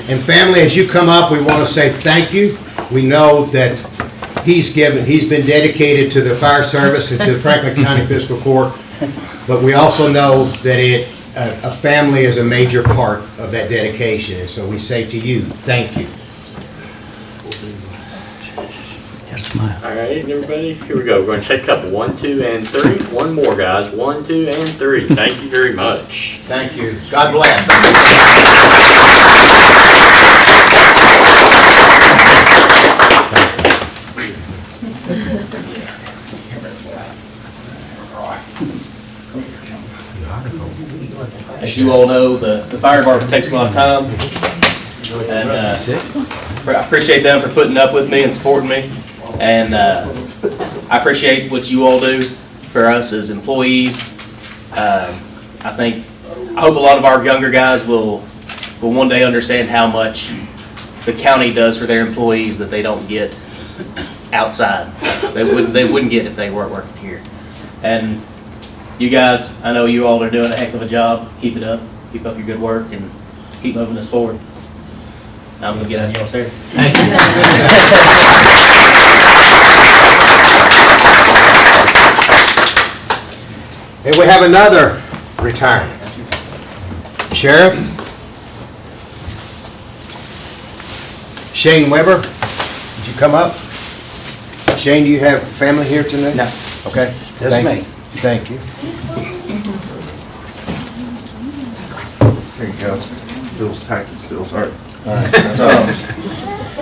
And family, as you come up, we want to say thank you. We know that he's been dedicated to the fire service and to the Franklin County Fiscal Court, but we also know that a family is a major part of that dedication. And so we say to you, thank you. All right, everybody, here we go. We're going to take a couple. 1, 2, and 3. One more, guys. 1, 2, and 3. Thank you very much. Thank you. God bless. As you all know, the fire department takes a lot of time, and I appreciate them for putting up with me and supporting me, and I appreciate what you all do for us as employees. I hope a lot of our younger guys will one day understand how much the county does for their employees that they don't get outside. They wouldn't get if they weren't working here. And you guys, I know you all are doing a heck of a job. Keep it up. Keep up your good work and keep moving us forward. Now I'm going to get out of your chair. Thank you. And we have another retirement. Sheriff Shane Weber, did you come up? Shane, do you have family here tonight? No. Okay. That's me. Thank you. Here you go. Bill's package still, sorry.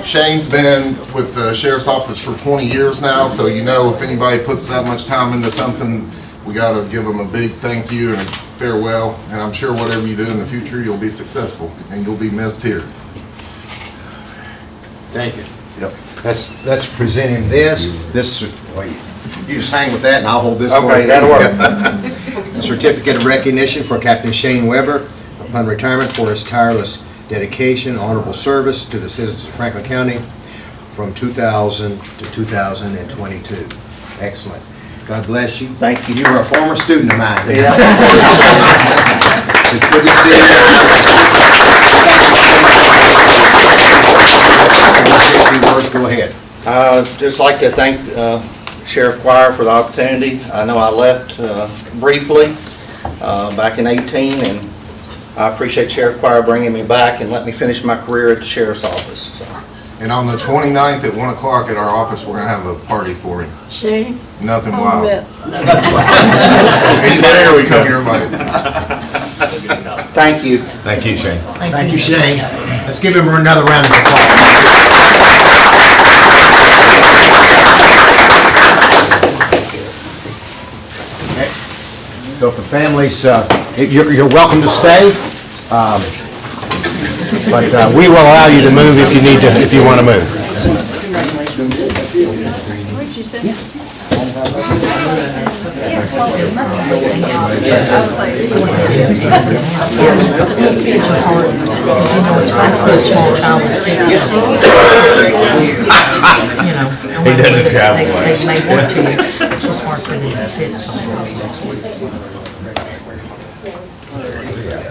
Shane's been with the sheriff's office for 20 years now, so you know if anybody puts that much time into something, we got to give them a big thank you and a farewell. And I'm sure whatever you do in the future, you'll be successful and you'll be missed here. Thank you. Yep. Let's present him this. Well, you just hang with that and I'll hold this for you. Okay, that'll work. Certificate of recognition for Captain Shane Weber upon retirement for his tireless dedication, honorable service to the citizens of Franklin County from 2000 to 2022. Excellent. God bless you. Thank you. You were a former student of mine. Yeah. It's good to see you. Go ahead. Just like to thank Sheriff Quire for the opportunity. I know I left briefly back in 18, and I appreciate Sheriff Quire bringing me back and let me finish my career at the Sheriff's Office. So. And on the 29th at 1 o'clock at our office, we're going to have a party for him. Shane? Nothing wild. bet. Anybody there, we come here invited. Thank you. Thank you, Shane. Thank you, Shane. Let's give him another round of applause. Okay. So for families, you're welcome to stay, but we will allow you to move if you need to, if you want to move. What'd you say? Small child is sick. He doesn't travel They may want to, it's just hard for them to sit somewhere.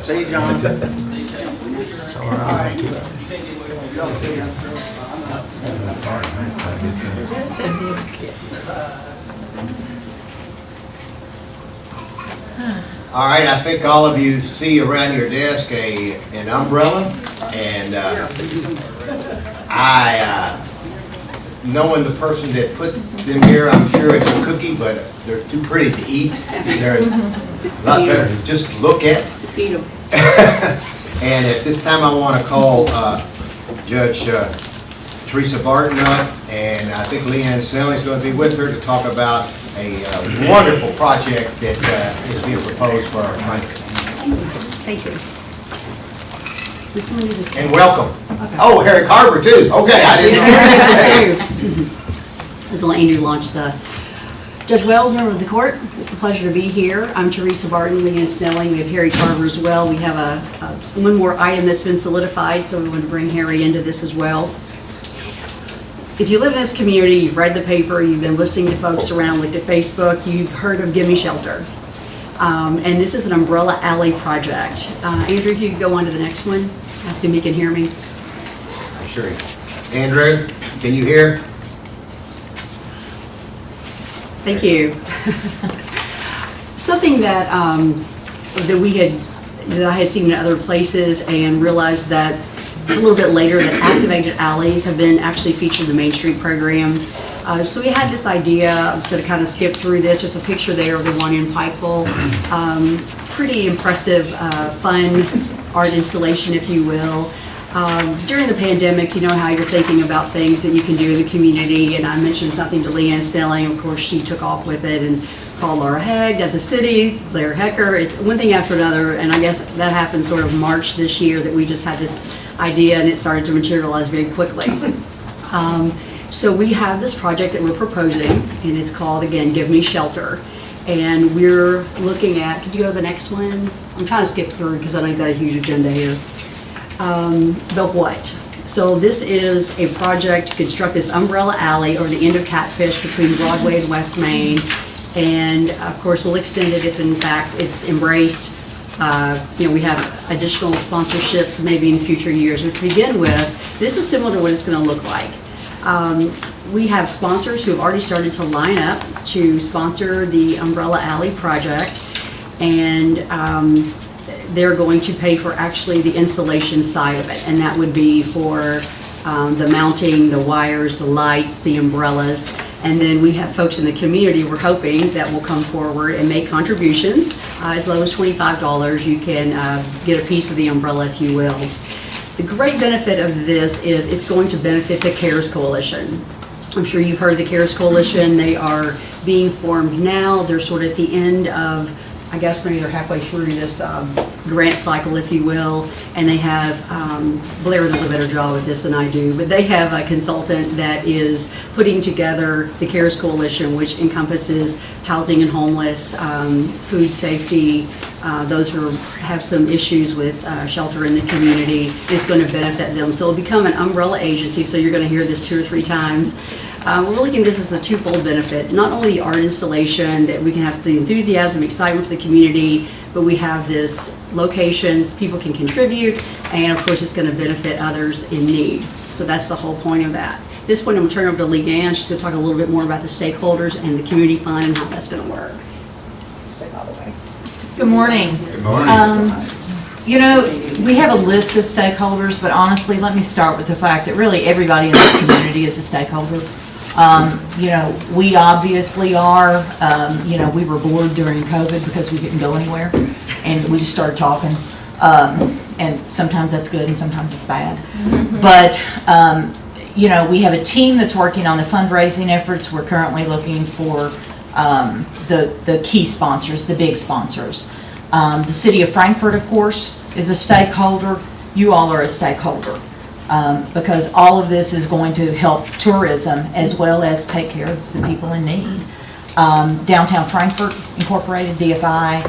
See you, John. All right, I think all of you see around your desk an umbrella, and knowing the person that put them here, I'm sure it's a cookie, but they're too pretty to eat. They're a lot better to just look at. Feed them. And at this time, I want to call Judge Teresa Barton up, and I think Leanne Snelling's going to be with her to talk about a wonderful project that is being proposed for our country. Thank you. And welcome. Oh, Harry Carver too. Okay, I didn't know. This will Andrew launch the Judge Wells, member of the court. It's a pleasure to be here. I'm Teresa Barton, Leanne Snelling. We have Harry Carver as well. We have one more item that's been solidified, so we want to bring Harry into this as well. If you live in this community, you've read the paper, you've been listening to folks around, looked at Facebook, you've heard of Gimme Shelter. And this is an umbrella alley project. Andrew, if you could go on to the next one. I assume you can hear me. Sure. Andrew, can you hear? Thank you. Something that that I had seen in other places and realized that a little bit later that activated alleys have been actually featured in the Main Street program. So we had this idea. I'm just going to kind of skip through this. There's a picture there of the one in Pikeville. Pretty impressive, fun art installation, if you will. During the pandemic, you know how you're thinking about things that you can do in the community, and I mentioned something to Leanne Snelling. Of course, she took off with it and called Laura Hegg at the city, Blair Hecker. It's one thing after another, and I guess that happened sort of March this year that we just had this idea and it started to materialize very quickly. So we have this project that we're proposing, and it's called, again, Give Me Shelter. And we're looking at, could you go to the next one? I'm trying to skip through because I know you've got a huge agenda here. The what? So this is a project to construct this umbrella alley over the end of Catfish between Broadway and West Main. And of course, we'll extend it if in fact it's embraced. We have additional sponsorships maybe in future years. But to begin with, this is similar to what it's going to look like. We have sponsors who have already started to line up to sponsor the Umbrella Alley project, and they're going to pay for actually the installation side of it, and that would be for the mounting, the wires, the lights, the umbrellas, and then we have folks in the community we're hoping that will come forward and make contributions. As low as $25, you can get a piece of the umbrella, if you will. The great benefit of this is it's going to benefit the CARES Coalition. I'm sure you've heard of the CARES Coalition. They are being formed now. They're sort of at the end of, I guess maybe they're halfway through this grant cycle, if you will, and they have, Blair does a better job at this than I do, but they have a consultant that is putting together the CARES Coalition, which encompasses housing and homeless, food safety, those who have some issues with shelter in the community. It's going to benefit them. So it'll become an umbrella agency, so you're going to hear this 2 or 3 times. We're looking at this as a twofold benefit. Not only the art installation, that we can have the enthusiasm, excitement for the community, but we have this location, people can contribute, and of course it's going to benefit others in need. So that's the whole point of that. At this point, I'm going to turn over to Leanne. She's going to talk a little bit more about the stakeholders and the community fund and how that's going to work. Stay by the way. Good morning. Good morning. We have a list of stakeholders, but honestly, let me start with the fact that really everybody in this community is a stakeholder. We obviously are, we were bored during COVID because we didn't go anywhere, and we just started talking. And sometimes that's good and sometimes it's bad. But, we have a team that's working on the fundraising efforts. We're currently looking for the key sponsors, the big sponsors. The city of Frankfort, of course, is a stakeholder. You all are a stakeholder because all of this is going to help tourism as well as take care of the people in need. Downtown Frankfort Incorporated, DFI,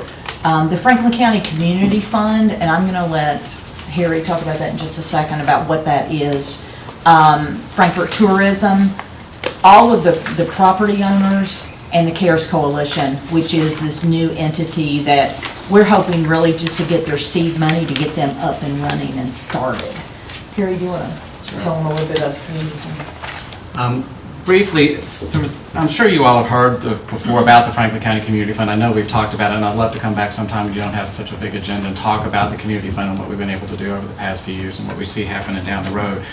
the Franklin County Community Fund, and I'm going to let Harry talk about that in just a second about what that is. Frankfort Tourism, all of the property owners, and the CARES Coalition, which is this new entity that we're hoping really just to get their seed money to get them up and running and started. Harry, do you want to tell them a little bit about the community fund? Briefly, I'm sure you all have heard before about the Franklin County Community Fund. I know we've talked about it, and I'd love to come back sometime when you don't have such a big agenda and talk about the community fund and what we've been able to do over the past few years and what we see happening down the road.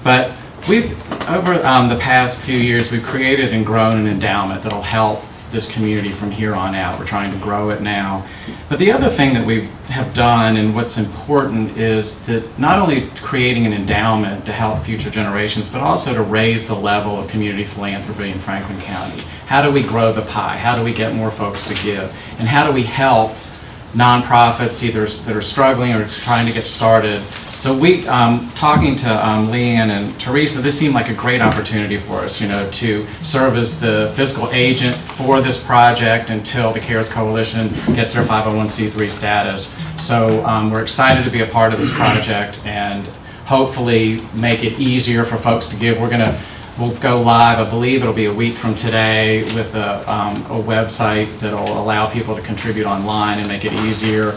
But over the past few years, we've created and grown an endowment that'll help this community from here on out. We're trying to grow it now. But the other thing that we have done, and what's important, is that not only creating an endowment to help future generations, but also to raise the level of community philanthropy in Franklin County. How do we grow the pie? How do we get more folks to give? And how do we help nonprofits either that are struggling or trying to get started? So talking to Leanne and Teresa, this seemed like a great opportunity for us, to serve as the fiscal agent for this project until the CARES Coalition gets their 501c3 status. So we're excited to be a part of this project and hopefully make it easier for folks to give. We're going to We'll go live, I believe it'll be a week from today, with a website that'll allow people to contribute online and make it easier.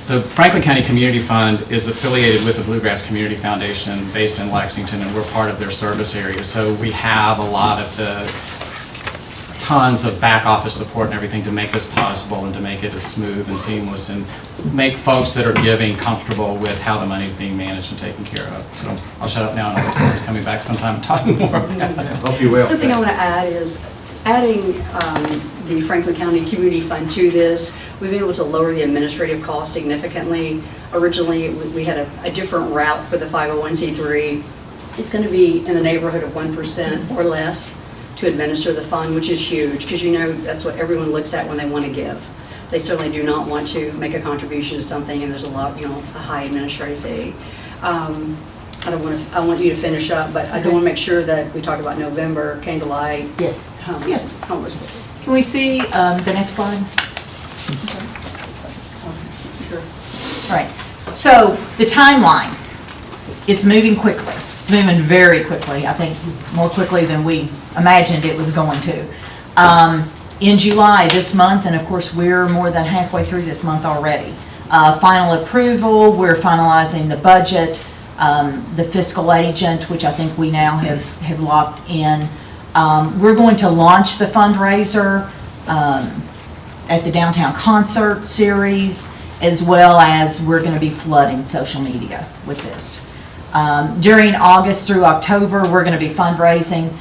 The Franklin County Community Fund is affiliated with the Bluegrass Community Foundation based in Lexington, and we're part of their service area. So we have a lot of the tons of back office support and everything to make this possible and to make it as smooth and seamless and make folks that are giving comfortable with how the money is being managed and taken care of. So I'll shut up now and I look forward to coming back sometime and talking more about it. Hope you will. Something I want to add is adding the Franklin County Community Fund to this, we've been able to lower the administrative costs significantly. Originally, we had a different route for the 501c3. It's going to be in the neighborhood of 1% or less to administer the fund, which is huge, because you know that's what everyone looks at when they want to give. They certainly do not want to make a contribution to something and there's a lot, a high administrative fee. I want you to finish up, but I do want to make sure that we talk about November, candlelight. Yes. Yes. Homeless. Can we see the next slide? Sure. All right. So the timeline, it's moving quickly. It's moving very quickly. I think more quickly than we imagined it was going to. In July this month, and of course we're more than halfway through this month already. Final approval, we're finalizing the budget, the fiscal agent, which I think we now have locked in. We're going to launch the fundraiser at the Downtown Concert Series, as well as we're going to be flooding social media with this. During August through October, we're going to be fundraising.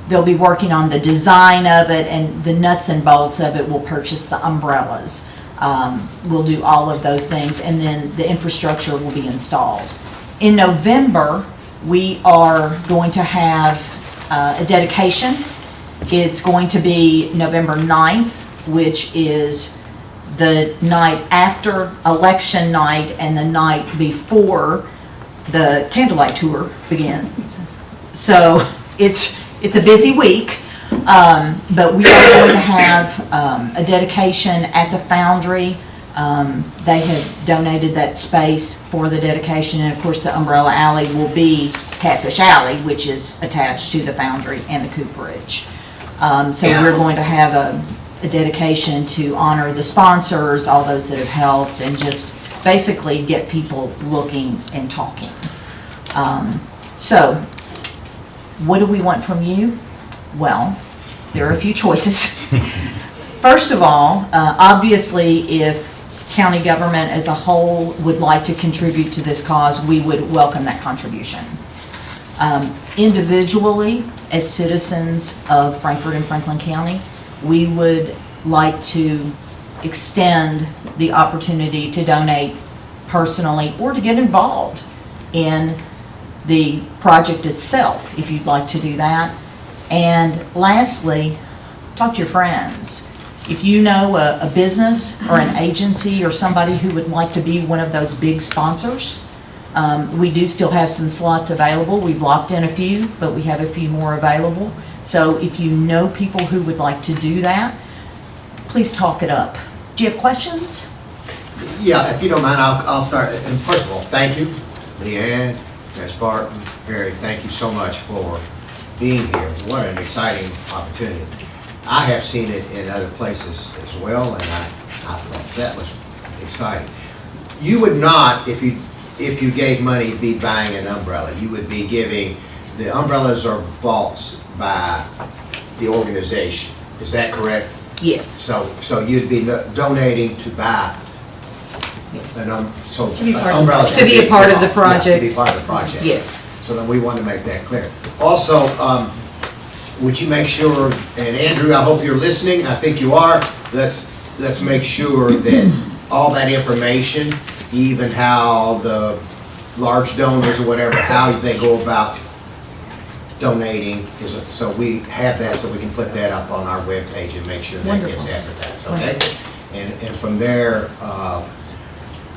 They'll be working on the design of it, and the nuts and bolts of it. We'll purchase the umbrellas. We'll do all of those things, and then the infrastructure will be installed. In November, we are going to have a dedication. It's going to be November 9th, which is the night after election night and the night before the candlelight tour begins. So it's a busy week, but we are going to have a dedication at the Foundry. They have donated that space for the dedication, and of course the Umbrella Alley will be Catfish Alley, which is attached to the Foundry and the Cooperage. So we're going to have a dedication to honor the sponsors, all those that have helped, and just basically get people looking and talking. So what do we want from you? Well, there are a few choices. First of all, obviously, if county government as a whole would like to contribute to this cause, we would welcome that contribution. Individually, as citizens of Frankfort and Franklin County, we would like to extend the opportunity to donate personally or to get involved in the project itself, if you'd like to do that. And lastly, talk to your friends. If you know a business or an agency or somebody who would like to be one of those big sponsors, we do still have some slots available. We've locked in a few, but we have a few more available. So if you know people who would like to do that, please talk it up. Do you have questions? Yeah, if you don't mind, I'll start. And first of all, thank you, Leanne, Ms. Barton, Barry, thank you so much for being here. What an exciting opportunity. I have seen it in other places as well, and I thought that was exciting. You would not, if you gave money, be buying an umbrella. You would be giving, the umbrellas are bought by the organization. Is that correct? Yes. So you'd be donating to buy Yes. an so To be part of the umbrellas. project. To be a part of the Yeah, project. to be part of the project. Yes. So then we want to make that clear. Also, would you make sure, and Andrew, I hope you're listening, I think you are, let's make sure that all that information, even how the large donors or whatever, how they go about donating, so we have that, so we can put that up on our webpage and make sure that gets advertised, okay? And from there,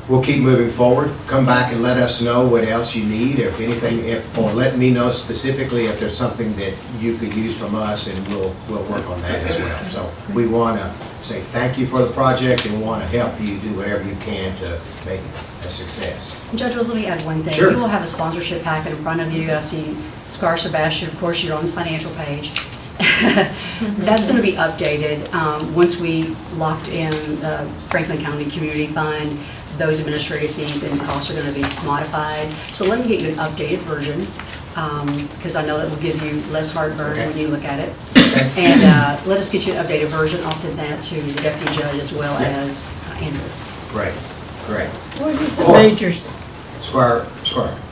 we'll keep moving forward. Come back and let us know what else you need, or if anything, or let me know specifically if there's something that you could use from us, and we'll work on that as well. So we want to say thank you for the project and want to help you do whatever you can to make it a success. Judge Wells, let me add one thing. Sure. You will have a sponsorship packet in front of you. I see Scar Sebastian, of course, you're on the financial page. That's going to be updated once we locked in the Franklin County Community Fund. Those administrative fees and costs are going to be modified. So let me get you an updated version, because I know that will give you less heartburn when you look at it. And let us get you an updated version. I'll send that to the deputy judge as well as Andrew. Great, great. What is the majors? Squire.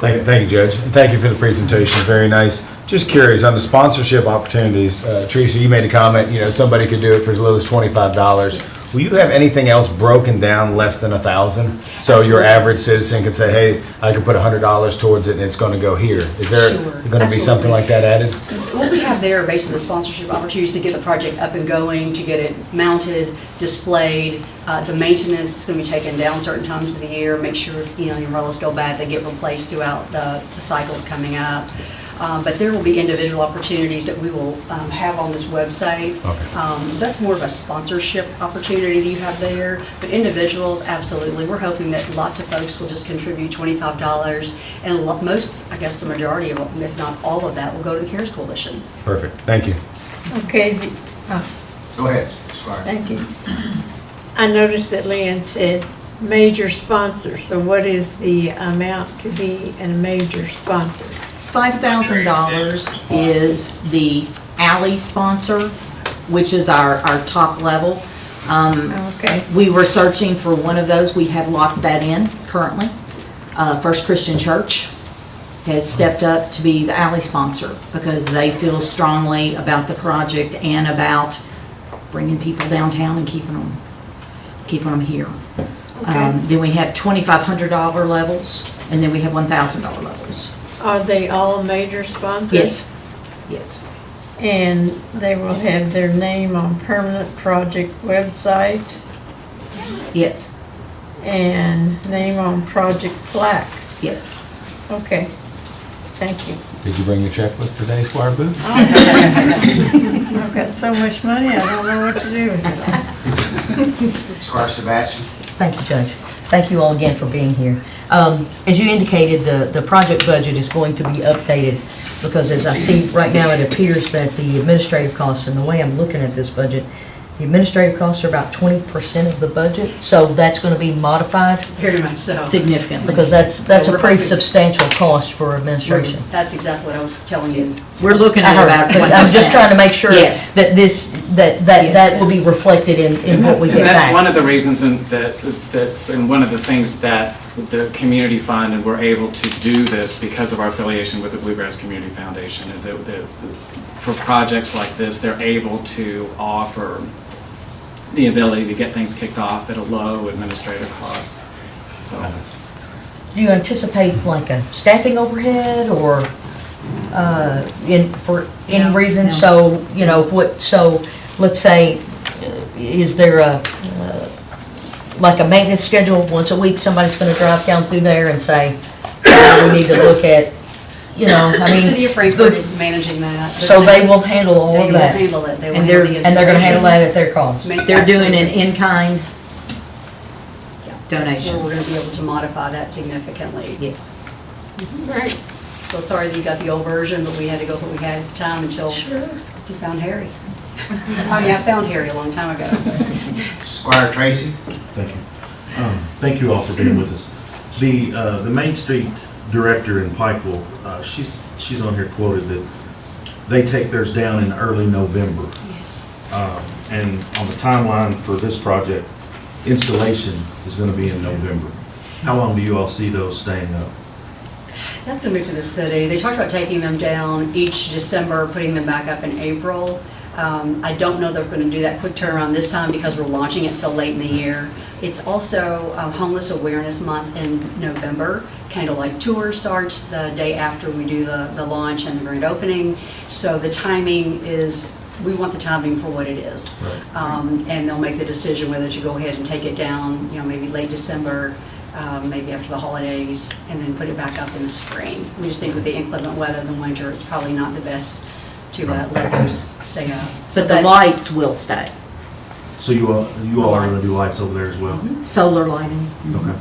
Thank you, Judge. And thank you for the presentation. Very nice. Just curious, on the sponsorship opportunities, Teresa, you made a comment, somebody could do it for as little as $25. Yes. Will you have anything else broken down less than 1,000? So your Absolutely. average citizen could say, hey, I can put $100 towards it and it's going to go here. Is there Sure. going to be something like that added? What we have there are basically the sponsorship opportunities to get the project up and going, to get it mounted, displayed. The maintenance is going to be taken down certain times of the year, make sure, your umbrellas go bad, they get replaced throughout the cycles coming up. But there will be individual opportunities that we will have on this website. Okay. That's more of a sponsorship opportunity that you have there. But individuals, absolutely. We're hoping that lots of folks will just contribute $25. And most, I guess the majority of them, if not all of that, will go to the CARES Coalition. Perfect. Thank you. Okay, Go ahead, Squire. thank you. I noticed that Leanne said major sponsor, so what is the amount to be a major sponsor? $5,000 is the alley sponsor, which is our top level. Okay, We were searching for one of those. We have locked that in currently. First Christian Church has stepped up to be the alley sponsor because they feel strongly about the project and about bringing people downtown and keeping them here. Then we have $2,500 levels, and then we have $1,000 levels. are they all major sponsors? Yes. And they will have their name on permanent project website Yes, and name on project plaque. yes. Okay, thank you. Did you bring your checkbook today, Squire Booth? I've got so much money, I don't know what to do with it. Squire Sebastian. Thank you, Judge. Thank you all again for being here. As you indicated, the project budget is going to be updated because as I see right now, it appears that the administrative costs, and the way I'm looking at this budget, the administrative costs are about 20% of the budget, so that's going to be modified Very much so. Significantly. because that's a pretty substantial cost for administration. That's exactly what I was telling you. We're looking I at heard, about 1%. but I'm just trying to make sure Yes. that that will be reflected in what we get And that's one back. of the reasons and one of the things that the community fund, and we're able to do this because of our affiliation with the Bluegrass Community Foundation. And for projects like this, they're able to offer the ability to get things kicked off at a low administrative cost. So, Do you anticipate like a staffing overhead or for any No, reason? no. So, so let's say, is there like a maintenance schedule? Once a week, somebody's gonna drive down through there and say, we need to look at, I The city mean, of Frankfurt is managing that. so they will handle all They of will that. handle it. They will And handle they're- the And they're gonna handle that installation. at their cost. They're doing an Absolutely. in-kind That's donation. where we're gonna be able to modify that significantly. Yes. Right. So sorry that you got the old version, but we had to go what we had at the time until you found Harry. I mean, I found Harry a long time ago. Squire Tracy. Thank you. Thank you all for being with us. The Main Street director in Pikeville, she's on here quoted that they take theirs down in early November. Yes. And on the timeline for this project, installation is going to be in November. How long do you all see those staying up? That's gonna move to the city. They talked about taking them down each December, putting them back up in April. I don't know they're gonna do that quick turnaround this time because we're launching it so late in the year. It's also Homeless Awareness Month in November. Candlelight Tour starts the day after we do the launch and the grand opening. So the timing is, we want the timing for what it is. And they'll make the decision whether to go ahead and take it down, maybe late December, maybe after the holidays, and then put it back up in the spring. We just think with the inclement weather in the winter, it's probably not the best to let those stay up. So But the that's- lights will stay. So you all are gonna do lights over there as well? Solar lighting. Okay.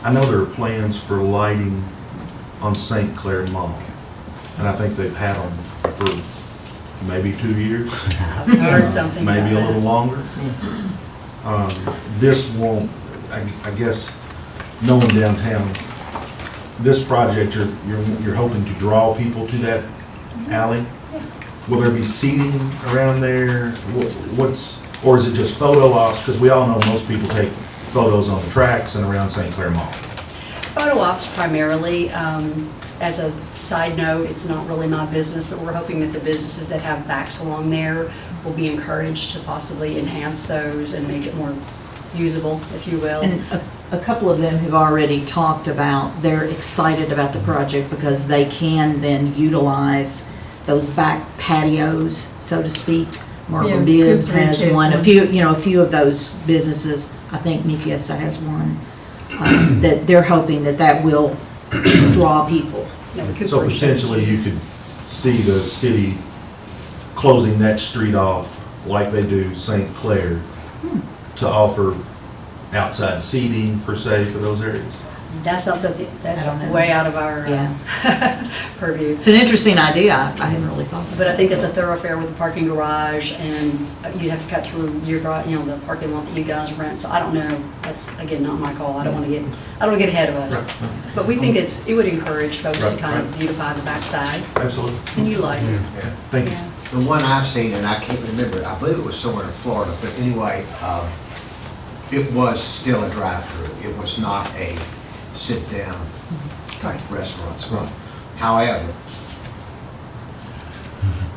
I know there are plans for lighting on St. Clair Mall, and I think they've had them for maybe 2 years. I've heard something about Maybe a that. little longer. This won't, I guess, knowing downtown, this project, you're hoping to draw people to that alley? Will there be seating around there? Or is it just photo ops? Because we all know most people take photos on the tracks and around St. Clair Mall. Photo ops primarily. As a side note, it's not really my business, but we're hoping that the businesses that have backs along there will be encouraged to possibly enhance those and make it more usable, if you will. And a couple of them have already talked about, they're excited about the project because they can then utilize those back patios, so to speak. Marble Yeah, Bibbs Cooperage has has one, one. a few of those businesses, I think Mi Fiesta has one, that they're hoping that will draw people. Yeah, the So Cooperage potentially you could see the city closing that street off like they do St. Clair to offer outside seating per se for those areas. That's also, that's I don't know. way out of our Yeah. purview. It's an interesting idea, I hadn't really thought about it. But I think it's a thoroughfare with a parking garage, and you'd have to cut through your, the parking lot that you guys rent, so I don't know. That's, again, not my call. I don't want to get ahead of us. But we think it would encourage folks to Right, kind of beautify the backside Absolutely. and utilize it. Thank you. Yeah. The one I've seen, and I can't remember, I believe it was somewhere in Florida, but anyway, it was still a drive-through. It was not a sit-down type restaurant spot. However,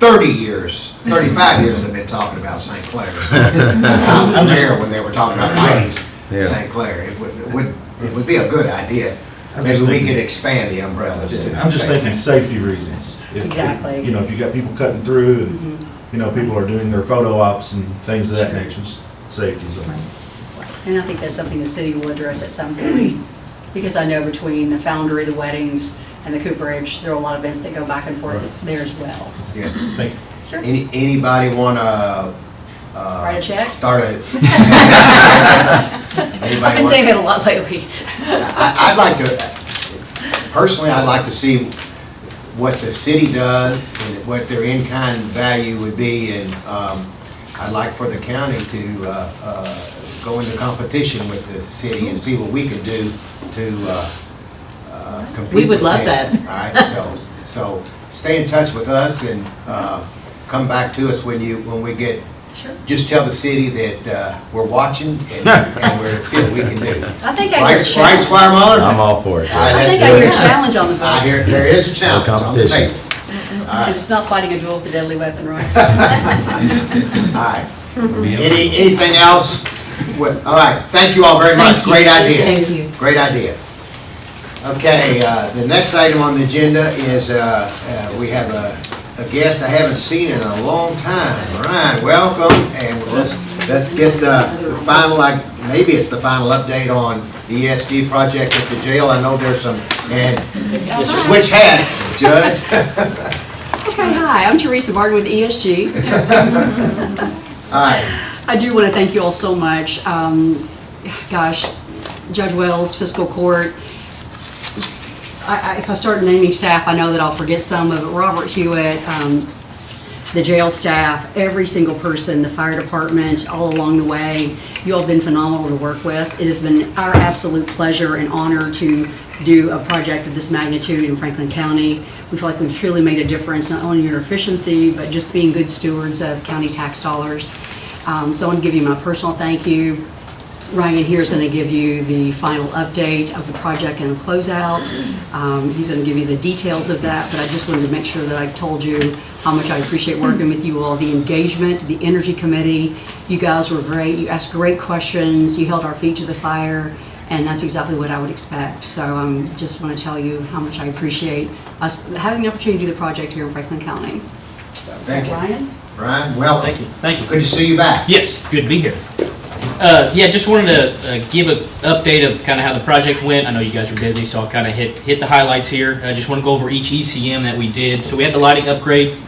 35 years they've been talking about St. Clair. I was there when they were talking about lighting St. Clair. It would be a good idea. I'm Maybe just we thinking- could expand the umbrellas too. I'm just thinking safety reasons. Exactly. You know, if you got people cutting through and, people are doing their photo ops and things of that nature, safety is a And I think that's something the city will address at some point, because I know between the Foundry, the weddings, and the Cooperage, there are a lot of events that go back and forth there as well. Yeah. Thank you. Sure. Anybody wanna, Write a check? start a? I've been saying that a lot lately. I'd like to, personally, I'd like to see what the city does and what their in-kind value would be, and I'd like for the county to go into competition with the city and see what we can do to compete. We would with love them. that. All right, so stay in touch with us and come back to us when we get. Sure. Just tell the city that we're watching and we're seeing what we can do. I think I hear a Right, challenge. Squire Muller? I'm all for it. All right, I that's think I good. hear a challenge on the I hear, books. there is a challenge on the competition. table. And it's not fighting a duel with a deadly weapon, right? All right. Anything else? All right, thank you all very much. Thank you. Great idea. Thank you. Great idea. Okay, the next item on the agenda is, we have a guest I haven't seen in a long time. Ryan, welcome, and let's get the final, maybe it's the final update on the ESG project at the jail. I know there's some, and switch hats, Judge. Okay, hi, I'm Teresa Barton with ESG. All right. I do want to thank you all so much. Gosh, Judge Wells, Fiscal Court. If I start naming staff, I know that I'll forget some of it. Robert Hewitt, the jail staff, every single person, the fire department, all along the way. You all have been phenomenal to work with. It has been our absolute pleasure and honor to do a project of this magnitude in Franklin County. We feel like we've truly made a difference, not only in your efficiency, but just being good stewards of county tax dollars. So I want to give you my personal thank you. Ryan here is going to give you the final update of the project and the closeout. He's going to give you the details of that, but I just wanted to make sure that I told you how much I appreciate working with you all. The engagement, the Energy Committee, you guys were great. You asked great questions. You held our feet to the fire, and that's exactly what I would expect. So just want to tell you how much I appreciate us having the opportunity to do the project here in Franklin County. So, Thank you. Ryan? Ryan, welcome. Thank you. Thank you. Good to see you back. Yes, good to be here. Yeah, just wanted to give an update of kind of how the project went. I know you guys were busy, so I'll kind of hit the highlights here. I just want to go over each ECM that we did. So we had the lighting upgrades.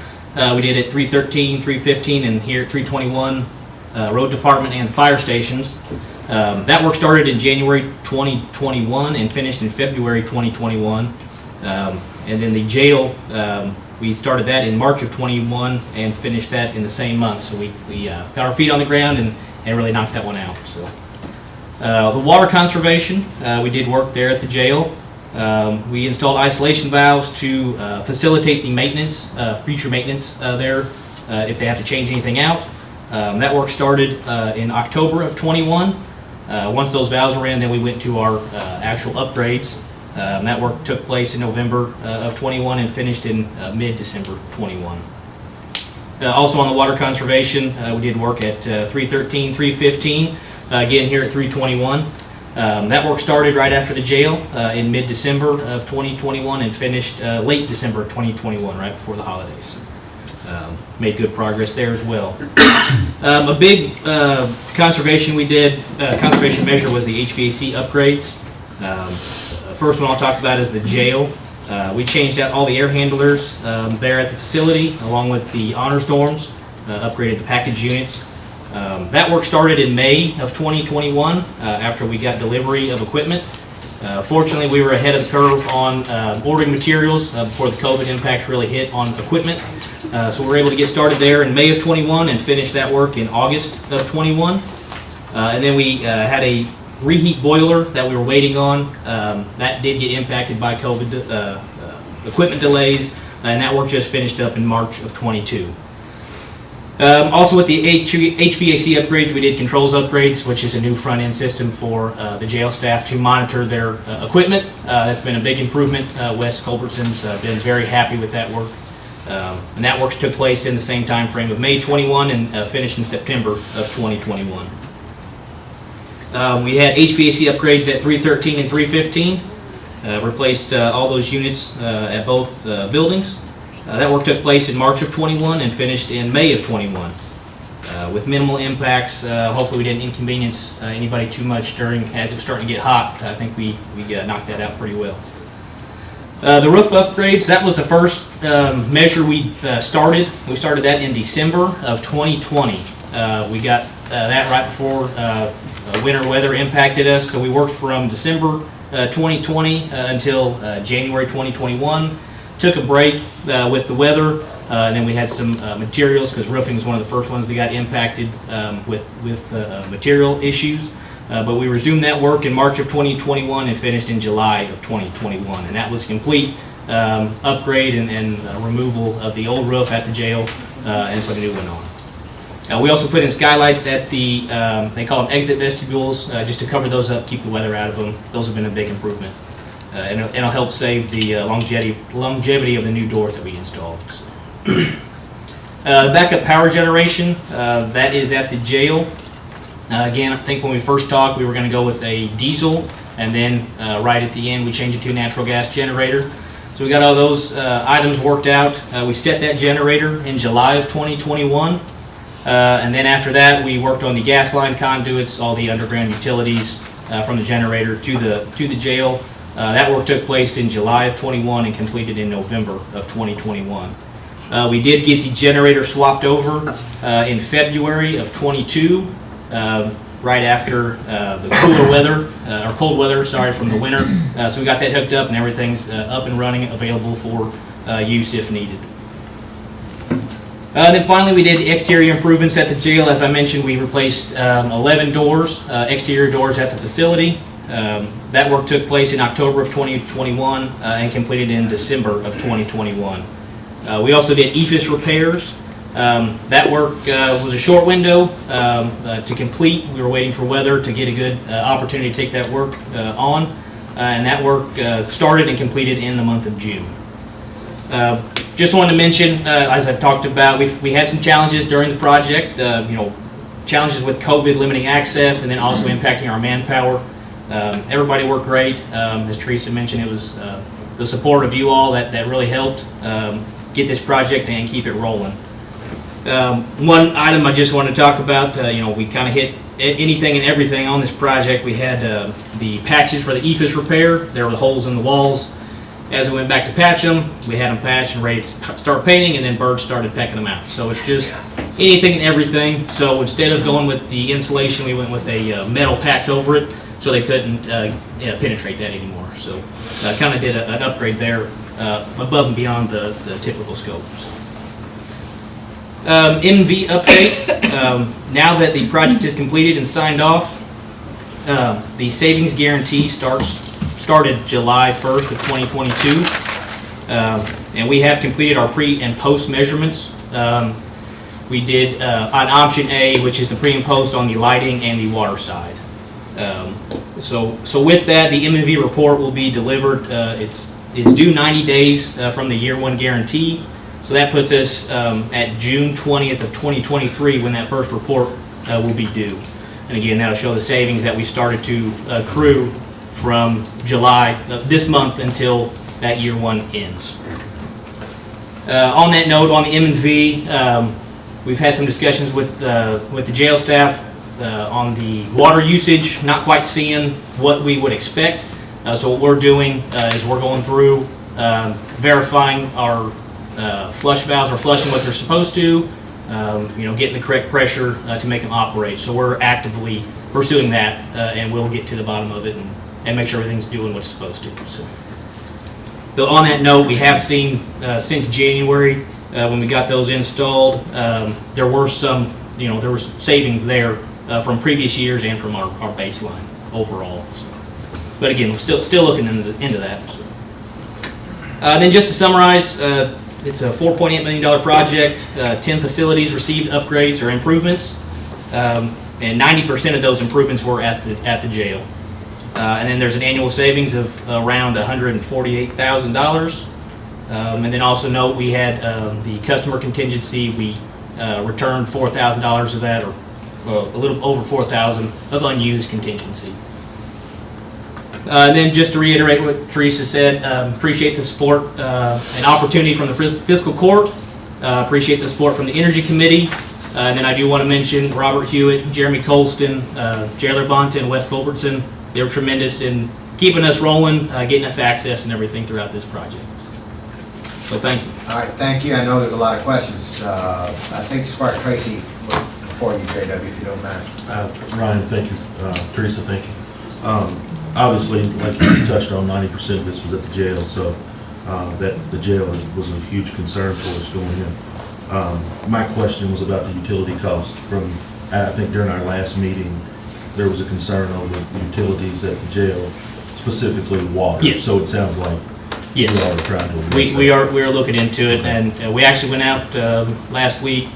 We did at 313, 315, and here at 321. road department, and fire stations. That work started in January 2021 and finished in February 2021. And then the jail, we started that in March of 21 and finished that in the same month. So we got our feet on the ground and really knocked that one out. So the water conservation, we did work there at the jail. We installed isolation valves to facilitate the maintenance, future maintenance there if they have to change anything out. That work started in October of 21. Once those valves were in, then we went to our actual upgrades. That work took place in November of 21 and finished in mid-December 21. Also on the water conservation, we did work at 313, 315, again here at 321. That work started right after the jail in mid-December of 2021 and finished late December of 2021, right before the holidays. Made good progress there as well. A big conservation we did, conservation measure was the HVAC upgrades. First one I'll talk about is the jail. We changed out all the air handlers there at the facility along with the honors dorms, upgraded the package units. That work started in May of 2021 after we got delivery of equipment. Fortunately, we were ahead of the curve on ordering materials before the COVID impacts really hit on equipment. So we were able to get started there in May of 21 and finish that work in August of 21. And then we had a reheat boiler that we were waiting on. That did get impacted by COVID equipment delays, and that work just finished up in March of 22. Also with the HVAC upgrades, we did controls upgrades, which is a new front-end system for the jail staff to monitor their equipment. That's been a big improvement. Wes Culbertson's been very happy with that work. And that work took place in the same time frame of May 21 and finished in September of 2021. We had HVAC upgrades at 313 and 315. Replaced all those units at both buildings. That work took place in March of 21 and finished in May of 21. With minimal impacts, hopefully we didn't inconvenience anybody too much as it was starting to get hot. I think we knocked that out pretty well. The roof upgrades, that was the first measure we started. We started that in December of 2020. We got that right before winter weather impacted us, so we worked from December 2020 until January 2021. Took a break with the weather, and then we had some materials, because roofing is one of the first ones that got impacted with material issues. But we resumed that work in March of 2021 and finished in July of 2021. And that was complete upgrade and removal of the old roof at the jail and put a new one on. We also put in skylights at the, they call them exit vestibules, just to cover those up, keep the weather out of them. Those have been a big improvement. And it'll help save the longevity of the new doors that we installed. So. The backup power generation, that is at the jail. Again, I think when we first talked, we were going to go with a diesel, and then right at the end, we changed it to a natural gas generator. So we got all those items worked out. We set that generator in July of 2021. And then after that, we worked on the gas line conduits, all the underground utilities from the generator to the jail. That work took place in July of 21 and completed in November of 2021. We did get the generator swapped over in February of 22, right after the cooler weather, or cold weather, sorry, from the winter. So we got that hooked up and everything's up and running, available for use if needed. Then finally, we did exterior improvements at the jail. As I mentioned, we replaced 11 doors, exterior doors at the facility. That work took place in October of 2021 and completed in December of 2021. We also did EFIS repairs. That work was a short window to complete. We were waiting for weather to get a good opportunity to take that work on. And that work started and completed in the month of June. Just wanted to mention, as I talked about, we had some challenges during the project. Challenges with COVID limiting access and then also impacting our manpower. Everybody worked great. As Teresa mentioned, it was the support of you all that really helped get this project and keep it rolling. One item I just want to talk about, we kind of hit anything and everything on this project. We had the patches for the EFIS repair. There were holes in the walls. As we went back to patch them, we had them patched and ready to start painting, and then birds started pecking them out. So it's just anything and everything. So instead of going with the insulation, we went with a metal patch over it, so they couldn't penetrate that anymore. So kind of did an upgrade there above and beyond the typical scopes. M&V update. Now that the project is completed and signed off, the savings guarantee started July 1st of 2022. And we have completed our pre and post measurements. We did on option A, which is the pre and post on the lighting and the water side. So with that, the M&V report will be delivered. It's due 90 days from the year one guarantee. So that puts us at June 20th of 2023 when that first report will be due. And again, that'll show the savings that we started to accrue from July this month until that year one ends. On that note, on the M&V, we've had some discussions with the jail staff on the water usage, not quite seeing what we would expect. So what we're doing is we're going through verifying our flush valves are flushing what they're supposed to, getting the correct pressure to make them operate. So we're actively pursuing that, and we'll get to the bottom of it and make sure everything's doing what it's supposed to. So on that note, we have seen since January when we got those installed, there were some, there was savings there from previous years and from our baseline overall. So. But again, we're still looking into that. So. Then just to summarize, it's a $4.8 million project. 10 facilities received upgrades or improvements, and 90% of those improvements were at the jail. And then there's an annual savings of around $148,000. And then also note we had the customer contingency. We returned $4,000 of that, or a little over $4,000 of unused contingency. And then just to reiterate what Teresa said, appreciate the support and opportunity from the Fiscal Court. Appreciate the support from the Energy Committee. And then I do want to mention Robert Hewitt, Jeremy Colston, Jailer Bonta, and Wes Culbertson. They were tremendous in keeping us rolling, getting us access and everything throughout this project. So thank you. All right, thank you. I know there's a lot of questions. I think Spark Tracy before you, JW, if you don't mind. Ryan, thank you. Teresa, thank you. Obviously, like you touched on, 90% of this was at the jail, so that the jail was a huge concern for us going in. My question was about the utility cost. I think during our last meeting, there was a concern over the utilities at the jail, specifically water. Yes. So it sounds like yes. we are trying to address we are looking into it, and we actually went out last week,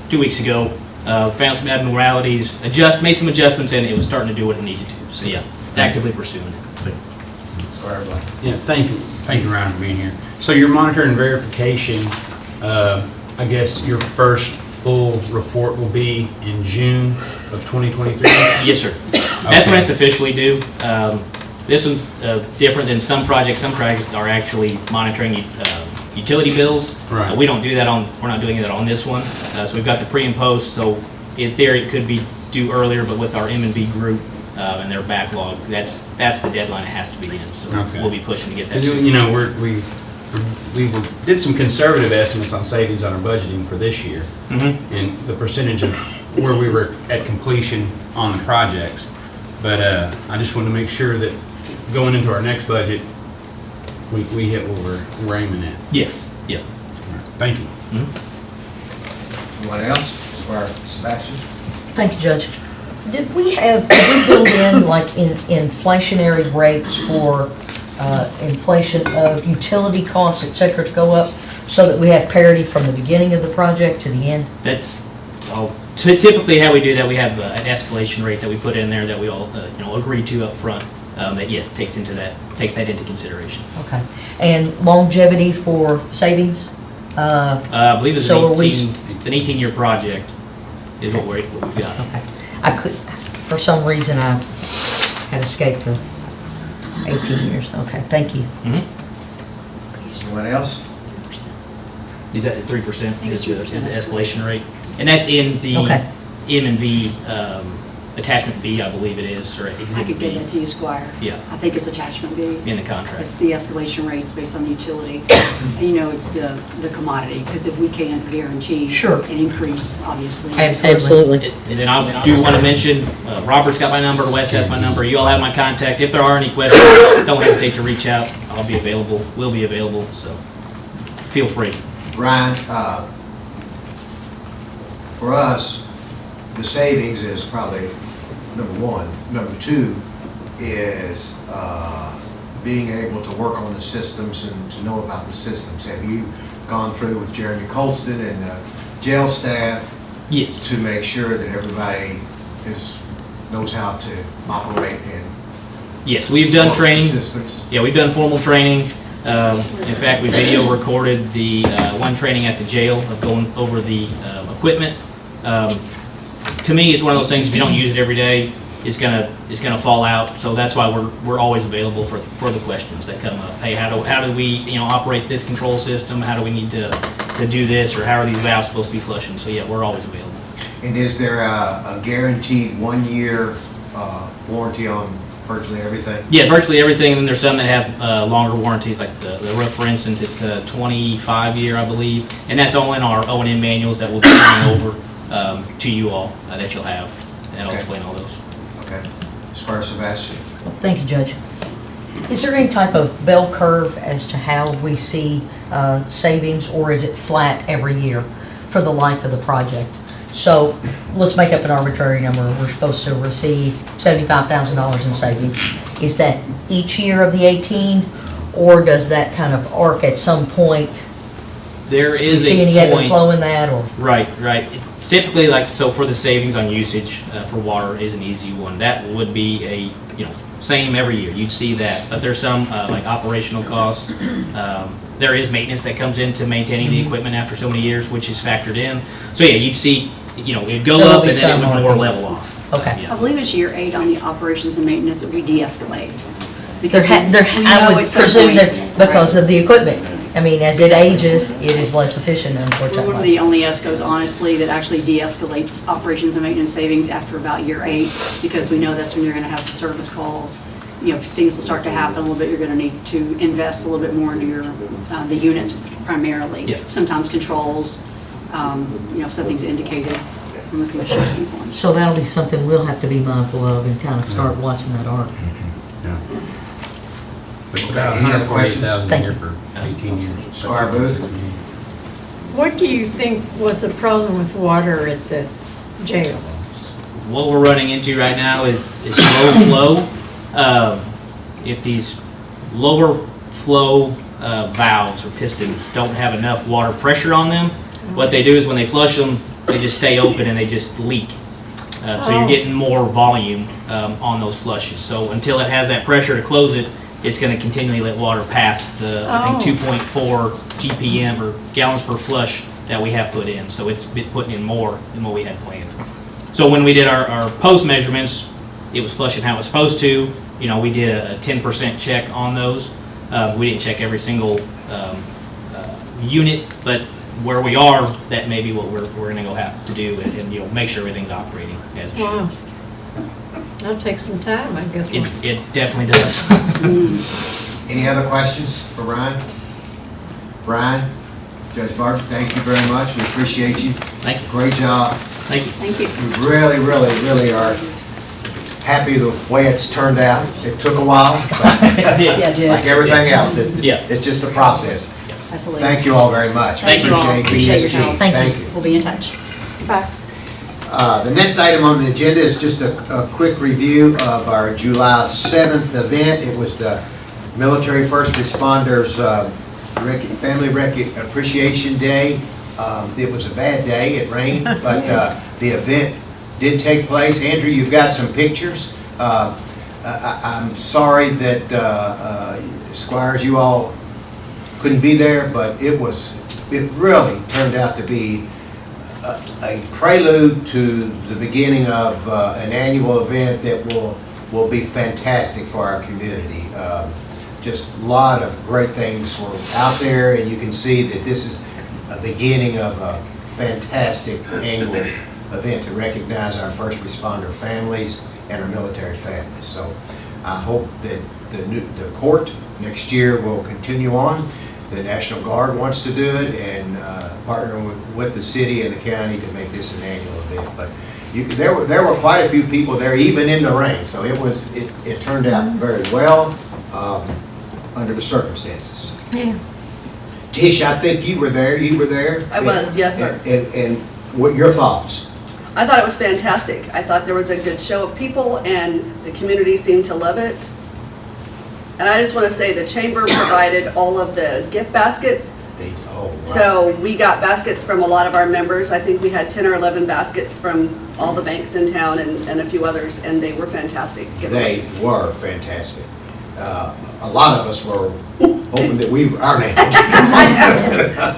2 weeks ago, found some abnormalities, made some adjustments, and it was starting to do what it needed to. So yeah, actively pursuing it. Yeah, thank you, Ryan, for being here. So your monitoring and verification, I guess your first full report will be in June of 2023? Yes, sir. That's when it's officially due. This one's different than some projects. Some projects are actually monitoring utility bills. Right. We don't do that we're not doing that on this one. So we've got the pre and post, so in theory it could be due earlier, but with our M&B group and their backlog, that's the deadline it has to be in. So okay. We'll be pushing to get that. We did some conservative estimates on savings on our budgeting for this year, and the percentage of where we were at completion on the projects. But I just wanted to make sure that going into our next budget, we hit what we're aiming at. Yes. Yeah. Thank you. Anyone else? Sebastian? Thank you, Judge. Did we build in like inflationary rates for inflation of utility costs, et cetera, to go up so that we have parity from the beginning of the project to the end? That's typically how we do that. We have an escalation rate that we put in there that we all agree to up front. That yes takes that into consideration. Okay. And longevity for savings? I believe it's So an 18-year project is what we've got. Okay. For some reason, I had escaped the 18 years. Okay, thank you. Anyone else? Is that 3%? Is the escalation rate, and that's in the Okay. M&V attachment B, I believe it is, or I exhibit could get B that to you, Squire. Yeah. I think it's attachment B. in the contract. It's the escalation rates based on utility. And you know, it's the commodity, because if we can't guarantee Sure. an increase, obviously. Absolutely. And then I do want to mention, Robert's got my number, Wes has my number, you all have my contact. If there are any questions, don't hesitate to reach out. I'll be available, will be available, so feel free. Ryan, for us, the savings is probably number one. Number two is being able to work on the systems and to know about the systems. Have you gone through with Jeremy Colston and the jail staff Yes. to make sure that everybody knows how to operate and Yes, we've done work the training. systems? Yeah, we've done formal training. In fact, we video recorded the one training at the jail of going over the equipment. To me, it's one of those things, if you don't use it every day, it's gonna fall out. So that's why we're always available for the questions that come up. Hey, how do we operate this control system? How do we need to do this, or how are these valves supposed to be flushing? So yeah, we're always available. And is there a guaranteed 1-year warranty on virtually everything? Yeah, virtually everything, and then there's some that have longer warranties, like the roof, for instance, it's a 25-year, I believe, and that's all in our O&M manuals that we'll be turning over to you all, that you'll have, and I'll Okay. explain all those. Okay. As far as Sebastian? Thank you, Judge. Is there any type of bell curve as to how we see savings, or is it flat every year for the life of the project? So let's make up an arbitrary number. We're supposed to receive $75,000 in savings. Is that each year of the 18, or does that kind of arc at some point? There Do you is see any a ebb and point. flow in that, or? Right. Typically, like, so for the savings on usage for water is an easy one. That would be same every year. You'd see that. But there's some like operational costs. There is maintenance that comes into maintaining the equipment after so many years, which is factored in. So yeah, you'd see, it'd go There will up be and then it some would more margin. level off. Okay. Yeah. I believe it's year 8 on the operations and maintenance that we de-escalate. There, Because we I know would at some presume point- that because of the equipment. I mean, as it ages, it is less efficient, We're one of unfortunately. the only ESCOs, honestly, that actually de-escalates operations and maintenance savings after about year 8, because we know that's when you're gonna have some service calls. Things will start to happen a little bit, you're gonna need to invest a little bit more into your, the units primarily. Yeah. Sometimes controls, if something's indicated from the commission standpoint. So that'll be something we'll have to be mindful of and kind of start watching that arc. It's about Any other questions? $148,000 a Thank year you. for 18 years. Squire Booth? What do you think was the problem with water at the jail? What we're running into right now is low flow. If these lower flow valves or pistons don't have enough water pressure on them, what they do is when they flush them, they just stay open and they just leak. So you're getting more volume on those flushes. So until it has that pressure to close it, it's going to continually let water pass the, I think, 2.4 GPM or gallons per flush that we have put in. So it's been putting in more than what we had planned. So when we did our post measurements, it was flushing how it was supposed to. We did a 10% check on those. We didn't check every single unit, but where we are, that may be what we're going to go have to do and make sure everything's operating as it Wow. should. That'll take some time, I guess. It definitely does. Any other questions for Brian? Brian, Judge Barton, thank you very much. We appreciate you. Thank you. Great job. Thank you. Thank you. We really, really, really are happy the way it's turned out. It took a while, but Yeah, Jim. like everything else, Yeah. it's just a process. Absolutely. Thank you all very much. We Thank you all. Appreciate your BSG. help. Thank you. We'll be in touch. Bye. The next item on the agenda is just a quick review of our July 7th event. It was the Military First Responders Family Appreciation Day. It was a bad day, it rained, but the event did take place. Andrew, you've got some pictures. I'm sorry that Squires, you all couldn't be there, but it really turned out to be a prelude to the beginning of an annual event that will be fantastic for our community. Just a lot of great things were out there, and you can see that this is a beginning of a fantastic annual event to recognize our first responder families and our military families. So I hope that the court next year will continue on. The National Guard wants to do it, and partner with the city and the county to make this an annual event. But there were quite a few people there, even in the rain, so it turned out very well under the circumstances. Yeah. Tish, I think you were there. I was, yes, sir. And what your thoughts? I thought it was fantastic. I thought there was a good show of people and the community seemed to love it. And I just want to say the chamber provided all of the gift baskets. Wow. So we got baskets from a lot of our members. I think we had 10 or 11 baskets from all the banks in town and a few others, and they were fantastic They giveaways. were fantastic. A lot of us were hoping that our name would come.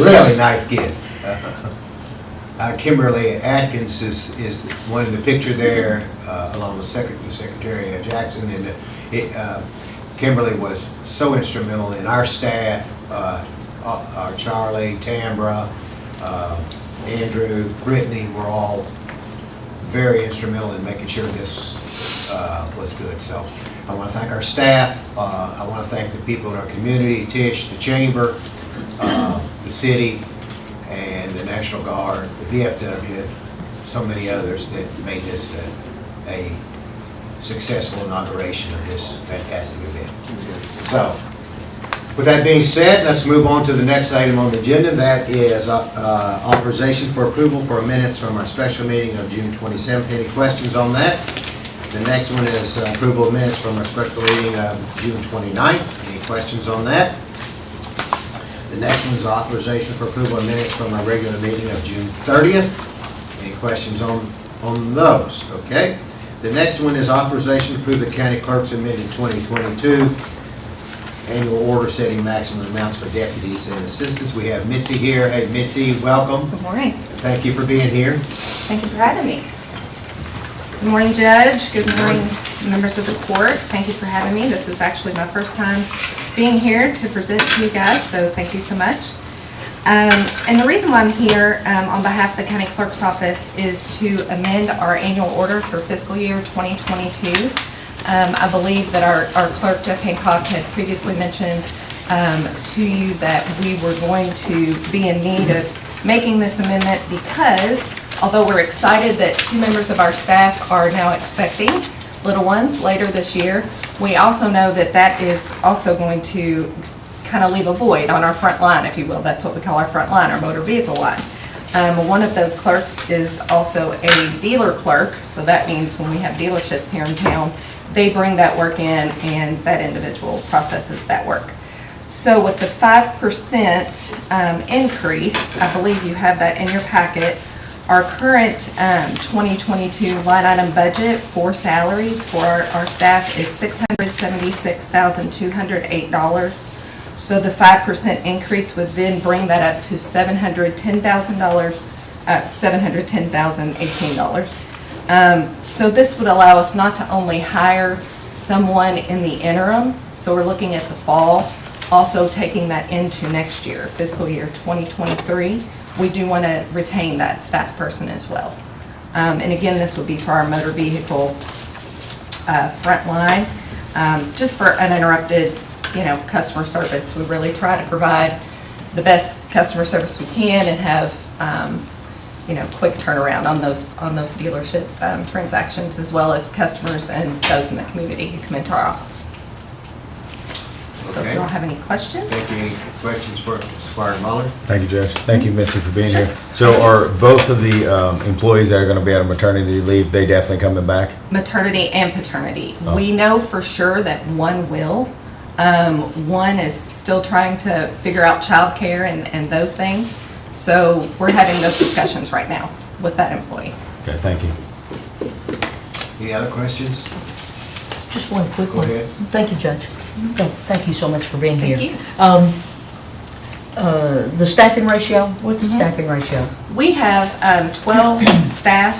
Really nice gifts. Kimberly Atkins is one in the picture there, along with Secretary Jackson. And Kimberly was so instrumental in our staff, our Charlie, Tambra, Andrew, Brittany were all very instrumental in making sure this was good. So I want to thank our staff. I want to thank the people in our community, Tish, the chamber, the city, and the National Guard, the VFW, so many others that made this a successful inauguration of this fantastic event. So, with that being said, let's move on to the next item on the agenda. That is authorization for approval for minutes from our special meeting of June 27th. Any questions on that? The next one is approval of minutes from our special meeting of June 29th. Any questions on that? The next one is authorization for approval of minutes from our regular meeting of June 30th. Any questions on those? Okay. The next one is authorization to approve the county clerk's amended 2022 annual order setting maximum amounts for deputies and assistants. We have Mitzi here. Hey, Mitzi, welcome. Good morning. Thank you for being here. Thank you for having me. Good morning, Judge. Good morning, members of the court. Thank you for having me. This is actually my first time being here to present to you guys, so thank you so much. And the reason why I'm here on behalf of the county clerk's office is to amend our annual order for fiscal year 2022. I believe that our clerk, Jeff Hancock, had previously mentioned to you that we were going to be in need of making this amendment because although we're excited that 2 members of our staff are now expecting little ones later this year, we also know that that is also going to kind of leave a void on our front line, if you will. That's what we call our front line, our motor vehicle line. One of those clerks is also a dealer clerk, so that means when we have dealerships here in town, they bring that work in and that individual processes that work. So with the 5% increase, I believe you have that in your packet, our current 2022 line item budget for salaries for our staff is $676,208. So the 5% increase would then bring that up to $710,018. So this would allow us not to only hire someone in the interim, so we're looking at the fall, also taking that into next year, fiscal year 2023. We do want to retain that staff person as well. And again, this would be for our motor vehicle front line, just for uninterrupted customer service. We really try to provide the best customer service we can and have quick turnaround on those dealership transactions, as well as customers and those in the community who come into our office. So if you all have any questions? Thank you. Any questions for Squire Muller? Thank you, Judge. Thank you, Mitzi, for being here. So are both of the employees that are going to be out on maternity leave, they definitely coming back? Maternity and paternity. Oh. We know for sure that one will. One is still trying to figure out childcare and those things. So we're having those discussions right now with that employee. Okay, thank you. Any other questions? Just one quick Go one. ahead. Thank you, Judge. Thank you so much for being here. Thank you. The staffing ratio, what's the staffing ratio? We have 12 staff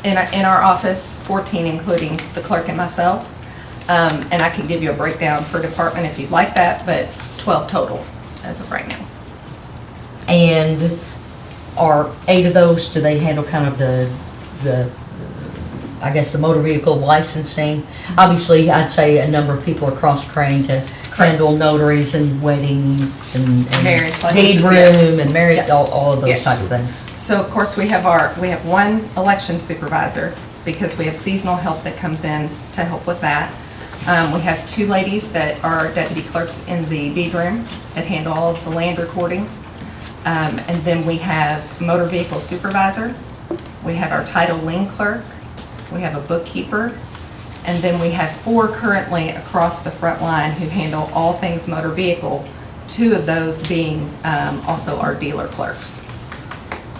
in our office, 14 including the clerk and myself. And I can give you a breakdown per department if you'd like that, but 12 total as of right now. And are 8 of those, do they handle kind of I guess, the motor vehicle licensing? Obviously, I'd say a number of people are cross-trained to handle notaries and weddings and Marriage deed licenses, room yes. and marriage, Yep. all of those Yes. type of things. So of course, we have one election supervisor because we have seasonal help that comes in to help with that. We have 2 ladies that are deputy clerks in the deed room that handle all of the land recordings. And then we have motor vehicle supervisor. We have our title lien clerk. We have a bookkeeper. And then we have 4 currently across the front line who handle all things motor vehicle, 2 of those being also our dealer clerks.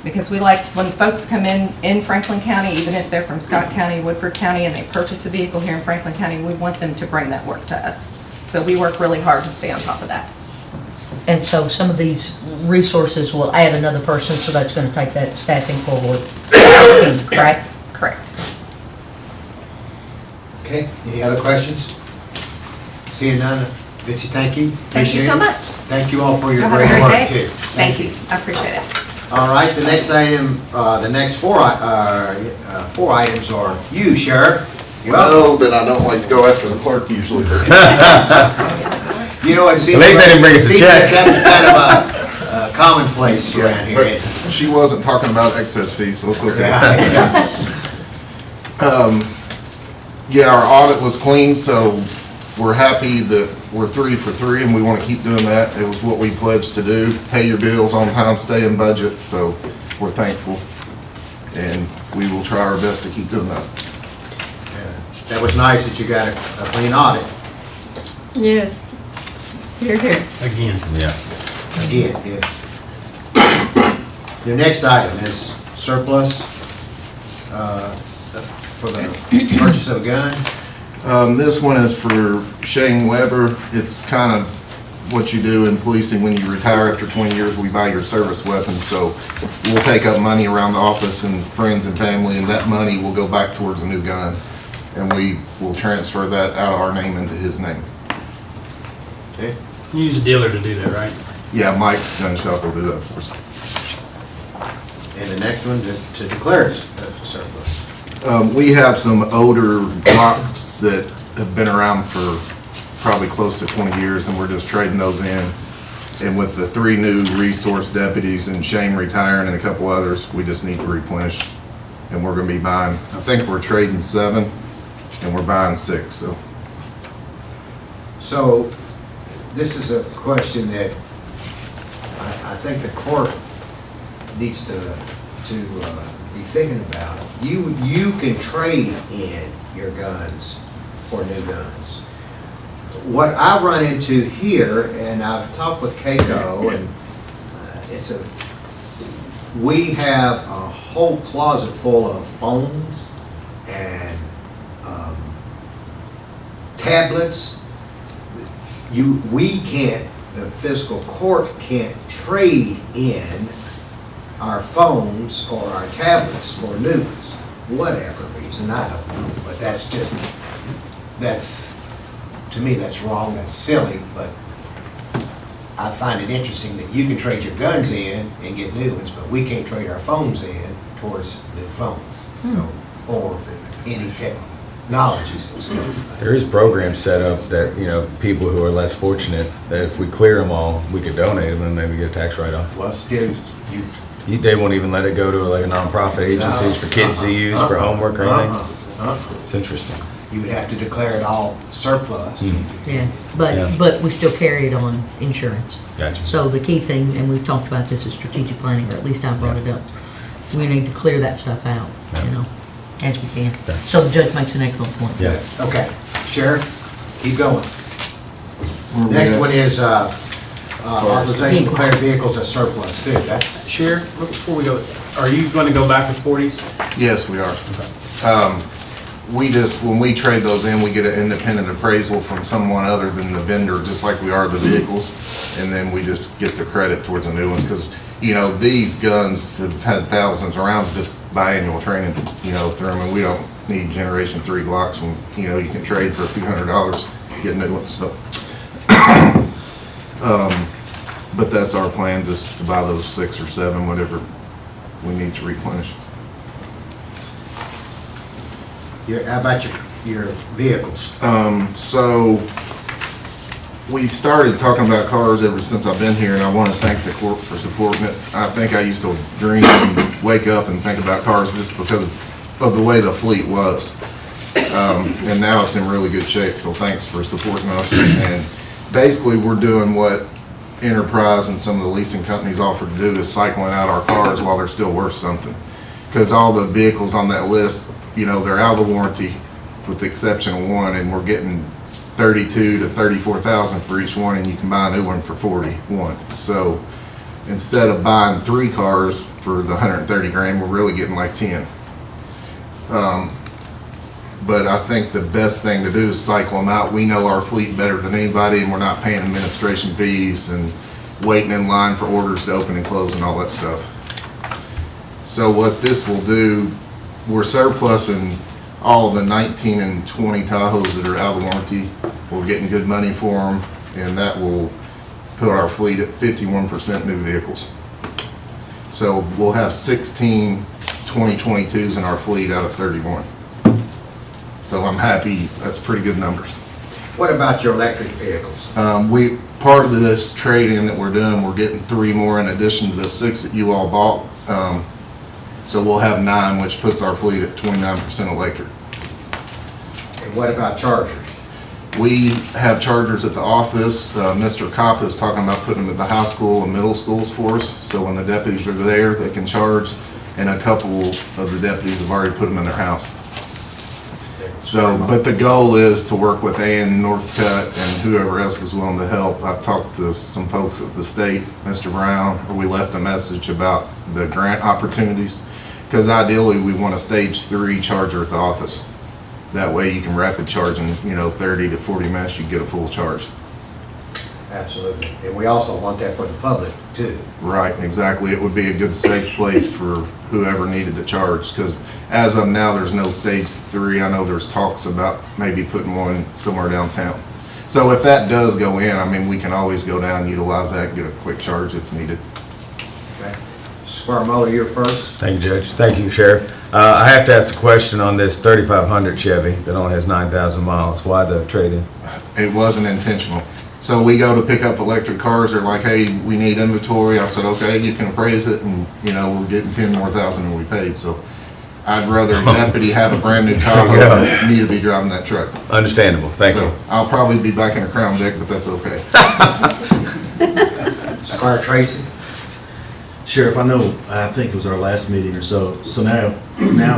Because we like, when folks come in Franklin County, even if they're from Scott County, Woodford County, and they purchase a vehicle here in Franklin County, we want them to bring that work to us. So we work really hard to stay on top of that. And so some of these resources will add another person, so that's going to take that staffing forward. Correct? Correct. Okay, any other questions? Seeing none, Bitsy, thank you. Thank you so Appreciate it. much. Thank you all for your Y'all have a great great work, day. too. Thank you. I appreciate it. All right, the next item, the next 4 items are you, Sheriff. You know that I don't like to go after the clerk usually. You know, it seems. At least they didn't bring us a it seems check. that That's kind of a commonplace around But here. she wasn't talking about excess fees, so it's okay. Yeah, our audit was clean, so we're happy that we're 3 for 3, and we want to keep doing that. It was what we pledged to do, pay your bills on time, stay in budget, so we're thankful. And we will try our best to keep doing that. That was nice that you got a clean audit. Yes. Here, here. Again. Yeah. Again, yes. The next item is surplus for the purchase of a gun. This one is for Shane Weber. It's kind of what you do in policing when you retire after 20 years. We buy your service weapons, so we'll take up money around the office and friends and family, and that money will go back towards a new gun. And we will transfer that out of our name into his name. Okay. You use a dealer to do that, right? Yeah, Mike's gun shop will do that for us. And the next one, to declare it surplus. We have some older blocks that have been around for probably close to 20 years, and we're just trading those in. And with the 3 new resource deputies and Shane retiring and a couple others, we just need to replenish. And we're gonna be buying, I think we're trading 7, and we're buying 6, so. So, this is a question that I think the court needs to be thinking about. You can trade in your guns for new guns. What I've run into here, and I've talked with Keiko, and we have a whole closet full of phones and tablets. The fiscal court can't trade in our phones or our tablets for new ones, whatever reason, I don't know, but to me, that's wrong, that's silly, but I find it interesting that you can trade your guns in and get new ones, but we can't trade our phones in towards new phones, so, or any technologies and stuff. There is programs set up that, people who are less fortunate, that if we clear them all, we could donate them and maybe get a tax write-off. Well, still, They won't even let it go to like a nonprofit agencies for kids to use for homework or anything. It's interesting. You would have to declare it all surplus. Yeah, but we still carry it on insurance. Gotcha. So the key thing, and we've talked about this, is strategic planning, or at least I brought it up. We need to clear that stuff out, as we can. Yeah. So the judge makes an excellent point. Yeah. Okay, Sheriff, keep going. Next one is authorization to declare vehicles as surplus, too. Sheriff, before we go, are you going to go back with 40s? Yes, we are. When we trade those in, we get an independent appraisal from someone other than the vendor, just like we are the vehicles. And then we just get the credit towards the new ones, because, these guns have had thousands of rounds just biannual training, through them. And we don't need Generation 3 Glocks when, you can trade for a few $100, get new ones, so. But that's our plan, just to buy those 6 or 7, whatever we need to replenish. How about your vehicles? So we started talking about cars ever since I've been here, and I want to thank the court for supporting it. I think I used to dream and wake up and think about cars just because of the way the fleet was. And now it's in really good shape, so thanks for supporting us. And basically, we're doing what Enterprise and some of the leasing companies offer to do, is cycling out our cars while they're still worth something. Because all the vehicles on that list, you know, they're out of warranty with the exception of one, and we're getting 32 to 34,000 for each one, and you can buy a new one for 41. So instead of buying 3 cars for the 130 grand, we're really getting like 10. But I think the best thing to do is cycle them out. We know our fleet better than anybody, and we're not paying administration fees and waiting in line for orders to open and close and all that stuff. So what this will do, we're surplusing all the 19 and 20 Tahoes that are out of warranty. We're getting good money for them, and that will put our fleet at 51% new vehicles. So we'll have 16 2022s in our fleet out of 31. So I'm happy, that's pretty good numbers. What about your electric vehicles? Part of this trade-in that we're doing, we're getting 3 more in addition to the 6 that you all bought. So we'll have 9, which puts our fleet at 29% electric. And what about chargers? We have chargers at the office. Mr. Kopp is talking about putting them at the high school and middle schools for us. So when the deputies are there, they can charge. And a couple of the deputies have already put them in their house. So, but the goal is to work with Ann Northcutt and whoever else is willing to help. I've talked to some folks at the state, Mr. Brown, or we left a message about the grant opportunities. Because ideally, we want a stage 3 charger at the office. That way you can rapid charge in, 30 to 40 minutes, you get a full charge. Absolutely. And we also want that for the public, too. Right, exactly. It would be a good safe place for whoever needed to charge, because as of now, there's no stage 3. I know there's talks about maybe putting one somewhere downtown. So if that does go in, we can always go down and utilize that and get a quick charge if needed. Okay. Sparmola, you're first. Thank you, Judge. Thank you, Sheriff. I have to ask a question on this 3500 Chevy that only has 9,000 miles. Why the trade-in? It wasn't intentional. So we go to pick up electric cars, they're like, hey, we need inventory. I said, okay, you can appraise it, and, we're getting 10 more thousand than we paid. So I'd rather a deputy have a brand new Tahoe than me to be driving that truck. Understandable. Thank you. So I'll probably be back in a Crown Vic, but that's okay. Squire Tracy. Sheriff, I think it was our last meeting or so. So now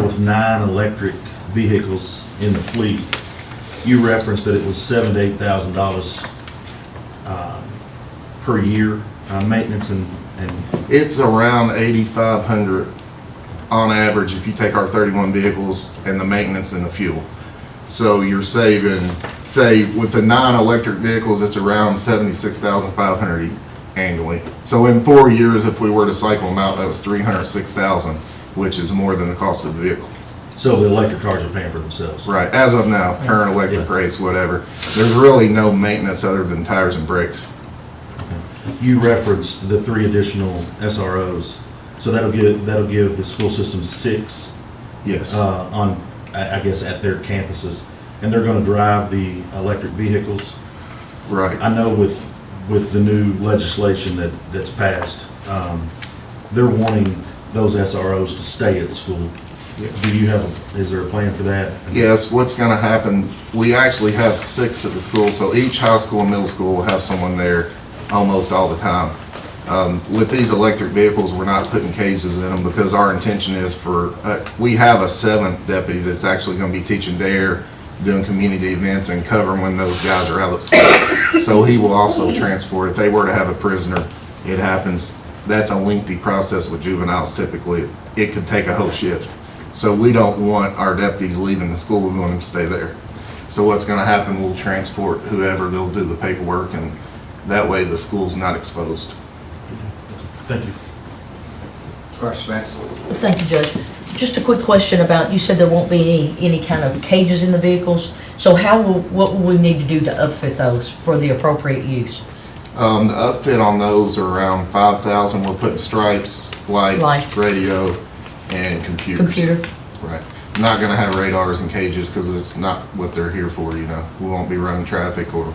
with 9 electric vehicles in the fleet, you referenced that it was $7,000 to $8,000 per year, maintenance and. It's around 8,500 on average if you take our 31 vehicles and the maintenance and the fuel. So you're saving, say, with the 9 electric vehicles, it's around 76,500 annually. So in 4 years, if we were to cycle them out, that was 306,000, which is more than the cost of the vehicle. So the electric cars are paying for themselves? Right, as of now, current electric rates, whatever. There's really no maintenance other than tires and brakes. You referenced the 3 additional SROs, so that'll give the school system 6. Yes. On, I guess, at their campuses, and they're going to drive the electric vehicles. Right. I know with the new legislation that's passed, they're wanting those SROs to stay at school. Yes. Is there a plan for that? Yes, what's going to happen, we actually have 6 at the school, so each high school and middle school will have someone there almost all the time. With these electric vehicles, we're not putting cages in them because our intention is we have a 7th deputy that's actually going to be teaching there, doing community events and covering when those guys are out of school. So he will also transport. If they were to have a prisoner, it happens. That's a lengthy process with juveniles typically. It could take a whole shift. So we don't want our deputies leaving the school. We want them to stay there. So what's going to happen, we'll transport whoever, they'll do the paperwork, and that way the school's not exposed. Thank you. Squire Sebastian. Thank you, Judge. Just a quick question about, you said there won't be any kind of cages in the vehicles. So what will we need to do to upfit those for the appropriate use? The upfit on those are around 5,000. We're putting stripes, lights, Lights. radio, and computers. Computer. Right. Not gonna have radars and cages because it's not what they're here for, you know. We won't be running traffic or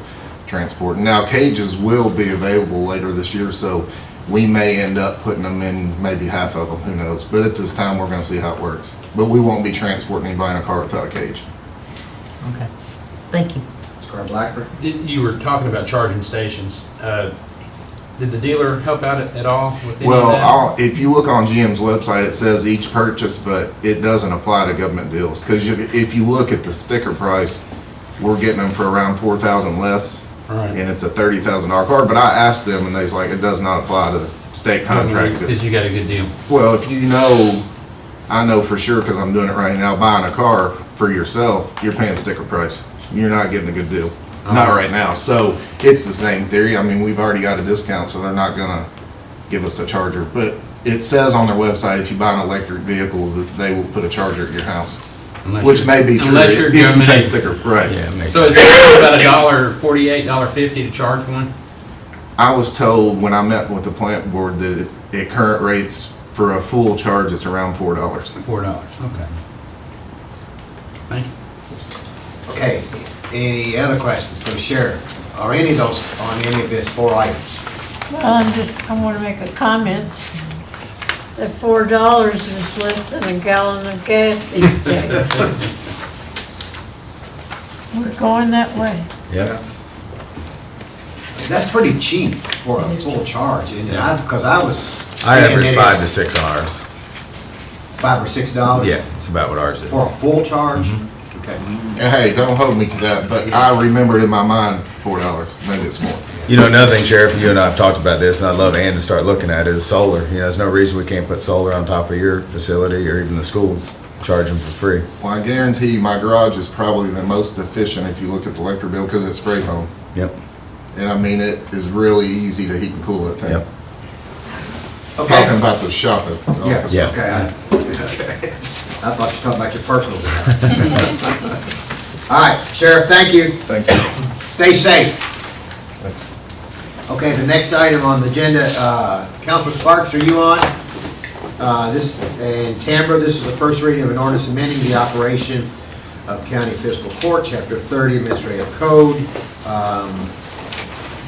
transport. Now, cages will be available later this year, so we may end up putting them in maybe half of them, who knows. But at this time, we're gonna see how it works. But we won't be transporting anybody in a car without a cage. Okay. Thank you. Squire Blackburn? You were talking about charging stations. Did the dealer help out at all with any of Well, that? if you look on GM's website, it says each purchase, but it doesn't apply to government deals. Because if you look at the sticker price, we're getting them for around 4,000 less. Right. And it's a $30,000 card, but I asked them and they's like, it does not apply to state contracts. Because you got a good deal. Well, if you know, I know for sure because I'm doing it right now, buying a car for yourself, you're paying sticker price. You're not getting a good deal. Not right now. So it's the same theory. I mean, we've already got a discount, so they're not gonna give us a charger. But it says on their website, if you buy an electric vehicle, that they will put a charger at your house. Unless Which you're- may be true. unless you're if you government pay agency. sticker, right. Yeah, it makes So sense. is it about $1.48, $1.50 to charge one? I was told when I met with the plant board that at current rates for a full charge, it's around $4. $4, okay. Thank you. Okay, any other questions for the sheriff, or any of those, on any of this 4 items? Well, I want to make a comment. That $4 is less than a gallon of gas these days. We're going that way. Yeah. That's pretty cheap for a full charge, isn't it? Because I was I seeing average that 5 it's to 6 on ours. $5 or $6? Yeah, it's about what ours is. For a full charge? Okay. And hey, don't hold me to that, but I remembered in my mind $4. Maybe it's more. You know, another thing, Sheriff, you and I have talked about this, and I'd love Ann to start looking at, is solar. You know, there's no reason we can't put solar on top of your facility or even the schools, charge them for free. Well, I guarantee you my garage is probably the most efficient if you look at the electric bill because it's spray foam. Yep. And I mean, it is really easy to heat and cool that thing. Yep. Okay. Talking about the shopping. Yes, Yeah. okay. I thought you were talking about your personal business. All right, Sheriff, thank you. Thank you. Stay safe. Okay, the next item on the agenda, Counselor Sparks, are you on? This, and Tambra, this is the first reading of an ordinance amending the operation of County Fiscal Court, Chapter 30, Administrative Code.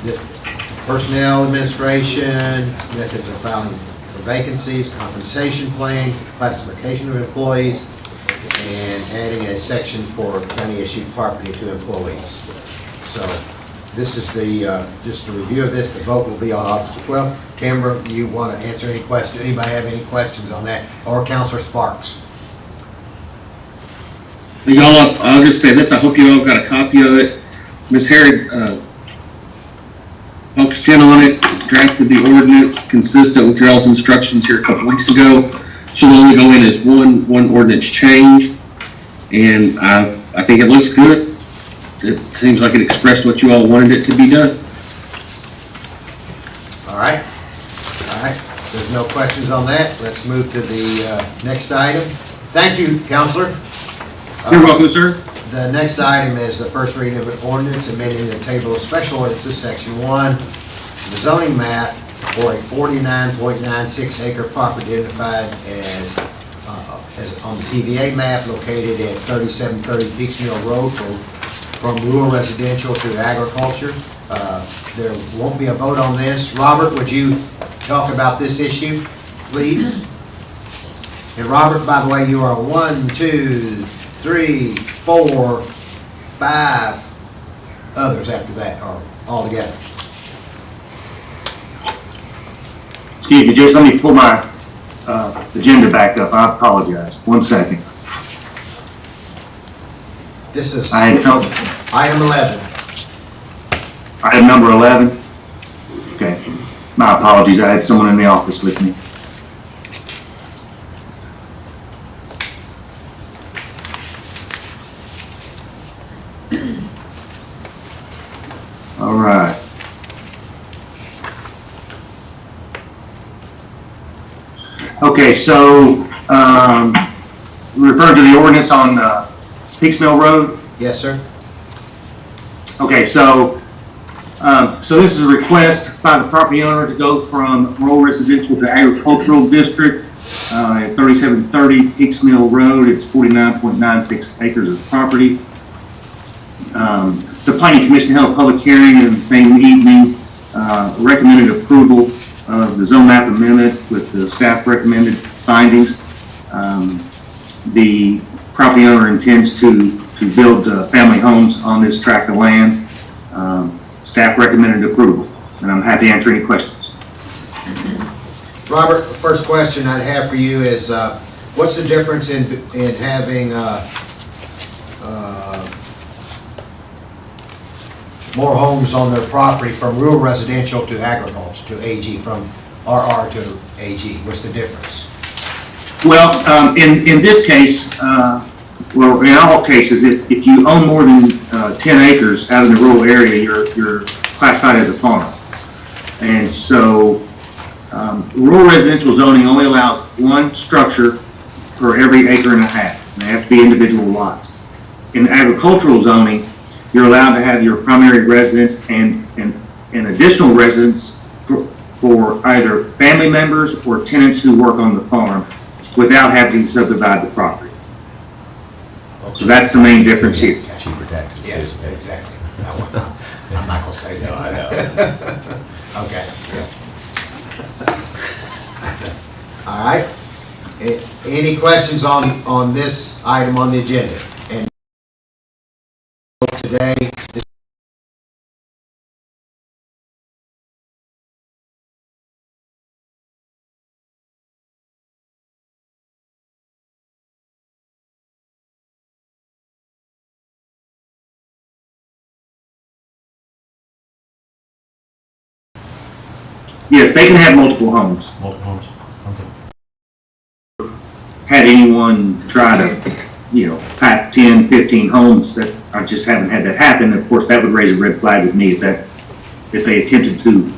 This personnel administration, methods of filing for vacancies, compensation plan, classification of employees, and adding a section for county-issued property to employees. So this is the, just a review of this. The vote will be on August 12th. Tambra, you want to answer any question? Anybody have any questions on that? Or Counselor Sparks? Y'all, I'll just say this, I hope you all got a copy of it. Ms. Harry, focused in on it, drafted the ordinance consistent with your all's instructions here a couple weeks ago. Should only go in as one ordinance change, and I think it looks good. It seems like it expressed what you all wanted it to be done. All right. All right. There's no questions on that. Let's move to the next item. Thank you, Counselor. You're welcome, sir. The next item is the first reading of an ordinance amending the table of special ordinances, Section 1, the zoning map for a 49.96 acre property identified as on the TVA map located at 3730 Peaks Mill Road from rural residential to agriculture. There won't be a vote on this. Robert, would you talk about this issue, please? And Robert, by the way, you are 1, 2, 3, 4, 5 others after that, or all together. Excuse me, just let me pull my agenda back up. I apologize. 1 second. This is I had some- item 11. Item number 11. Okay. My apologies. I had someone in the office with me. All right. Okay, so referring to the ordinance on Peaks Mill Road. Yes, sir. Okay, so So this is a request by the property owner to go from rural residential to agricultural district at 3730 Peaks Mill Road. It's 49.96 acres of property. The Planning Commission held a public hearing in the same evening, recommended approval of the zone map amendment with the staff recommended findings. The property owner intends to build family homes on this tract of land. Staff recommended approval, and I'm happy to answer any questions. Robert, the first question I'd have for you is, what's the difference in having more homes on their property from rural residential to agriculture to AG, from RR to AG? What's the difference? Well, in this case, well, in all cases, if you own more than 10 acres out in the rural area, you're classified as a farm. And so rural residential zoning only allows one structure per every acre and a half. They have to be individual lots. In agricultural zoning, you're allowed to have your primary residence and additional residence for either family members or tenants who work on the farm without having to subdivide the property. So that's the main difference here. Cheaper taxes. Yes, exactly. I'm not gonna say that. No, I know. Okay. All right. Any questions on this item on the agenda? And today, Yes, they can have multiple homes. Multiple homes, okay. Had anyone try to, pack 10, 15 homes, that I just haven't had that happen. Of course, that would raise a red flag with me if they attempted to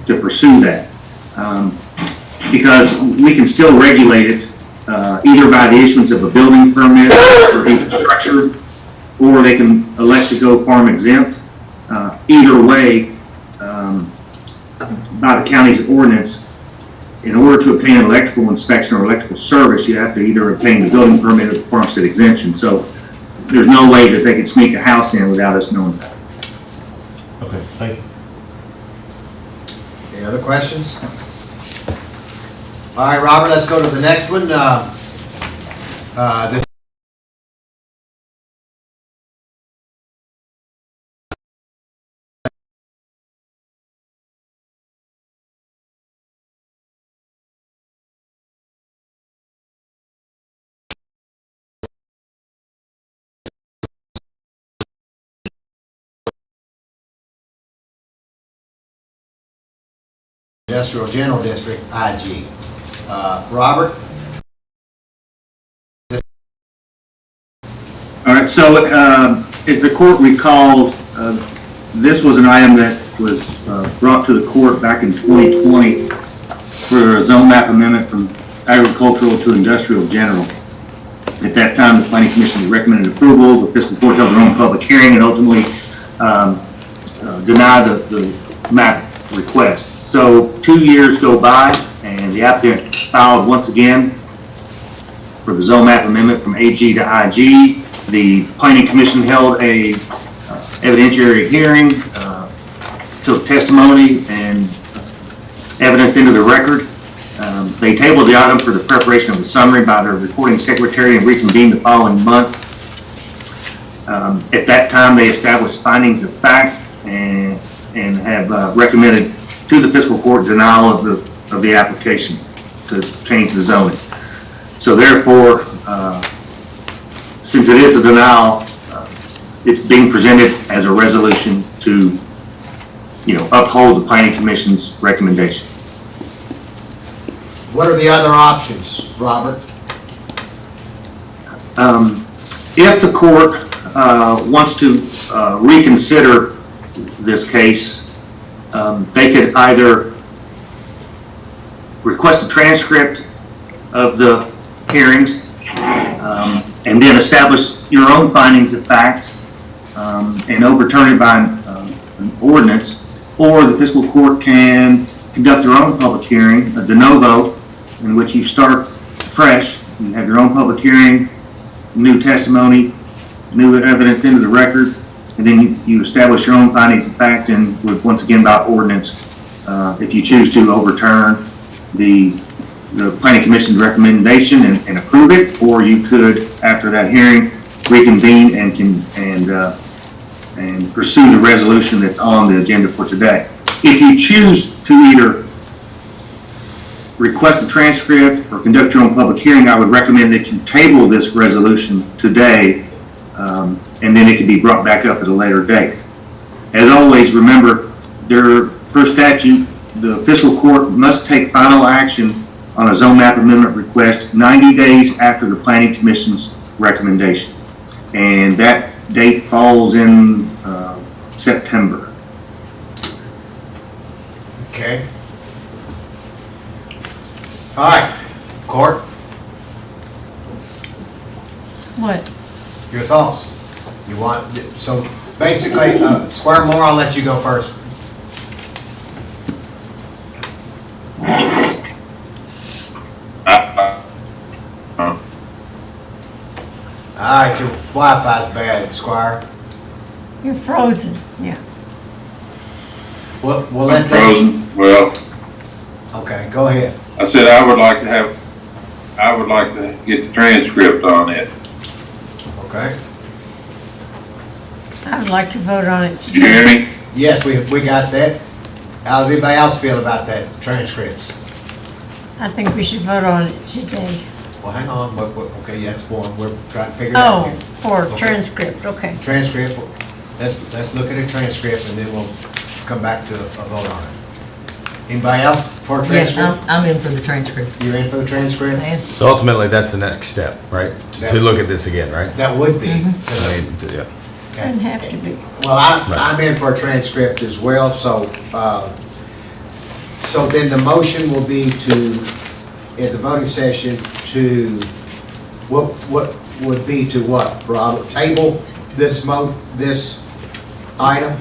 pursue that. Because we can still regulate it either by the issuance of a building permit for each structure, or they can elect to go farm exempt. Either way, by the county's ordinance, in order to obtain an electrical inspection or electrical service, you have to either obtain the building permit or the farmstead exemption. So there's no way that they could sneak a house in without us knowing that. Okay, thank you. any other questions? All right, Robert, let's go to the next one. This Industrial General District, IG. Robert? All right, so as the court recalls, this was an item that was brought to the court back in 2020 for a zone map amendment from agricultural to industrial general. At that time, the Planning Commission recommended approval. The Fiscal Court held their own public hearing and ultimately denied the map request. So 2 years go by and the applicant filed once again for the zone map amendment from AG to IG. The Planning Commission held a evidentiary hearing, took testimony and evidence into the record. They tabled the item for the preparation of the summary by their recording secretary and reconvened the following month. At that time, they established findings of fact and have recommended to the Fiscal Court denial of the application to change the zoning. So therefore, since it is a denial, it's being presented as a resolution to, uphold the Planning Commission's recommendation. What are the other options, Robert? If the court wants to reconsider this case, they could either request a transcript of the hearings and then establish your own findings of fact and overturn it by ordinance, or the fiscal court can conduct their own public hearing, a de novo, in which you start fresh and have your own public hearing, new testimony, new evidence into the record, and then you establish your own findings of fact and would once again by ordinance, if you choose to overturn the planning commission's recommendation and approve it, or you could, after that hearing, reconvene and pursue the resolution that's on the agenda for today. If you choose to either request a transcript or conduct your own public hearing, I would recommend that you table this resolution today, and then it can be brought back up at a later date. As always, remember, per statute, the fiscal court must take final action on a zone map amendment request 90 days after the planning commission's recommendation. And that date falls in September. Okay. All right, Court, What? your thoughts? You want, so basically, Squire Moore, I'll let you go first. All right, your Wi-Fi's bad, Squire. You're frozen, yeah. We'll let them. Frozen, well, Okay, go ahead. I said I would like to get the transcript on it. Okay. I would like to vote on it. You hear me? Yes, we got that. How does everybody else feel about that transcripts? I think we should vote on it today. Well, hang on, okay, that's one, we're trying to figure it out Oh, here. for Okay. transcript, okay. Transcript, let's look at a transcript and then we'll come back to a vote on it. Anybody else for a Yes, transcript? I'm in for the transcript. You're in for the transcript? So ultimately, that's the next step, right? To look at this again, right? That would be. I mean, yeah. Doesn't have to be. Well, I'm in for a transcript as well, so, so then the motion will be to, at the voting session, to, what would be to what, Robert? Table this item?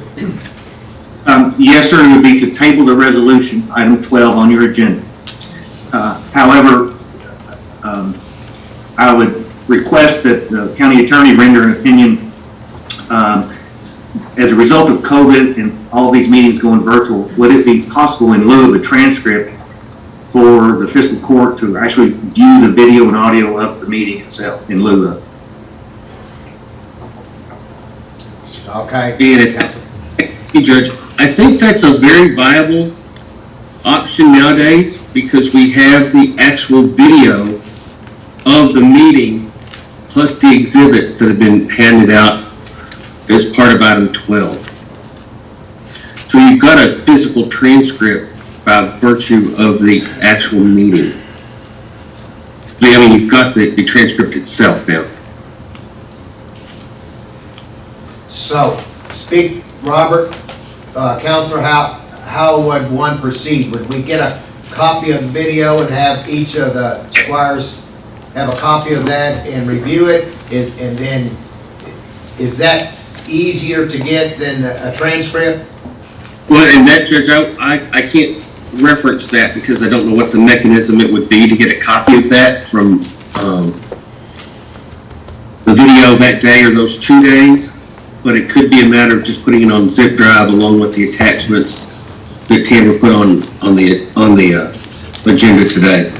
Yes, sir, it would be to table the resolution, item 12 on your agenda. However, I would request that the county attorney render an opinion. As a result of COVID and all these meetings going virtual, would it be possible in lieu of a transcript for the fiscal court to actually view the video and audio of the meeting itself in lieu of? Okay. Hey, Judge, I think that's a very viable option nowadays because we have the actual video of the meeting plus the exhibits that have been handed out as part of item 12. So you've got a physical transcript by virtue of the actual meeting. I mean, you've got the transcript itself now. So, speak, Robert, Counselor, how would one proceed? Would we get a copy of the video and have each of the squires have a copy of that and review it? And then, is that easier to get than a transcript? Well, and that, Judge, I can't reference that because I don't know what the mechanism it would be to get a copy of that from the video that day or those 2 days. But it could be a matter of just putting it on zip drive along with the attachments that Tamara put on the agenda today.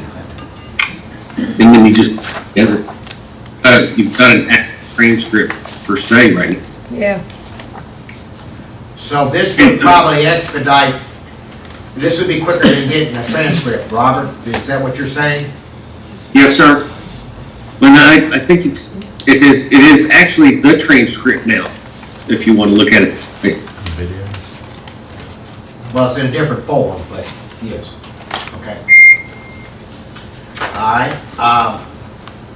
And then you just, you've got an active transcript per se, right? Yeah. So this would probably expedite, this would be quicker than getting a transcript, Robert? Is that what you're saying? Yes, sir. But I think it is actually the transcript now, if you want to look at it. Videos. Well, it's in a different form, but yes. Okay. All right.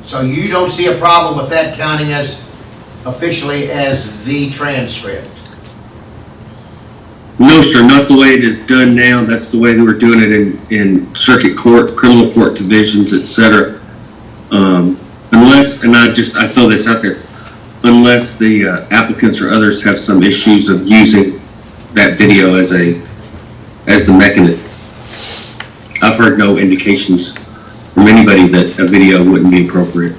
So you don't see a problem with that counting as officially as the transcript? No, sir, not the way it is done now. That's the way they were doing it in circuit court, criminal court divisions, et cetera. Unless, and I throw this out there, unless the applicants or others have some issues of using that video as the mechanism. I've heard no indications from anybody that a video wouldn't be appropriate.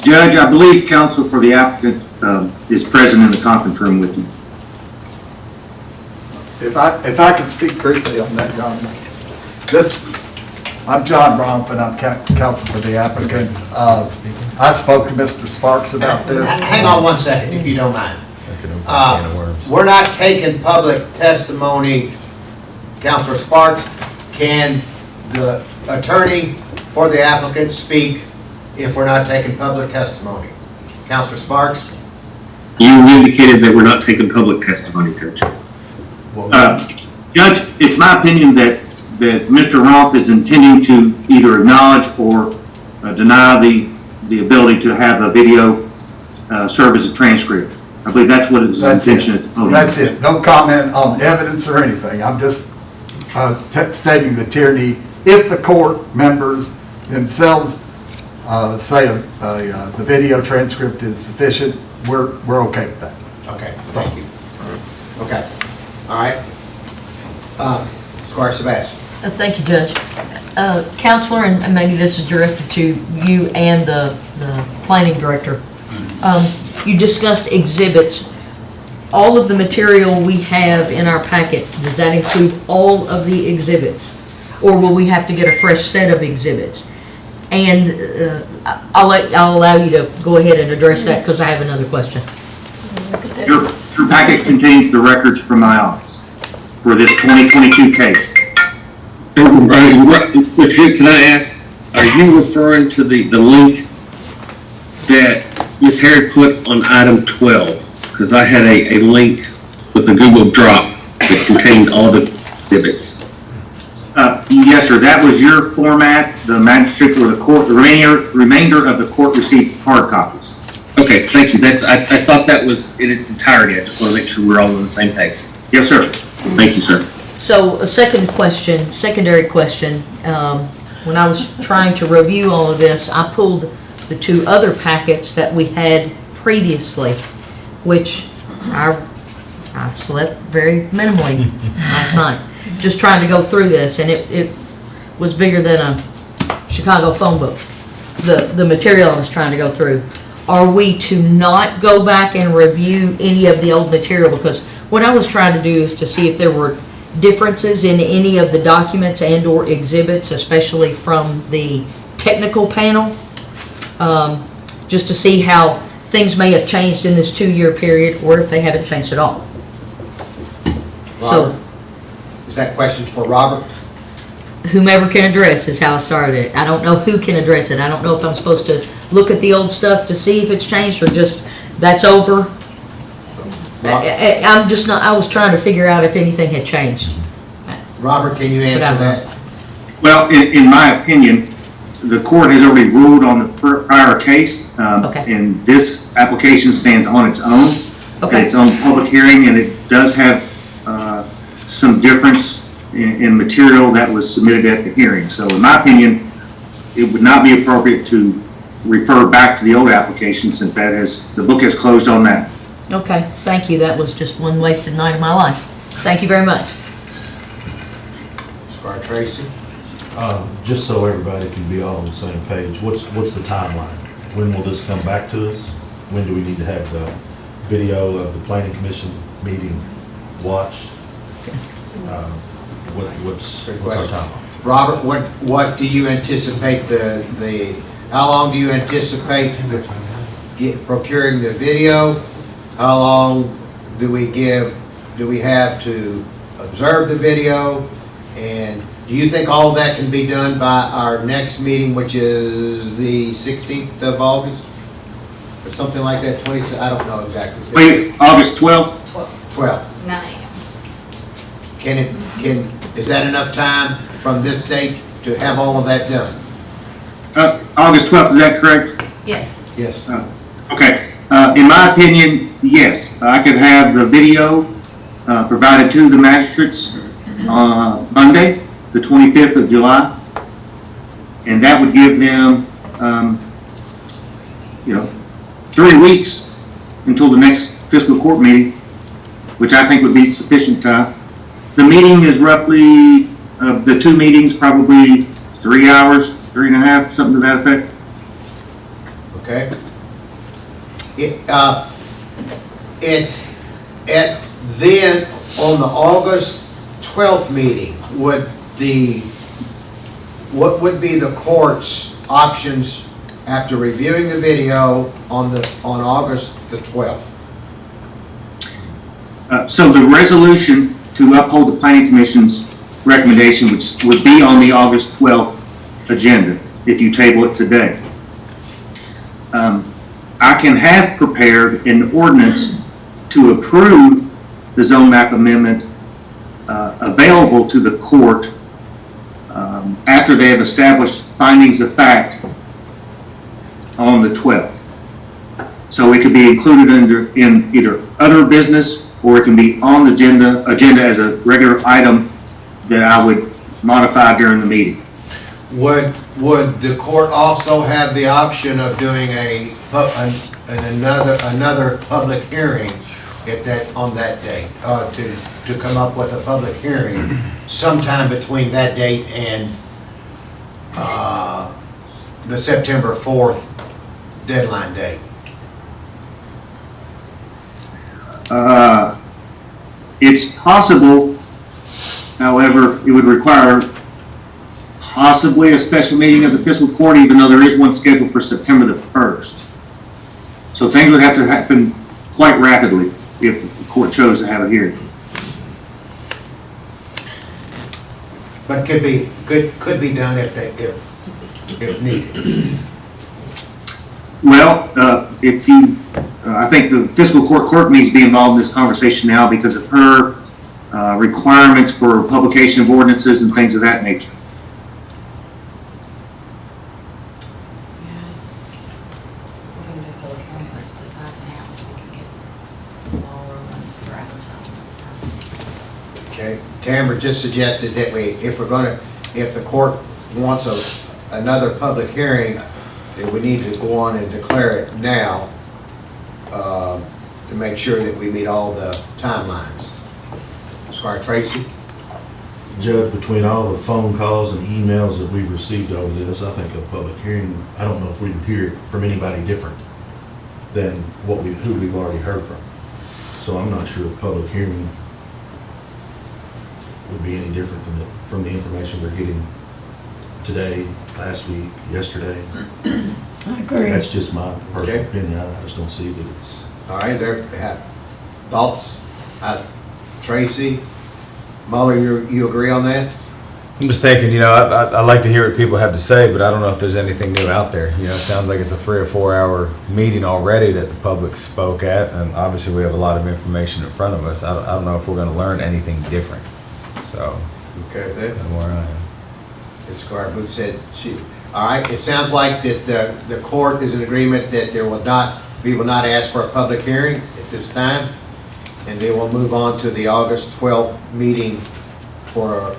Judge, I believe counsel for the applicant is present in the conference room with you. If I could speak briefly on that, John. I'm John Bromford, I'm counsel for the applicant. I spoke to Mr. Sparks about this. Hang on one second, if you don't mind. We're not taking public testimony. Counselor Sparks, can the attorney for the applicant speak if we're not taking public testimony? Counselor Sparks? You indicated that we're not taking public testimony, Judge. Judge, it's my opinion that Mr. Rumpf is intending to either acknowledge or deny the ability to have a video serve as a transcript. I believe that's what his intention is. That's it. No comment on evidence or anything. I'm just stating the tyranny. If the court members themselves say the video transcript is sufficient, we're okay with that. Okay, thank you. Okay, all right. Squire Sebastian. Thank you, Judge. Counselor, and maybe this is directed to you and the planning director. You discussed exhibits. All of the material we have in our packet, does that include all of the exhibits? Or will we have to get a fresh set of exhibits? And I'll allow you to go ahead and address that because I have another question. Your packet contains the records from my office for this 2022 case. Mr. Can I ask, are you referring to the link that Ms. Harris put on item 12? Because I had a link with a Google Drop that contained all the exhibits. Yes, sir. That was your format. The magistrate or the court, the remainder of the court received hard copies. Okay, thank you. I thought that was in its entirety. I just want to make sure we're all on the same page. Yes, sir. Thank you, sir. So a secondary question, when I was trying to review all of this, I pulled the two other packets that we had previously, which I slept very minimally last night, just trying to go through this, and it was bigger than a Chicago phone book, the material I was trying to go through. Are we to not go back and review any of the old material? Because what I was trying to do is to see if there were differences in any of the documents and or exhibits, especially from the technical panel, just to see how things may have changed in this 2-year period or if they haven't changed at all. Robert, is that question for Robert? Whomever can address is how I started it. I don't know who can address it. I don't know if I'm supposed to look at the old stuff to see if it's changed or just that's over. I'm just not, I was trying to figure out if anything had changed. Robert, can you answer that? Well, in my opinion, the court has already ruled on the prior case. And this application stands on its own. Okay. Its own public hearing, and it does have some difference in material that was submitted at the hearing. So in my opinion, it would not be appropriate to refer back to the old application since the book has closed on that. Okay, thank you. That was just one wasted night of my life. Thank you very much. Squire Tracy? Just so everybody can be all on the same page, what's the timeline? When will this come back to us? When do we need to have the video of the planning commission meeting watched? What's our timeline? Robert, what do you anticipate how long do you anticipate procuring the video? How long do we have to observe the video? And do you think all of that can be done by our next meeting, which is the 16th of August? Or something like that, I don't know exactly. Wait, August 12th? 12th. 9 a.m. Is that enough time from this date to have all of that done? August 12th, is that correct? Yes. Yes. Okay. In my opinion, yes. I could have the video provided to the magistrates Monday, the 25th of July. And that would give them, 3 weeks until the next fiscal court meeting which I think would be sufficient time. The meeting is roughly, the two meetings, probably 3 hours, 3.5, something to that effect. Okay? Then, on the August 12th meeting, what would be the court's options after reviewing the video on August the 12th? So the resolution to uphold the planning commission's recommendation would be on the August 12th agenda if you table it today. I can have prepared an ordinance to approve the zone map amendment available to the court after they have established findings of fact on the 12th. So it could be included in either other business, or it can be on the agenda as a regular item that I would modify during the meeting. Would the court also have the option of doing another public hearing on that date, to come up with a public hearing sometime between that date and the September 4th deadline date? It's possible, however, it would require possibly a special meeting of the fiscal court, even though there is one scheduled for September the 1st. So things would have to happen quite rapidly if the court chose to have a hearing. But could be done if needed. Well, I think the fiscal court clerk needs to be involved in this conversation now because of her requirements for publication of ordinances and things of that nature. Okay, Tamara just suggested that if the court wants another public hearing, that we need to go on and declare it now to make sure that we meet all the timelines. Squire Tracy? Judge, between all the phone calls and emails that we've received over this, I think a public hearing, I don't know if we would hear from anybody different than who we've already heard from. So I'm not sure a public hearing would be any different from the information we're getting today, last week, yesterday. I agree. That's just my personal opinion. I just don't see that it's. All right, thoughts? Tracy, Muller, you agree on that? I'm just thinking, I like to hear what people have to say, but I don't know if there's anything new out there. It sounds like it's a 3 or 4 hour meeting already that the public spoke at, and obviously we have a lot of information in front of us. I don't know if we're going to learn anything different. So, Okay, then. that's where I am. Ms. Squire Booth said all right, it sounds like that the court is in agreement that we will not ask for a public hearing at this time, and they will move on to the August 12th meeting for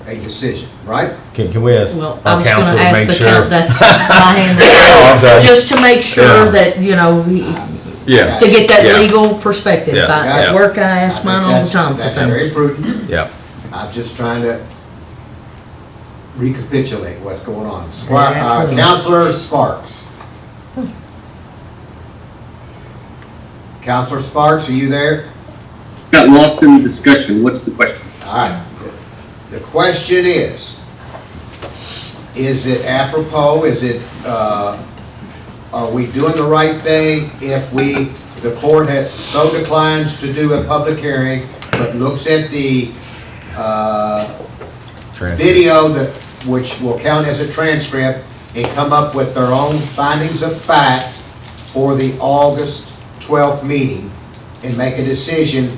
a decision, right? Can we ask Well, our counsel to make sure? That's my hand. I'm sorry. Just to make sure Yeah. that, Yeah. to get that Yeah. legal perspective. Yeah. At work, I ask mine all the time for That's very things. prudent. Yeah. I'm just trying to recapitulate what's going on. Squire, Absolutely. Counselor Sparks. Counselor Sparks, are you there? Got lost in the discussion. What's the question? All right. The question is it apropos? Are we doing the right thing if the court so declines to do a public hearing, but looks at the video which will count as a transcript and come up with their own findings of fact for the August 12th meeting and make a decision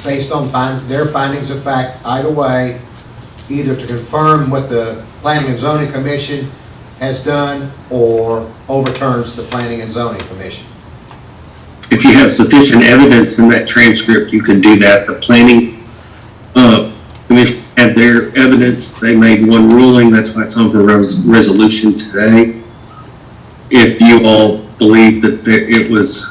based on their findings of fact, either way, either to confirm what the Planning and Zoning Commission has done or overturns the Planning and Zoning Commission? If you have sufficient evidence in that transcript, you can do that. The planning commission had their evidence. They made one ruling. That's why it's on for resolution today. If you all believe that it was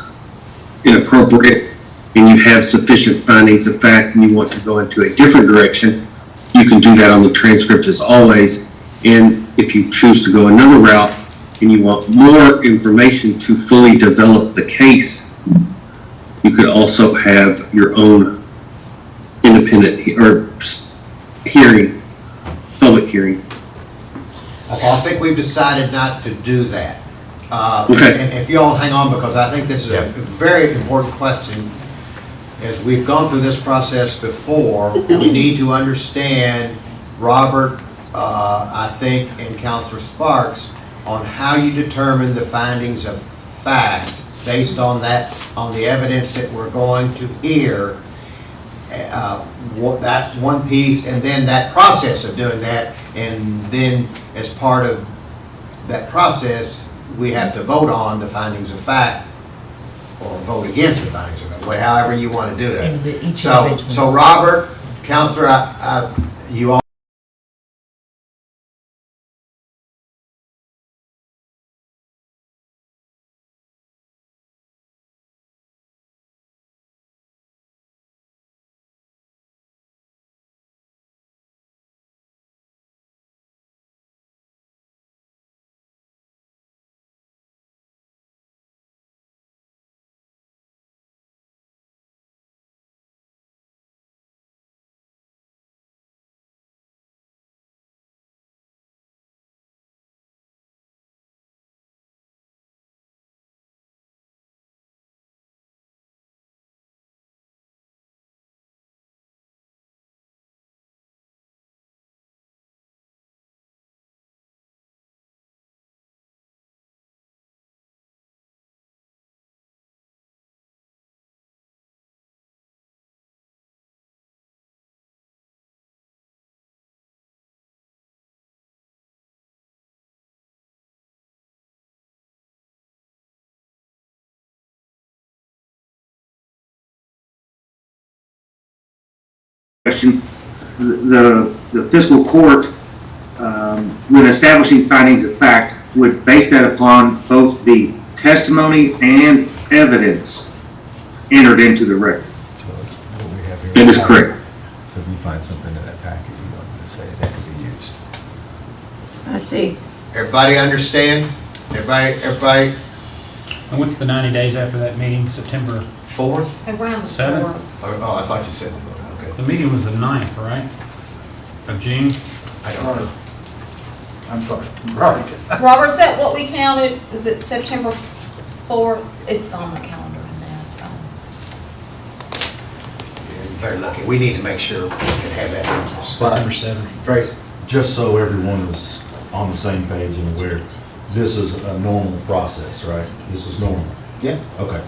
inappropriate and you have sufficient findings of fact and you want to go into a different direction, you can do that on the transcript as always. And if you choose to go another route and you want more information to fully develop the case, you could also have your own independent hearing, public hearing. Okay, I think we've decided not to do that. Okay. And if you all hang on, because I think this is a very important question. As we've gone through this process before, we need to understand, Robert, I think, and Counselor Sparks, on how you determine the findings of fact based on that, on the evidence that we're going to hear. That's one piece, and then that process of doing that, and then as part of that process, we have to vote on the findings of fact, or vote against the findings of fact, however you want to do that. So Robert, Counselor, you all. Question, the fiscal court, when establishing findings of fact, would base that upon both the testimony and evidence entered into the record. That is correct. So if you find something in that packet you want to say, that could be used. I see. Everybody understand? Everybody? And what's the 90 days after that meeting, September 4th? Around the 7th? 4th. Oh, I thought you said, okay. The meeting was the 9th, right? Of June? I don't know. I'm sorry. Right. Robert, is that what we counted? Is it September 4th? It's on the calendar in there. You're very lucky. We need to make sure we can have that. September 7th. Tracy? Just so everyone is on the same page and aware, this is a normal process, right? This is normal. Yeah. Okay.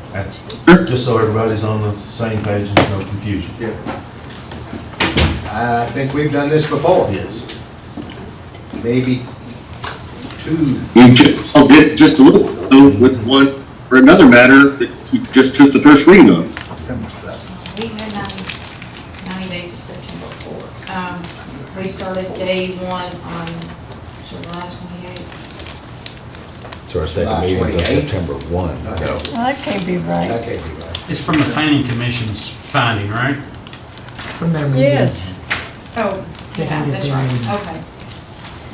Just so everybody's on the same page and there's no confusion. Yeah. I think we've done this before. Yes. Maybe two. You did just a little, with one or another matter that you just took the first reading on. We had 90 days of September 4th. We started day 1 on July 28th. So our second meeting is on September 1. Well, that can't be right. That can't be right. It's from the planning commission's finding, right? From their meeting. Yes. Oh, yeah, that's right. Okay.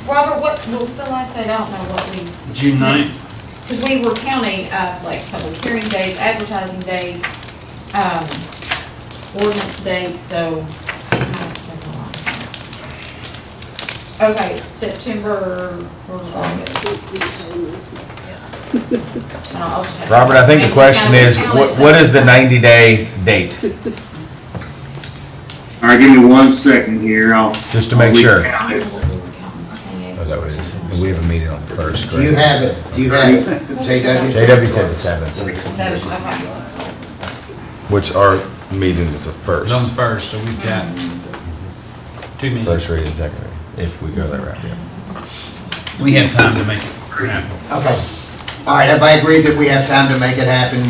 Robert, what was the last date? I don't know what we. June 9th? Because we were counting, like, public hearing dates, advertising dates, ordinance dates, so. Okay, September, where was August? Robert, I think the question is, what is the 90-day date? All right, give me 1 second here. Just to make sure. recount it. Oh, is that what it is? And we have a meeting on the 1st, Do you have it? Do you have it? JW? JW said the 7th, Okay. which our meeting is the 1st. Zone's first, so we've got 2 meetings. First reading, second reading, if we go that route, yeah. We have time to make it happen. Okay. All right, everybody agreed that we have time to make it happen,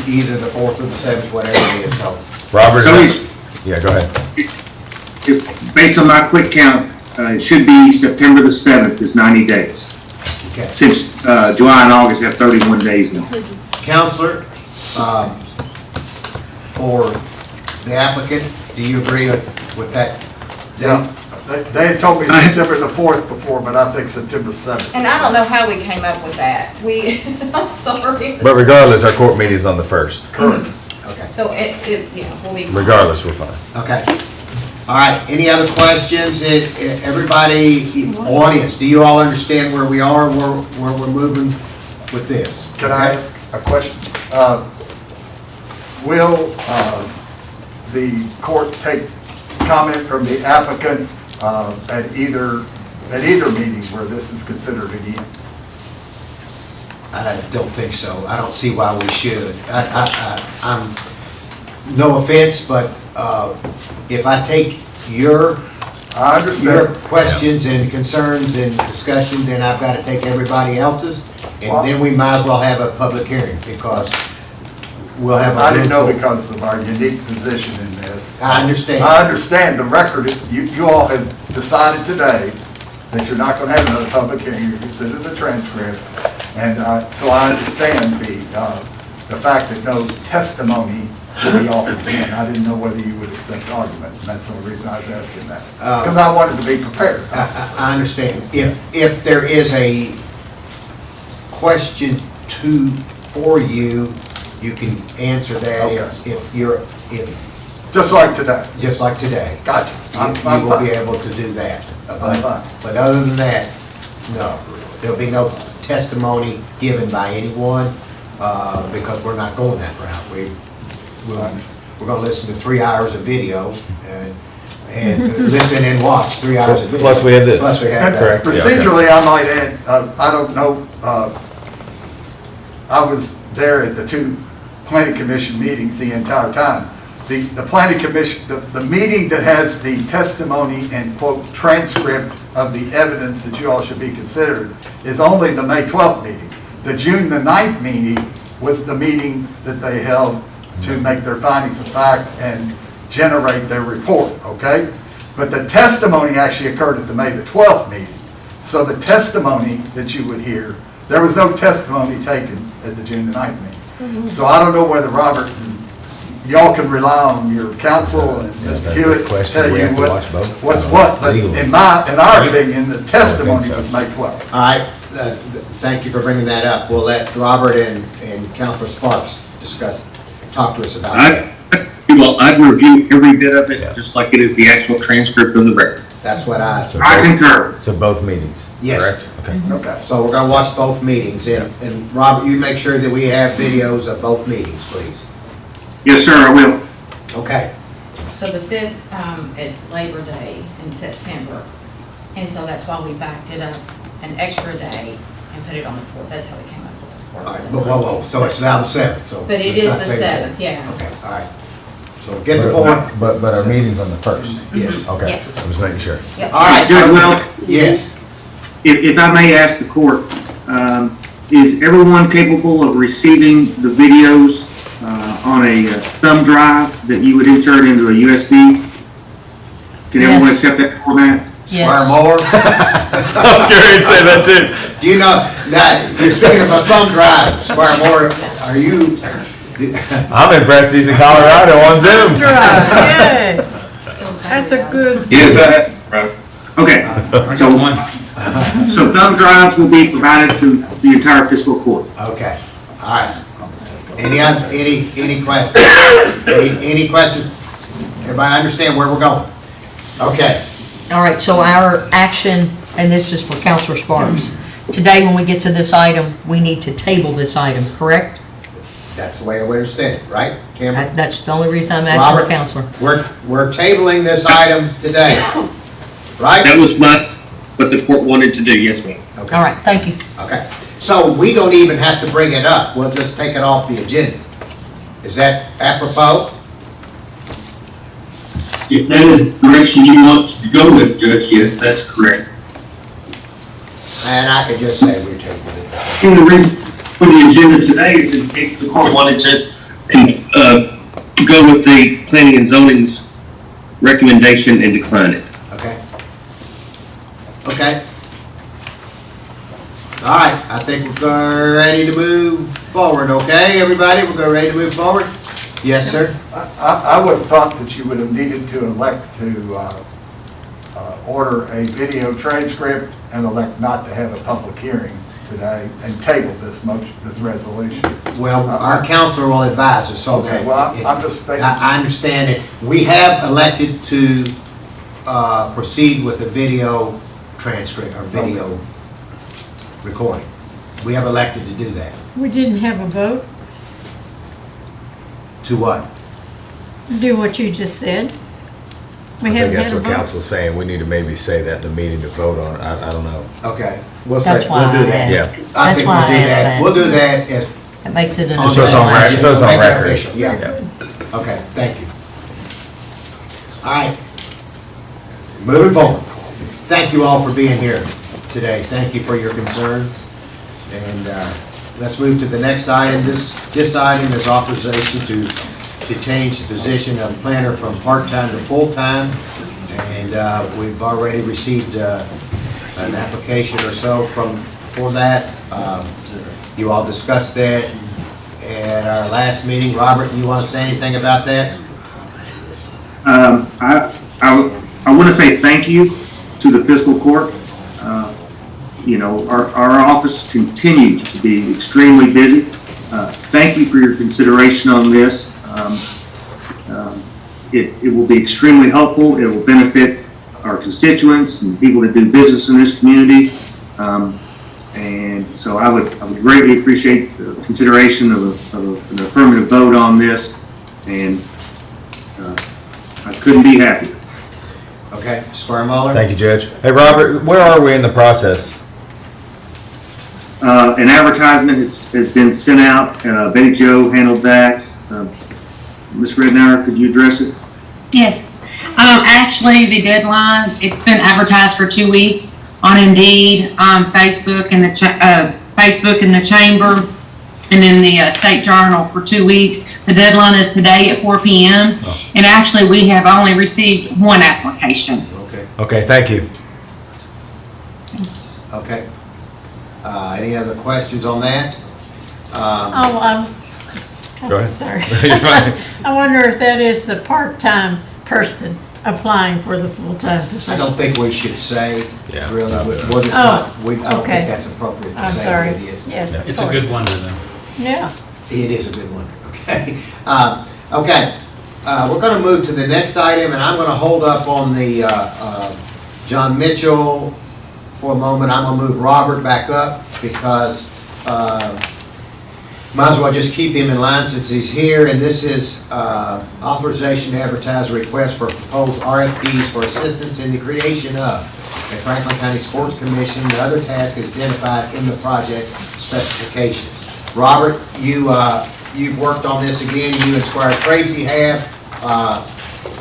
either the 4th or the 7th, whatever it is, so. Robert, Tony, yeah, go ahead. based on my quick count, it should be September the 7th is 90 days. Okay. Since July and August have 31 days now. Counselor, for the applicant. Do you agree with that? Yeah, they had told me September the 4th before, but I think September 7th. And I don't know how we came up with that. I'm sorry. But regardless, our court meeting is on the 1st. Correct. Okay. So we'll be. Regardless, we're fine. Okay. All right, any other questions? Everybody, audience, do you all understand where we are, where we're moving with this? Can I ask a question? Will the court take comment from the applicant at either meeting where this is considered again? I don't think so. I don't see why we should. I'm, no offense, but if I take your questions and concerns and discussion, then I've got to take everybody else's, and then we might as well have a public hearing, because we'll have. I didn't know because of our unique position in this. I understand. I understand the record. You all have decided today that you're not going to have another public hearing. You consider the transcript. And so I understand the fact that no testimony will be offered again. I didn't know whether you would accept the argument, and that's the only reason I was asking that. It's because I wanted to be prepared. I understand. If there is a question for you, you can answer that. Okay. if Just like today. Just like today. Gotcha. You will be able to do that. But other than that, no. There'll be no testimony given by anyone, because we're not going that route. We're going to listen to 3 hours of video and listen and watch 3 hours of video. Plus we have this. Plus we have that. Correct. Procedurally, I might add, I don't know, I was there at the 2 planning commission meetings the entire time. The planning commission, the meeting that has the testimony and quote transcript of the evidence that you all should be considered is only the May 12th meeting. The June the 9th meeting was the meeting that they held to make their findings of fact and generate their report, okay? But the testimony actually occurred at the May the 12th meeting. So the testimony that you would hear, there was no testimony taken at the June the 9th meeting. So I don't know whether Robert, y'all can rely on your counsel and Mr. Hewitt to tell you what's what, but in our opinion, the testimony was May 12th. All right, thank you for bringing that up. We'll let Robert and Councilor Sparks talk to us about that. Well, I'd review every bit of it, just like it is the actual transcript of the record. That's what I concur. So both meetings? Yes. Correct? Okay. Okay. So we're gonna watch both meetings, and Robert, you make sure that we have videos of both meetings, please. Yes, sir, I will. Okay. So the 5th is Labor Day in September, and so that's why we backed it up an extra day and put it on the 4th. That's how we came up with the 4th. All right, but whoa, so it's now the 7th, so. But it let's is not the say 7th, yeah. Okay, all right. So get the 4th. But our meeting's on the 1st? Yes. Okay, Yes. I was making sure. Yep. All right. Judge Will? Yes. If I may ask the court, is everyone capable of receiving the videos on a thumb drive that you would insert into a USB? Can everyone Yes. accept that format? Square more. I was going to say that too. Do you know, that, you're speaking of a thumb drive, Square more, are you? I'm impressed he's in Colorado on Zoom. That's a good. Yes, right. Okay, so thumb drives will be provided to the entire fiscal court. Okay, all right. Any questions? Any questions? Everybody understand where we're going? Okay. All right, so our action, and this is for Counselor Sparks, today when we get to this item, we need to table this item, correct? That's the way I understand it, right, Cameron? That's the only reason I'm asking Robert, the counselor. We're tabling this item today, right? That was what the court wanted to do, yes, ma'am. Okay. All right, thank you. Okay, so we don't even have to bring it up, we'll just take it off the agenda. Is that apropos? If that is the direction you want to go with, Judge, yes, that's correct. And I could just say we're tabling it. And the reason for the agenda today is in case the court wanted to go with the planning and zoning's recommendation and decline it. Okay. Okay. All right, I think we're ready to move forward, okay, everybody? We're ready to move forward? Yes, sir? I would have thought that you would have needed to elect to order a video transcript and elect not to have a public hearing today and table this motion, this resolution. Well, our counselor will advise us on that. Okay, well, I'm just thinking. I understand it. We have elected to proceed with a video transcript or video recording. We have elected to do that. We didn't have a vote To what? to do what you just said. We I think haven't that's had a what vote. council's saying. We need to maybe say that in the meeting to vote on it. I don't know. Okay. That's why We'll do I that. asked. Yeah. I That's think why we'll I do asked that. that. We'll do that as. It makes it an. So it's on record. So it's on Make it record. official, yeah. Yeah. Okay, thank you. All right. Moving forward. Thank you all for being here today. Thank you for your concerns. And let's move to the next item. This item is authorization to change the position of planner from part-time to full-time. And we've already received an application or so for that. You all discussed that at our last meeting. Robert, you want to say anything about that? I want to say thank you to the Fiscal Court. You know, our office continues to be extremely busy. Thank you for your consideration on this. It will be extremely helpful. It will benefit our constituents and people that do business in this community. And so I would greatly appreciate the consideration of an affirmative vote on this. And I couldn't be happier. Okay, Squire Muller? Thank you, Judge. Hey, Robert, where are we in the process? An advertisement has been sent out. Betty Jo handled that. Ms. Rednauer, could you address it? Yes. Actually, the deadline, it's been advertised for 2 weeks on Indeed, on Facebook and the Chamber, and in the State Journal for 2 weeks. The deadline is today at 4 p.m. And actually, we have only received one application. Okay. Okay, thank you. Okay. Any other questions on that? Go ahead. Sorry. You're fine. I wonder if that is the part-time person applying for the full-time I position. don't think we should say, Yeah. really, what it's Oh, not. I don't okay. think that's appropriate to I'm say sorry. what it is. Yes. It's a good wonder, though. Yeah. It is a good one, okay? Okay, we're gonna move to the next item, and I'm gonna hold up on the John Mitchell for a moment. I'm gonna move Robert back up, because might as well just keep him in line since he's here, and this is authorization to advertise a request for proposed RFPs for assistance in the creation of a Franklin County Sports Commission and other tasks identified in the project specifications. Robert, you've worked on this again, you and Squire Tracy have,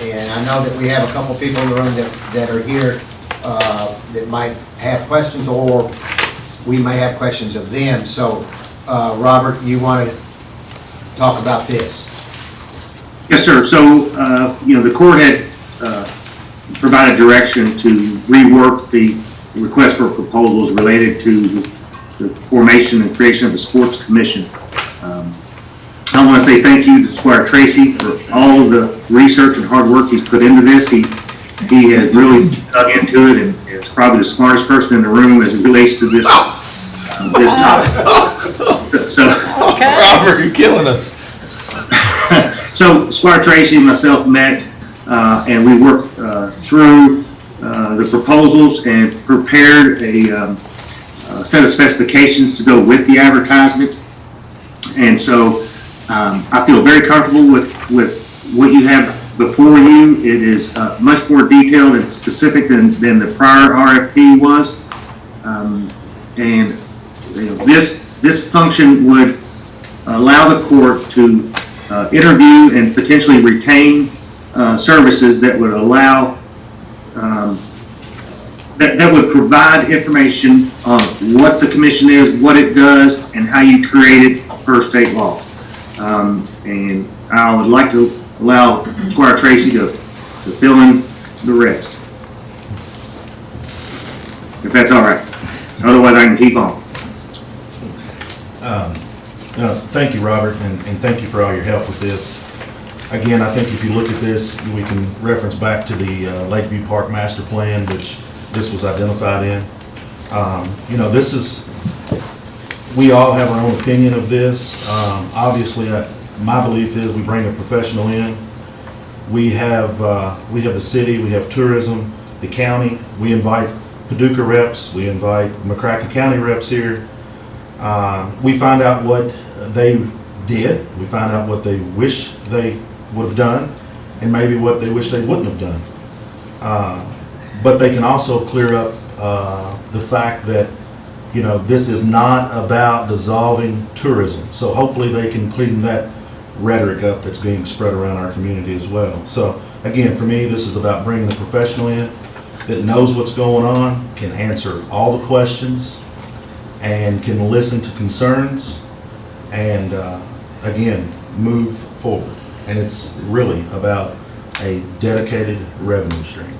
and I know that we have a couple people in the room that are here that might have questions, or we may have questions of them. So, Robert, you want to talk about this? Yes, sir. So, the court had provided direction to rework the request for proposals related to the formation and creation of the sports commission. I want to say thank you to Squire Tracy for all of the research and hard work he's put into this. He has really dug into it, and is probably the smartest person in the room as it relates to this topic. So, Robert, you're killing us. So Squire Tracy and myself met, and we worked through the proposals and prepared a set of specifications to go with the advertisement. And so I feel very comfortable with what you have before you. It is much more detailed and specific than the prior RFP was. And this function would allow the court to interview and potentially retain services that would allow that would provide information on what the commission is, what it does, and how you create it per state law. And I would like to allow Squire Tracy to fill in the rest, if that's all right. Otherwise, I can keep on. Thank you, Robert, and thank you for all your help with this. again, I think if you look at this, we can reference back to the Lakeview Park Master Plan, which this was identified in. You know, this is, we all have our own opinion of this. Obviously, my belief is we bring a professional in. We have the city, we have tourism, the county. We invite Paducah reps, we invite McCracken County reps here. We find out what they did. We find out what they wish they would have done, and maybe what they wish they wouldn't have done. But they can also clear up the fact that, you know, this is not about dissolving tourism. So hopefully they can clean that rhetoric up that's being spread around our community as well. So again, for me, this is about bringing a professional in that knows what's going on, can answer all the questions, and can listen to concerns, and again, move forward. And it's really about a dedicated revenue stream.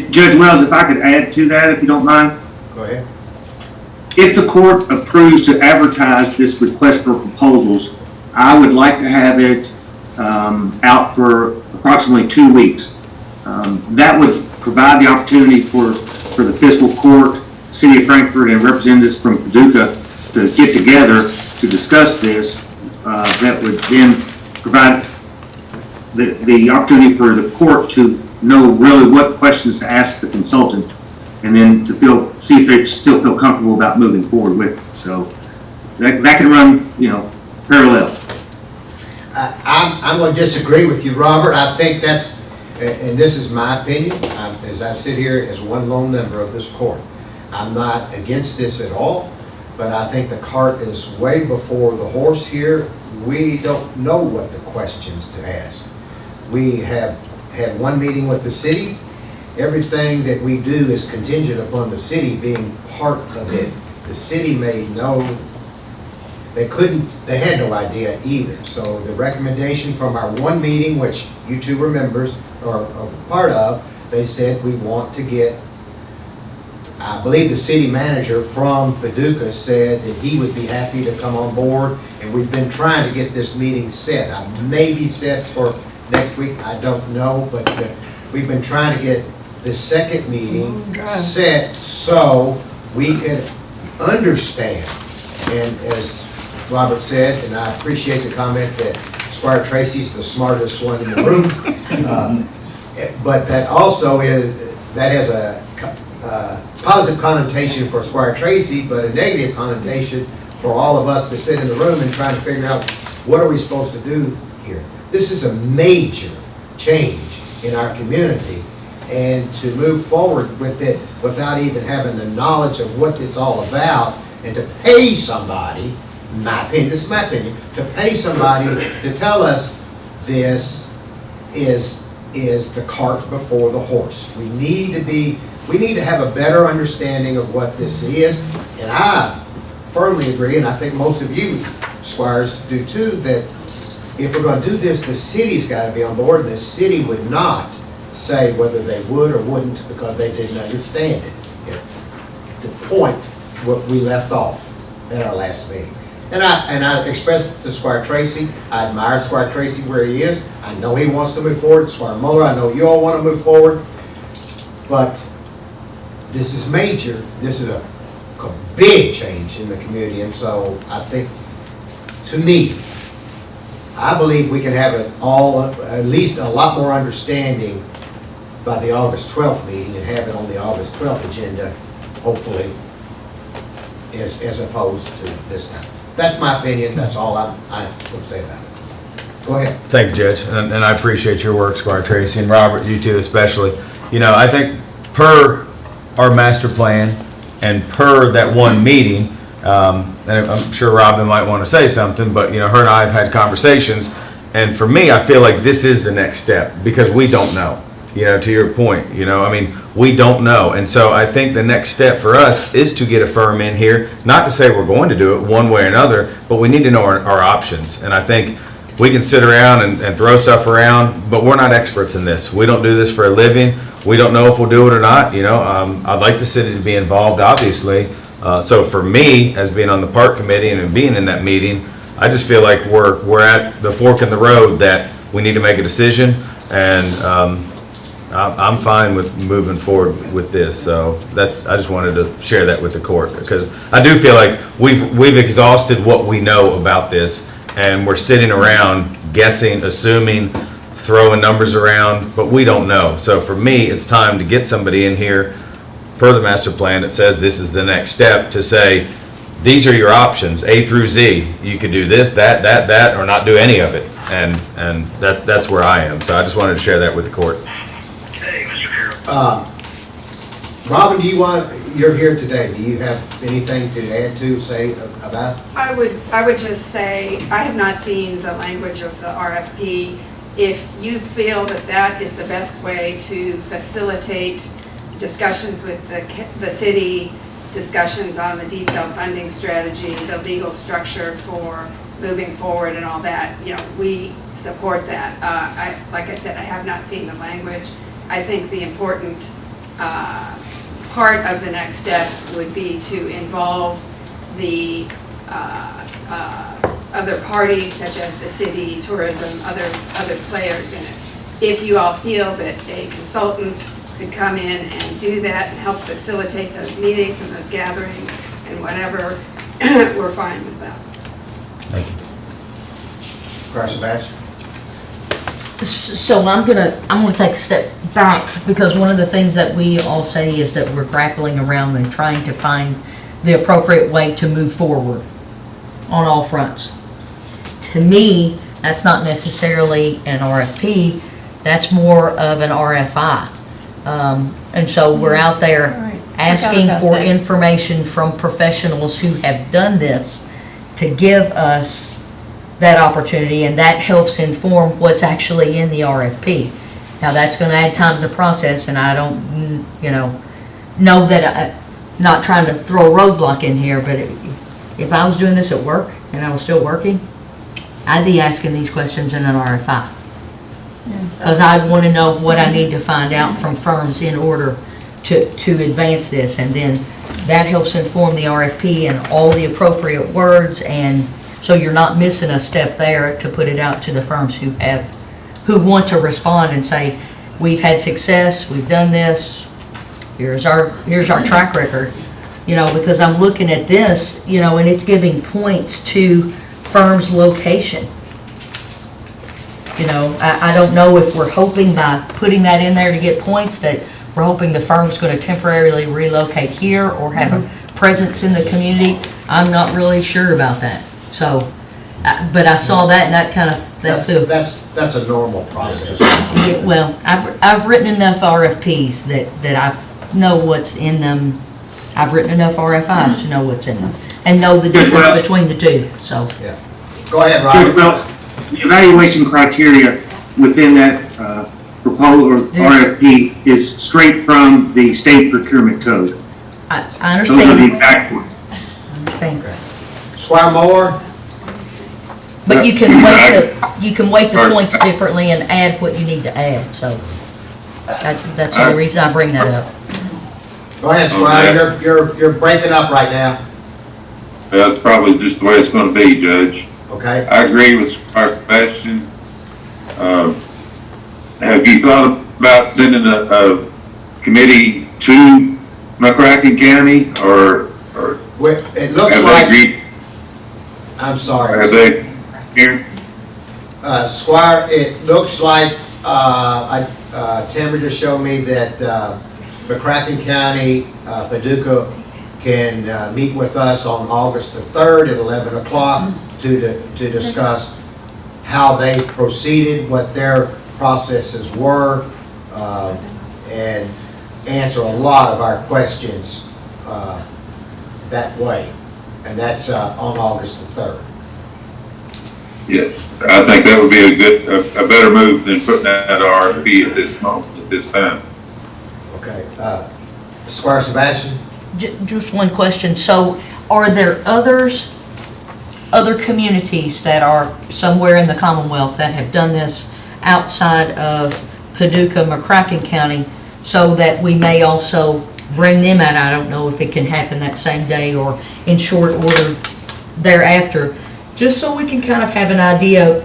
Judge Wells, if I could add to that, if you don't mind. Go ahead. If the court approves to advertise this request for proposals, I would like to have it out for approximately 2 weeks. That would provide the opportunity for the fiscal court, City of Frankfort, and representatives from Paducah to get together to discuss this. That would then provide the opportunity for the court to know really what questions to ask the consultant, and then to see if they still feel comfortable about moving forward with it. So that can run, you know, parallel. I'm going to disagree with you, Robert. I think that's, and this is my opinion, as I sit here as one lone member of this court, I'm not against this at all, but I think the cart is way before the horse here. We don't know what the questions to ask. We have had one meeting with the city. Everything that we do is contingent upon the city being part of it. The city made no, they had no idea either. So the recommendation from our one meeting, which you two were members or part of, they said we want to get, I believe the city manager from Paducah said that he would be happy to come on board, and we've been trying to get this meeting set. I may be set for next week, I don't know, but we've been trying to get the second meeting set so we could understand. And as Robert said, and I appreciate the comment that Squire Tracy's the smartest one in the room, but that also that has a positive connotation for Squire Tracy, but a negative connotation for all of us that sit in the room and trying to figure out what are we supposed to do here. This is a major change in our community, and to move forward with it without even having the knowledge of what it's all about, and to pay somebody, in my opinion, this is my opinion, to pay somebody to tell us this is the cart before the horse. We need to have a better understanding of what this is, and I firmly agree, and I think most of you squires do too, that if we're going to do this, the city's got to be on board, and the city would not say whether they would or wouldn't because they didn't understand it. The point what we left off at our last meeting. And I expressed to Squire Tracy, I admire Squire Tracy where he is. I know he wants to move forward. Squire Muller, I know you all want to move forward. But this is major. This is a big change in the community. And so I think, to me, I believe we can have it all, at least a lot more understanding by the August 12th meeting, and have it on the August 12th agenda, hopefully, as opposed to this time. That's my opinion. That's all I would say about it. Go ahead. Thank you, Judge, and I appreciate your work, Squire Tracy, and Robert, you too especially. You know, I think per our master plan and per that one meeting, and I'm sure Robin might want to say something, but you know, her and I have had conversations, and for me, I feel like this is the next step because we don't know. You know, to your point, you know, I mean, we don't know. And so I think the next step for us is to get a firm in here, not to say we're going to do it one way or another, but we need to know our options. And I think we can sit around and throw stuff around, but we're not experts in this. We don't do this for a living. We don't know if we'll do it or not. You know, I'd like the city to be involved, obviously. So for me, as being on the park committee and being in that meeting, I just feel like we're at the fork in the road that we need to make a decision, and I'm fine with moving forward with this. So I just wanted to share that with the court, because I do feel like we've exhausted what we know about this, and we're sitting around guessing, assuming, throwing numbers around, but we don't know. So for me, it's time to get somebody in here per the master plan that says this is the next step, to say, these are your options, A through Z. You could do this, that, or not do any of it. And that's where I am. So I just wanted to share that with the court. Robin, you're here today, do you have anything to add to, say about? I would just say, I have not seen the language of the RFP. If you feel that that is the best way to facilitate discussions with the city, discussions on the detailed funding strategy, the legal structure for moving forward and all that, we support that. Like I said, I have not seen the language. I think the important part of the next steps would be to involve the other parties, such as the city, tourism, other players in it. If you all feel that a consultant could come in and do that and help facilitate those meetings and those gatherings and whatever, we're fine with that. Thank you. Sebastian? So I'm gonna take a step back, because one of the things that we all say is that we're grappling around and trying to find the appropriate way to move forward on all fronts. To me, that's not necessarily an RFP, that's more of an RFI. And so we're out there asking for information from professionals who have done this to give us that opportunity, and that helps inform what's actually in the RFP. Now, that's going to add time to the process, and I don't, know that I'm not trying to throw a roadblock in here, but if I was doing this at work and I was still working, I'd be asking these questions in an RFI. Because I'd want to know what I need to find out from firms in order to advance this, and then that helps inform the RFP and all the appropriate words, and so you're not missing a step there to put it out to the firms who want to respond and say, we've had success, we've done this, here's our track record. Because I'm looking at this, and it's giving points to firms' location. I don't know if we're hoping by putting that in there to get points that we're hoping the firm's going to temporarily relocate here or have a presence in the community. I'm not really sure about that. So, but I saw that, and that kind of, That's a normal process. well, I've written enough RFPs that I know what's in them. I've written enough RFIs to know what's in them and know the difference between the two, so. Yeah. Go ahead, Robert. Well, the evaluation criteria within that proposal or RFP is straight from the state procurement code. I Those are understand. the exact ones. I understand. Squire Moore? But you can weight the points differently and add what you need to add, so that's the only reason I bring that up. Go ahead, Squire, you're breaking up right now. That's probably just the way it's gonna be, Judge. Okay. I agree with our question. Have you thought about sending a committee to McCracken County, or It looks have like, they agreed? I'm sorry. Have they here? Squire, it looks like, Tamara just showed me that McCracken County, Paducah can meet with us on August the 3rd at 11 o'clock to discuss how they proceeded, what their processes were, and answer a lot of our questions that way. And that's on August the 3rd. Yes, I think that would be a better move than putting out an RFP at this moment, at this time. Okay. Squire Sebastian? Just one question. So are there other communities that are somewhere in the Commonwealth that have done this outside of Paducah, McCracken County, so that we may also bring them out? I don't know if it can happen that same day or in short order thereafter, just so we can kind of have an idea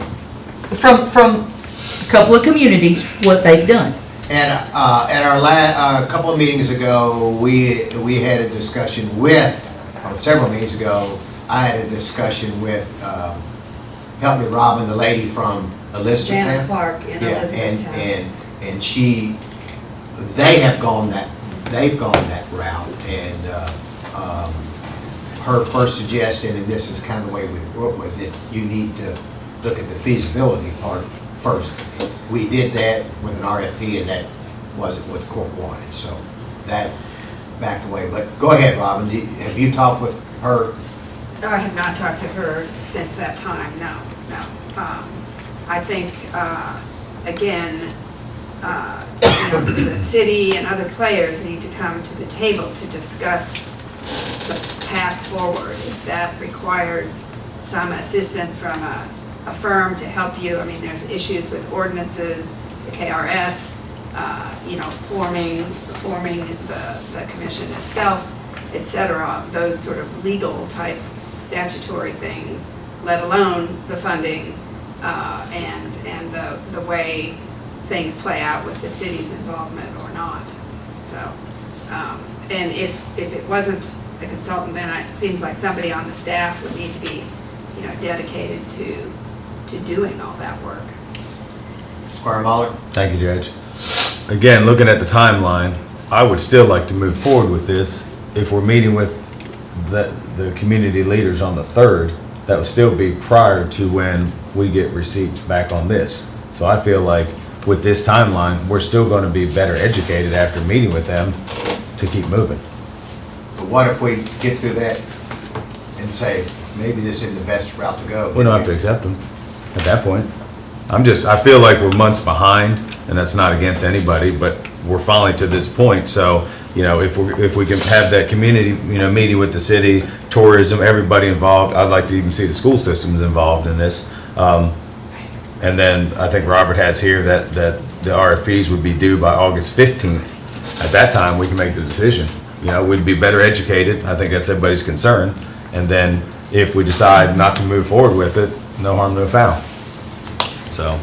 from a couple of communities, what they've done. And at our a couple of meetings ago, we had a discussion with, or several meetings ago, I had a discussion with, help me, Robin, the lady from Elizabethtown. Janet Clark in Yeah, Elizabethtown. and they've gone that route, and her first suggestion, and this is kind of the way we wrote, was that you need to look at the feasibility part first. We did that with an RFP, and that wasn't what the court wanted, so that backed away. But go ahead, Robin, have you talked with her? I have not talked to her since that time, no. I think, again, the city and other players need to come to the table to discuss the path forward. If that requires some assistance from a firm to help you, I mean, there's issues with ordinances, the KRS, forming the commission itself, et cetera, those sort of legal type statutory things, let alone the funding and the way things play out with the city's involvement or not. So, and if it wasn't a consultant, then it seems like somebody on the staff would need to be, dedicated to doing all that work. Squire Muller? Thank you, Judge. Again, looking at the timeline, I would still like to move forward with this. If we're meeting with the community leaders on the 3rd, that would still be prior to when we get receipt back on this. So I feel like with this timeline, we're still going to be better educated after meeting with them to keep moving. But what if we get through that and say, maybe this isn't the best route to go? We don't have to accept them at that point. I feel like we're months behind, and that's not against anybody, but we're finally to this point. So, if we can have that community, meeting with the city, tourism, everybody involved, I'd like to even see the school systems involved in this. And then I think Robert has here that the RFPs would be due by August 15th. At that time, we can make the decision. We'd be better educated. I think that's everybody's concern. And then if we decide not to move forward with it, no harm, no foul. So.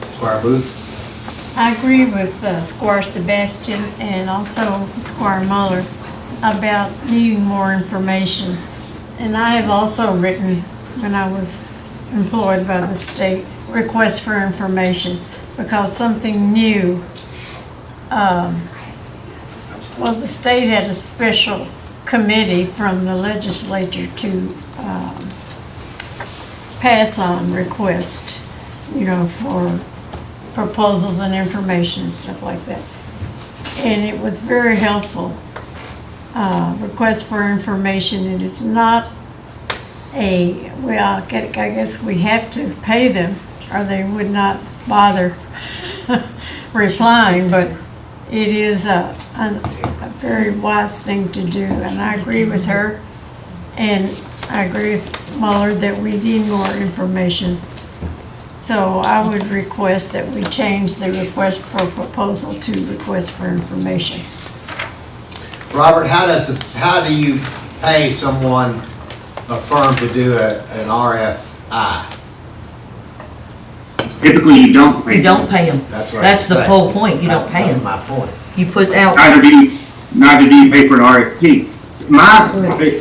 Squire Booth? I agree with Squire Sebastian and also Squire Muller about needing more information. And I have also written, when I was employed by the state, requests for information because something new, the state had a special committee from the legislature to pass on requests, for proposals and information and stuff like that. And it was very helpful. Request for information, it is not I guess we have to pay them or they would not bother replying, but it is a very wise thing to do, and I agree with her. And I agree with Muller that we need more information. So I would request that we change the request for proposal to request for information. Robert, how do you pay someone, a firm, to do an RFI? Typically, you don't pay. You don't pay them. That's right. That's the whole point, you don't pay them. That's my point. You put out. Neither do you pay for an RFP.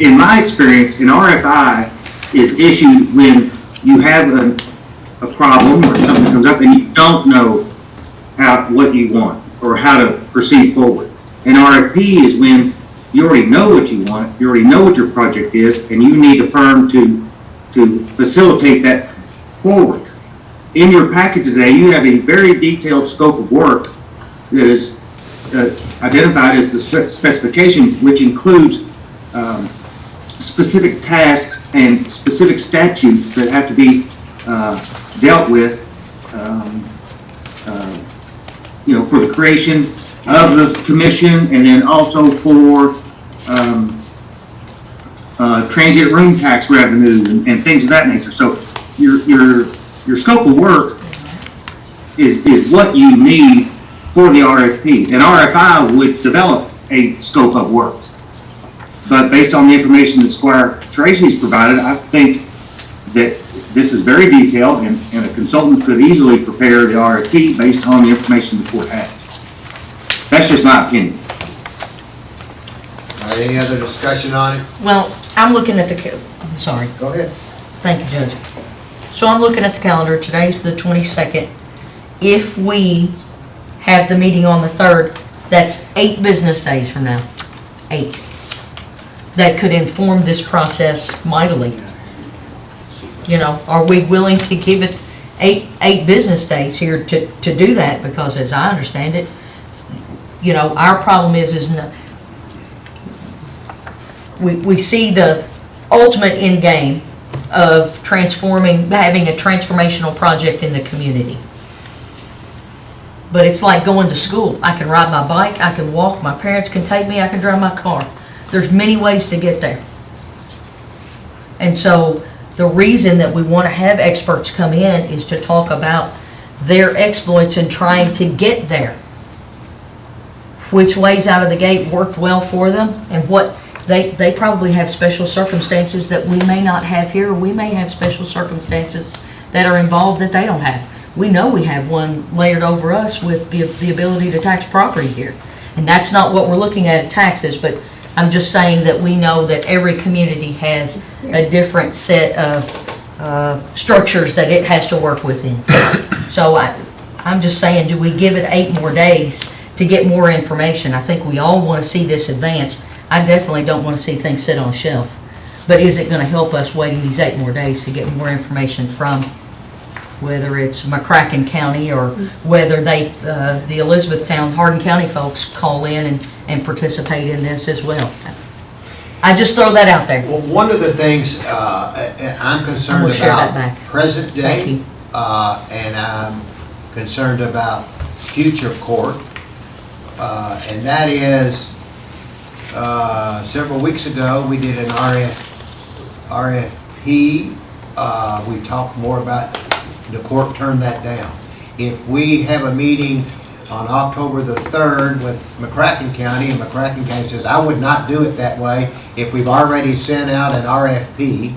In my experience, an RFI is issued when you have a problem or something comes up and you don't know what you want or how to proceed forward. An RFP is when you already know what you want, you already know what your project is, and you need a firm to facilitate that forward. In your packet today, you have a very detailed scope of work that is identified as the specifications, which includes specific tasks and specific statutes that have to be dealt with, for the creation of the commission, and then also for transient room tax revenue and things of that nature. So your scope of work is what you need for the RFP. An RFI would develop a scope of work. But based on the information that Squire Tracy's provided, I think that this is very detailed, and a consultant could easily prepare the RFP based on the information the court has. That's just my opinion. All right, any other discussion on it? Well, I'm looking at the, I'm sorry. Go ahead. Thank you, Judge. So I'm looking at the calendar, today's the 22nd. If we have the meeting on the 3rd, that's 8 business days from now. 8. That could inform this process mightily. You know, are we willing to give it 8 business days here to do that? Because as I understand it, you know, our problem is we see the ultimate end game of having a transformational project in the community. But it's like going to school. I can ride my bike, I can walk, my parents can take me, I can drive my car. There's many ways to get there. And so the reason that we want to have experts come in is to talk about their exploits in trying to get there. Which ways out of the gate worked well for them, and what they probably have special circumstances that we may not have here, or we may have special circumstances that are involved that they don't have. We know we have one layered over us with the ability to tax property here. And that's not what we're looking at taxes, but I'm just saying that we know that every community has a different set of structures that it has to work within. So I'm just saying, do we give it 8 more days to get more information? I think we all want to see this advance. I definitely don't want to see things sit on a shelf. But is it going to help us waiting these 8 more days to get more information from whether it's McCracken County or whether the Elizabethtown, Hardin County folks call in and participate in this as well? I just throw that out there. Well, one of the things I'm concerned about present day, and I'm concerned about future court, and that is, several weeks ago, we did an RFP. We talked more about, the court turned that down. If we have a meeting on October the 3rd with McCracken County, and McCracken County says, I would not do it that way if we've already sent out an RFP,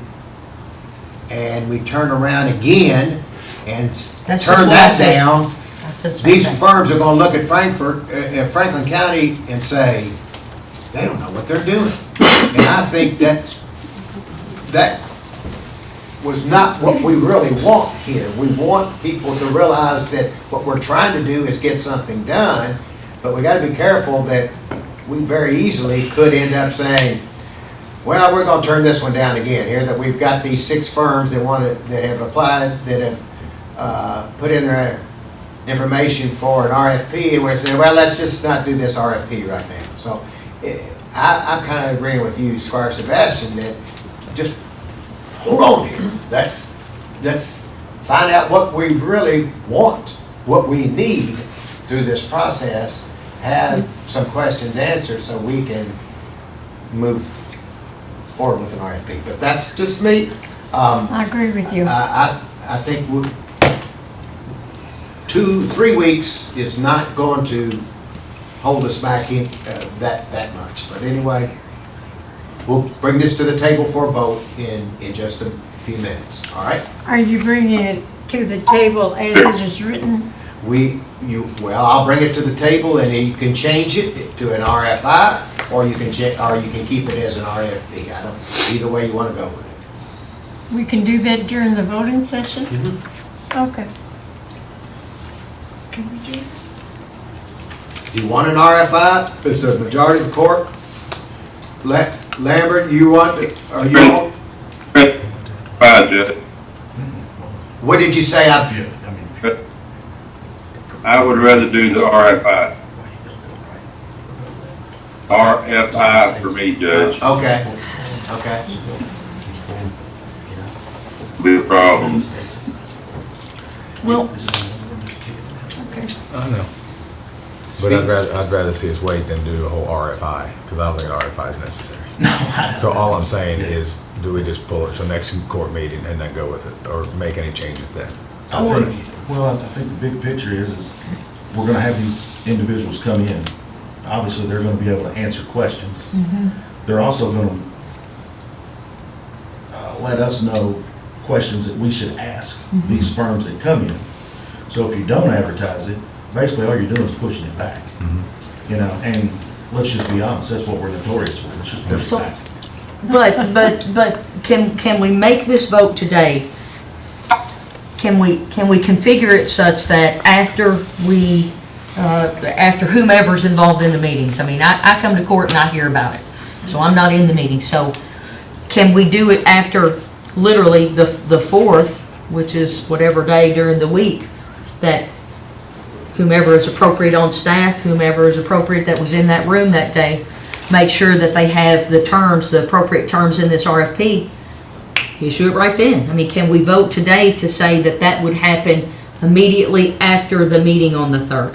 and we turn around again and turn that down, these firms are gonna look at Franklin County and say, they don't know what they're doing. And I think that was not what we really want here. We want people to realize that what we're trying to do is get something done, but we gotta be careful that we very easily could end up saying, well, we're gonna turn this one down again here, that we've got these 6 firms that have applied, that have put in their information for an RFP, and we're saying, well, let's just not do this RFP right now. So I'm kind of agreeing with you, Squire Sebastian, that just hold on here. Let's find out what we really want, what we need through this process, have some questions answered so we can move forward with an RFP. But that's just me. I agree with you. I think 2-3 weeks is not going to hold us back in that much. But anyway, we'll bring this to the table for a vote in just a few minutes, all right? Are you bringing it to the table as it is written? Well, I'll bring it to the table, and you can change it to an RFI, or you can keep it as an RFP. Either way you want to go with it. We can do that during the voting session? Okay. Can we do that? Do you want an RFI? Is the majority of the court? Lambert, you want it? Are you on? Judge. What did you say? I would rather do the RFI. RFI for me, Judge. Okay. With problems. Well, I know. But I'd rather see us wait than do a whole RFI, because I don't think an RFI is necessary. So all I'm saying is, do we just pull it to next court meeting and then go with it, or make any changes then? I think the big picture is we're gonna have these individuals come in. Obviously, they're gonna be able to answer questions. They're also gonna let us know questions that we should ask these firms that come in. So if you don't advertise it, basically all you're doing is pushing it back. You know, and let's just be honest, that's what we're notorious for, let's just push it So- back. But can we make this vote today? Can we configure it such that after whomever's involved in the meetings, I mean, I come to court and I hear about it, so I'm not in the meeting, so can we do it after literally the 4th, which is whatever day during the week, that whomever is appropriate on staff, whomever is appropriate that was in that room that day, make sure that they have the terms, the appropriate terms in this RFP, issue it right then. I mean, can we vote today to say that that would happen immediately after the meeting on the 3rd?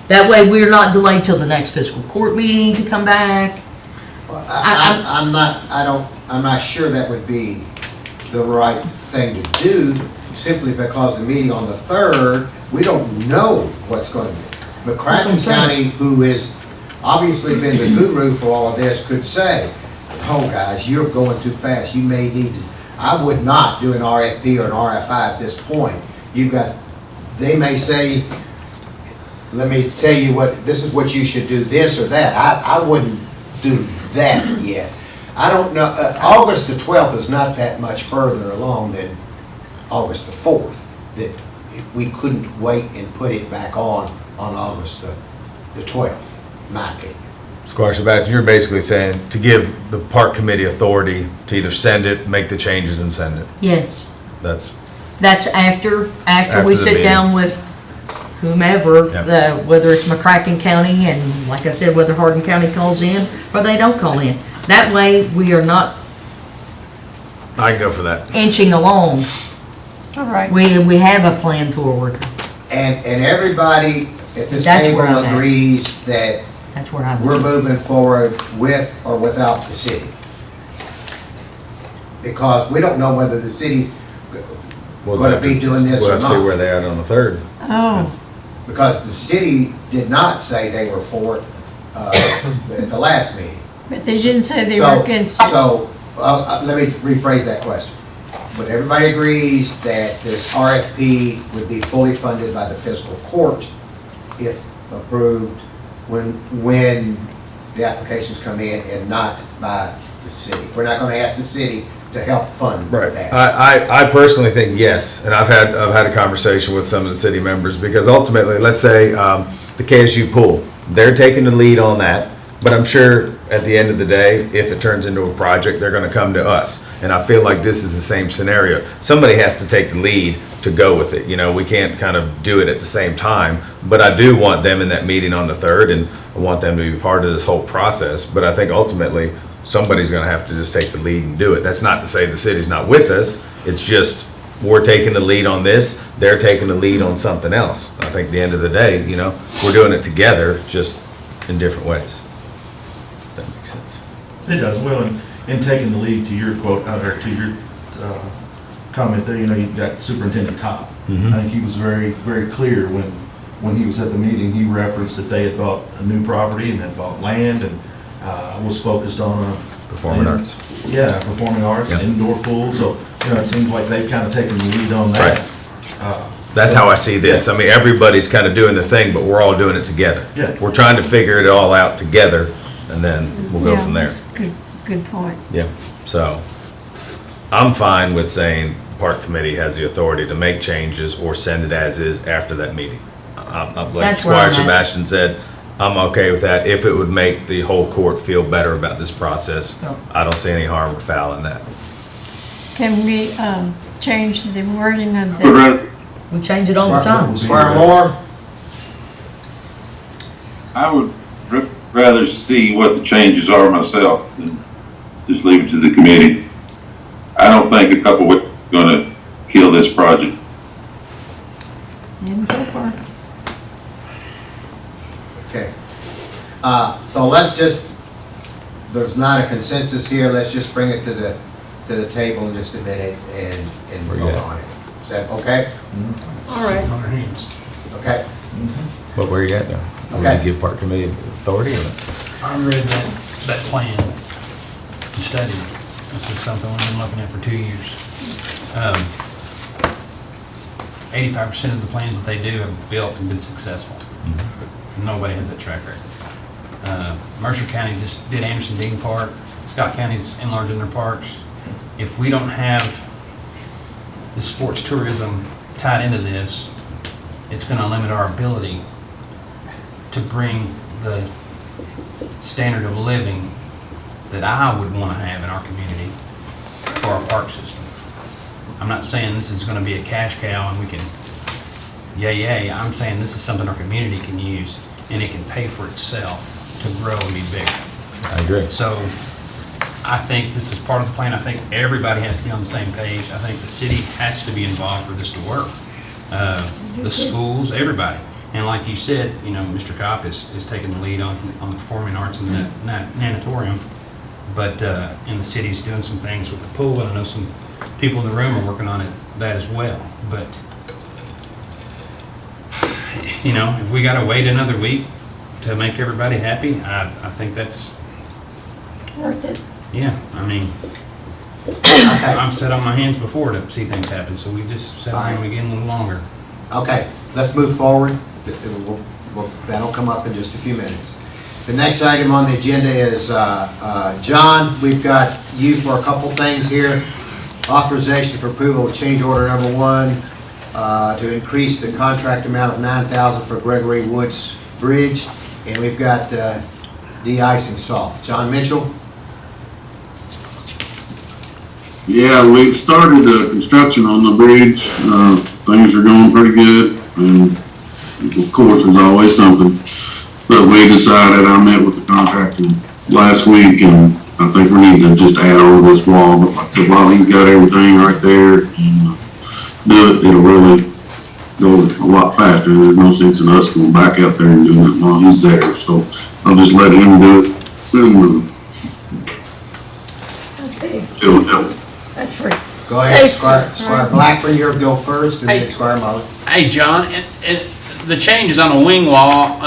That way, we're not delayed till the next fiscal court meeting to come back. I'm not sure that would be the right thing to do, simply because the meeting on the 3rd, we don't know what's going to be. McCracken County, who is obviously been the guru for all of this, could say, oh guys, you're going too fast, you may need to, I would not do an RFP or an RFI at this point. They may say, let me tell you what, this is what you should do, this or that. I wouldn't do that yet. I don't know, August the 12th is not that much further along than August the 4th, that we couldn't wait and put it back on August the 12th, in my opinion. Squire Sebastian, you're basically saying to give the park committee authority to either send it, make the changes and send it. Yes. That's After we the sit meeting. down with whomever, Yep. whether it's McCracken County, and like I said, whether Hardin County calls in, or they don't call in. That way, we are not I can go for that. inching along. All right. We have a plan forward. And everybody at this That's table where I'm at. agrees that That's where I we're was. moving forward with or without the city. Because we don't know whether the city's going to be doing this We'll or have to see where not. they are on the 3rd. Oh, Because the city did not say they were for it at the last meeting. but they didn't say they So- were against it. So, let me rephrase that question. But everybody agrees that this RFP would be fully funded by the fiscal court if approved when the applications come in, and not by the city. We're not gonna ask the city to help fund Right. that. I personally think yes, and I've had a conversation with some of the city members, because ultimately, let's say, the KSU pool, they're taking the lead on that, but I'm sure at the end of the day, if it turns into a project, they're gonna come to us. And I feel like this is the same scenario. Somebody has to take the lead to go with it, you know, we can't kind of do it at the same time, but I do want them in that meeting on the 3rd, and I want them to be part of this whole process, but I think ultimately, somebody's gonna have to just take the lead and do it. That's not to say the city's not with us, it's just, we're taking the lead on this, they're taking the lead on something else. I think at the end of the day, you know, we're doing it together, just in different ways. That makes sense. It does, well, in taking the lead to your quote, or to your comment there, you know, you've got Superintendent Cobb. Mhm. I think he was very, very clear when he was at the meeting, he referenced that they had bought a new property and had bought land, and was focused on Performing arts. Yeah, performing arts, Yep. indoor pool, so, you know, it seems like they've kind of taken the lead on that. That's how I see this. I mean, everybody's kind of doing their thing, but we're all doing it together. Yeah. We're trying to figure it all out together, and then we'll go Yeah, from there. that's a good point. Yeah, so I'm fine with saying Park Committee has the authority to make changes or send it as is after that meeting. Like That's where Squire I'm at. Sebastian said, I'm okay with that if it would make the whole court feel better about this process. I don't see any harm or foul in that. Can we change the wording of Would the, rather- We change it all the time. Squire Moore? I would rather see what the changes are myself than just leave it to the committee. I don't think a couple weeks is gonna kill this project. and so far? Okay. So let's just, there's not a consensus here, let's just bring it to the table in just a minute and vote on it. Is that okay? All right. Okay. But where you at now? Okay. Would you give Park Committee authority or? I read that plan and studied it. This is something we've been looking at for 2 years. 85% of the plans that they do have built and been successful. Nobody has that track record. Mercer County just did Anderson Dean Park. Scott County's enlarging their parks. If we don't have the sports tourism tied into this, it's going to limit our ability to bring the standard of living that I would want to have in our community for our park system. I'm not saying this is going to be a cash cow and we can yay. I'm saying this is something our community can use and it can pay for itself to grow and be bigger. I agree. So I think this is part of the plan. I think everybody has to be on the same page. I think the city has to be involved for this to work. The schools, everybody. And like you said, you know, Mr. Kopp is taking the lead on the performing arts and the natatorium. But and the city's doing some things with the pool, and I know some people in the room are working on that as well. But you know, if we got to wait another week to make everybody happy, I think that's Worth it. yeah. I mean, I've sat on my hands before to see things happen, so we just sat on them again a little longer. Okay, let's move forward. That'll come up in just a few minutes. The next item on the agenda is, John, we've got you for a couple things here. Authorization for approval of change order number 1 to increase the contract amount of $9,000 for Gregory Woods Bridge. And we've got de-icing salt. John Mitchell? Yeah, we've started construction on the bridge. Things are going pretty good, and of course, there's always something. But we decided, I met with the contractor last week, and I think we need to just add on this wall. But like, while he's got everything right there, and do it, it'll really go a lot faster. There's no sense in us going back out there and doing it while he's there. So I'll just let him do it. Let's see. It'll help. That's free. Go ahead, Squire Blackburn, you'll go first, and then Squire Muller. Hey, John, the change is on a wing wall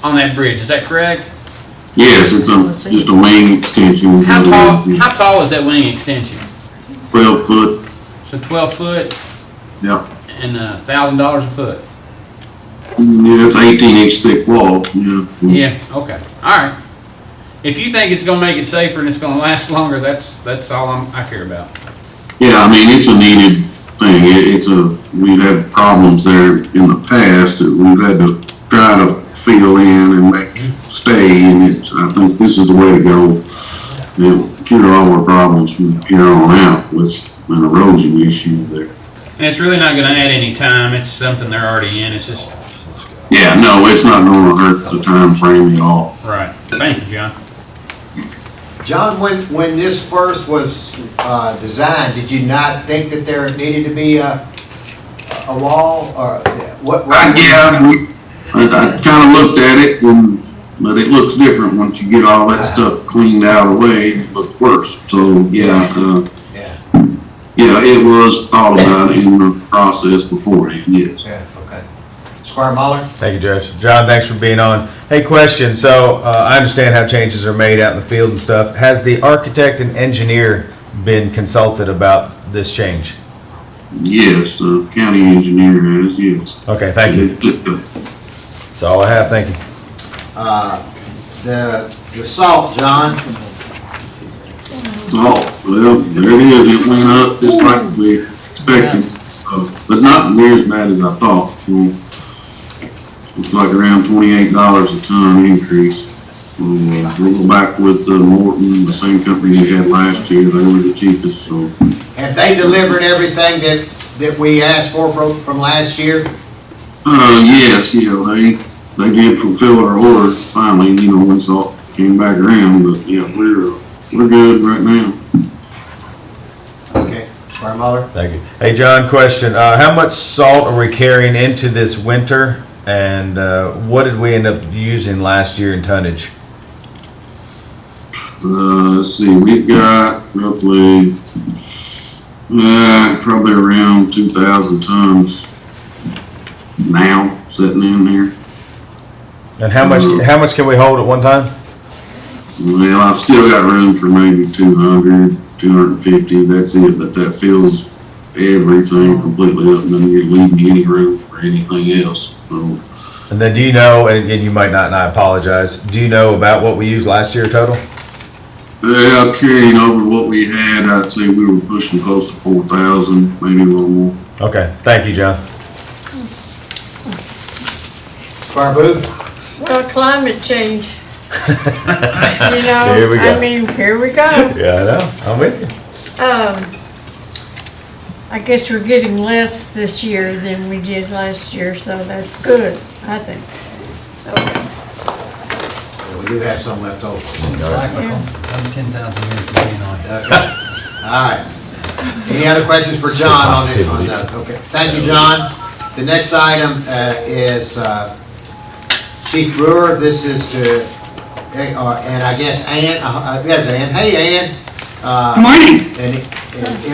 on that bridge. Is that correct? Yes, it's just a wing extension. How tall is that wing extension? 12 foot. So 12 foot. Yeah. And $1,000 a foot. Yeah, it's 18-inch thick wall. Yeah. Yeah. Okay. All right. If you think it's going to make it safer and it's going to last longer, that's all I care about. Yeah, I mean, it's a needed thing. We've had problems there in the past that we've had to try to fill in and make stay, and I think this is the way to go. It'll cure all our problems from here on out with an erosion issue there. And it's really not going to add any time. It's something they're already in. It's just. Yeah, no, it's not going to hurt the time frame at all. Right. Thank you, John. John, when this first was designed, did you not think that there needed to be a wall, or what? Yeah, I kind of looked at it, but it looks different once you get all that stuff cleaned out of the way. It looks worse. So yeah, it was thought about in the process beforehand. Yes. Yeah. Okay. Squire Muller? Thank you, Judge. John, thanks for being on. Hey, question. So I understand how changes are made out in the field and stuff. Has the architect and engineer been consulted about this change? Yes, the county engineer has, yes. Okay, thank you. That's all I have. Thank you. The salt, John? Salt, well, there it is. It went up just like we expected, but not near as bad as I thought. It's like around $28 a ton increase. We'll go back with Morton, the same company we had last year. They were the cheapest. So have they delivered everything that we asked for from last year? Yes, they did fulfill our order finally. Once all came back around. But yeah, we're good right now. Okay, Squire Muller. Thank you. Hey, John, question. How much salt are we carrying into this winter? And what did we end up using last year in tonnage? Let's see, we've got roughly probably around 2,000 tons now sitting in there. And how much can we hold at one time? Well, I've still got room for maybe 200, 250, that's it, but that fills everything completely up, and then you're leaving any room for anything else, so. And then do you know, and again, you might not, and I apologize, do you know about what we used last year total? Yeah, carrying over what we had, I'd say we were pushing close to 4,000, maybe a little more. Okay, thank you, John. Squire Booth? Well, climate change. You know, Here we go. I mean, here we go. Yeah, I know, I'm with you. I guess we're getting less this year than we did last year, so that's good, I think. We do have some left over. Cyclical, 10,000 years to be nice. Okay. All right. Any other questions for John on those? Okay. Thank you, John. The next item is Chief Brewer. This is to, and I guess Ann, there's Ann. Hey, Ann. Good morning. And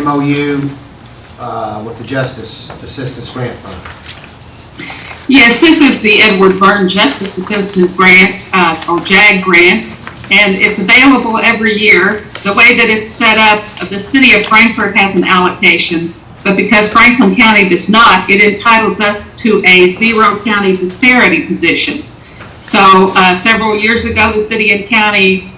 MOU with the Justice Assistance Grant Fund. Yes, this is the Edward Burton Justice Assistance Grant, or JAG grant, and it's available every year. The way that it's set up, the city of Frankfort has an allocation, but because Franklin County does not, it entitles us to a zero county disparity position. So several years ago, the city and county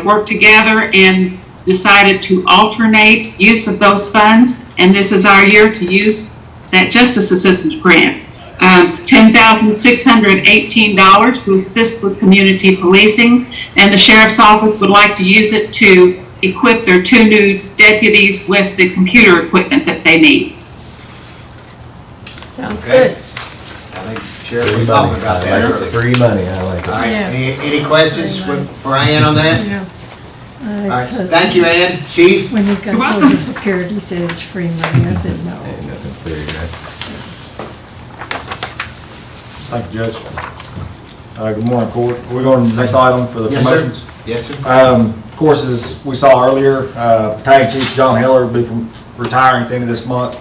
worked together and decided to alternate use of those funds, and this is our year to use that Justice Assistance Grant. It's $10,618 to assist with community policing, and the Sheriff's Office would like to use it to equip their 2 new deputies with the computer equipment that they need. Sounds good. I think Sheriff was talking about that earlier. Free money, I like it. All right. Yeah. Any questions for Ann on that? Yeah. All right. Thank you, Ann. Chief? When he got Social Security, he said it's free money. I said no. Ain't nothing free, right? Thank you, Judge. Good morning, Court. We're going to the next item for the Yes, sir. promotions. Yes, sir. Of course, as we saw earlier, Battalion Chief John Heller will be retiring at the end of this month,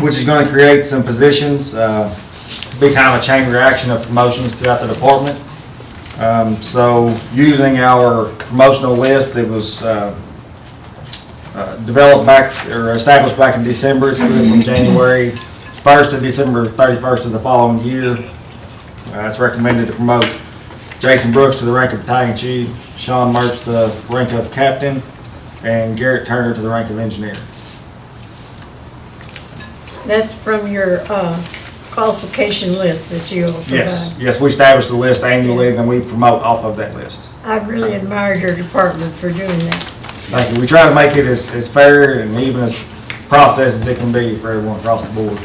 which is going to create some positions, be kind of a chain reaction of promotions throughout the department. So using our promotional list that was developed back, or established back in December, it's good from January 1st to December 31st of the following year. It's recommended to promote Jason Brooks to the rank of Battalion Chief, Sean Mertz to the rank of Captain, and Garrett Turner to the rank of Engineer. That's from your qualification list that you'll provide. Yes, we establish the list annually, and then we promote off of that list. I really admired your department for doing that. Thank you. We try to make it as fair and even as process as it can be for everyone across the board.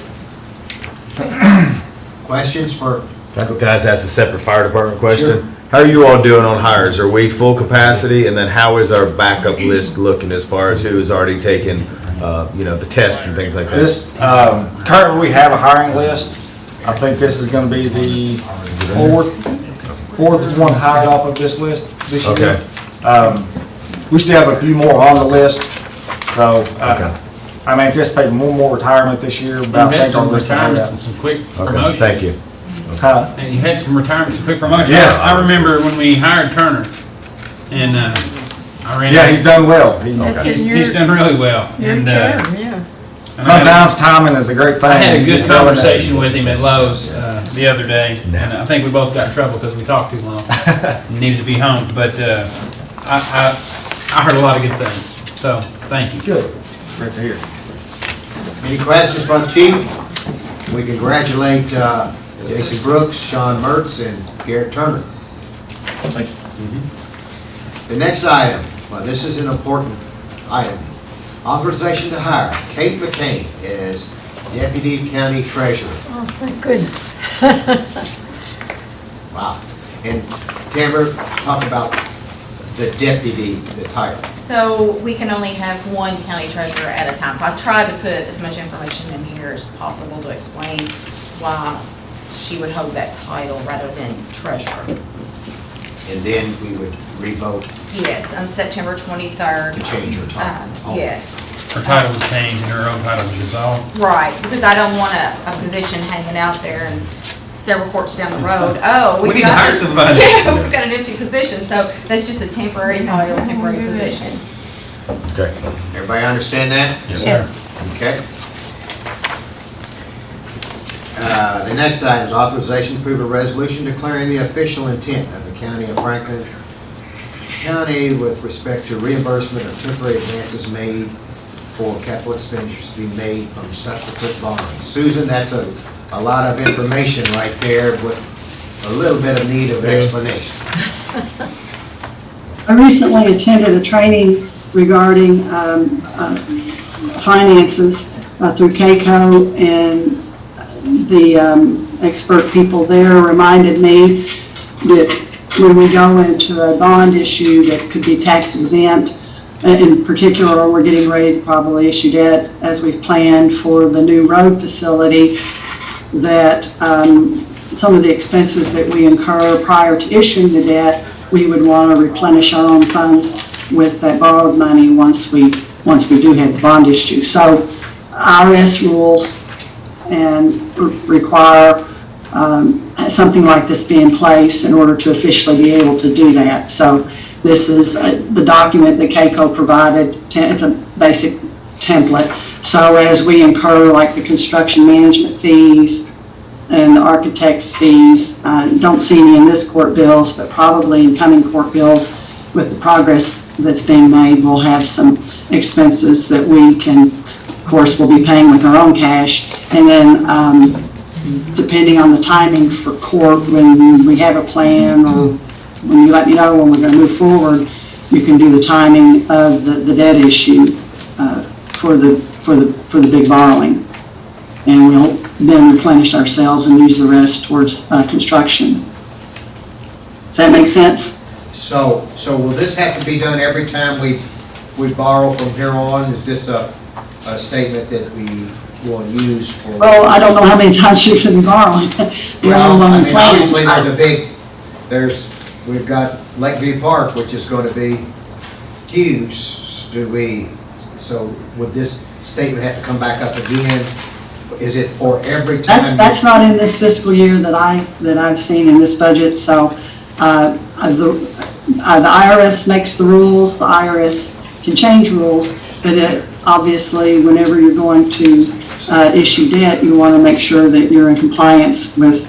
Questions for? Can I just ask a separate fire department question? Sure. How are you all doing on hires? Are we full capacity? And then how is our backup list looking as far as who has already taken, the test and things like that? This, currently we have a hiring list. I think this is gonna be the fourth one hired off of this list this year. Okay. We still have a few more on the list, so, I'm anticipating one more retirement this year. You've But I had think our some list will hold retirements out. and some quick Okay, promotions. thank you. Huh? And you had some retirements and quick promotions. Yeah. I remember when we hired Turner, and I ran. Yeah, he's done well. That's He's in your- done really well. Your And, term, yeah. and Sometimes timing is a great thing. I had a You good just never know. conversation with him at Lowe's the other day, and I think we both got in trouble because we talked too long. Needed to be home, but I heard a lot of good things, so thank you. Good. Great to hear. Any questions from the chief? We congratulate Jason Brooks, Sean Mertz, and Garrett Turner. Thank you. The next item, well, this is an important item. Authorization to hire Kate McCain as Deputy County Treasurer. Oh, thank goodness. Wow. And Tamara, talk about the deputy, the title. So we can only have one county treasurer at a time. So I tried to put as much information in here as possible to explain why she would hold that title rather than treasurer. And then we would revote Yes, on September 23rd. to change her title. Yes. Her title was changed and her own title was dissolved. Right, because I don't want a position hanging out there and several courts down the road, oh, We need to hire somebody. Yeah, we've got an empty position, so that's just a temporary title, temporary position. Okay. Everybody understand that? Yes, Yes. Okay. The next item is authorization to approve a resolution declaring the official intent of the County of Franklin County with respect to reimbursement of temporary advances made for capital expenditures to be made from subsequent borrowing. Susan, that's a lot of information right there with a little bit of need of explanation. I recently attended a training regarding finances through KCO, and the expert people there reminded me that when we go into a bond issue that could be tax exempt, in particular, we're getting ready to probably issue debt as we've planned for the new road facility, that some of the expenses that we incur prior to issuing the debt, we would want to replenish our own funds with that borrowed money once we do have the bond issue. So IRS rules and require something like this be in place in order to officially be able to do that. So this is the document that KCO provided. It's a basic template. So as we incur like the construction management fees and the architect's fees, don't see any in this court bills, but probably in coming court bills with the progress that's being made, we'll have some expenses that we can, of course, we'll be paying with our own cash. And then depending on the timing for court, when we have a plan or when you let me know when we're going to move forward, you can do the timing of the debt issue for the big borrowing. And we'll then replenish ourselves and use the rest towards construction. Does that make sense? So will this have to be done every time we borrow from here on? Is this a statement that we will use for? Well, I don't know how many times you can borrow. Well, I mean, obviously we've got Lakeview Park, which is going to be huge. So would this statement have to come back up again? Is it for every time? That's not in this fiscal year that I've seen in this budget. So the IRS makes the rules. The IRS can change rules, but obviously, whenever you're going to issue debt, you want to make sure that you're in compliance with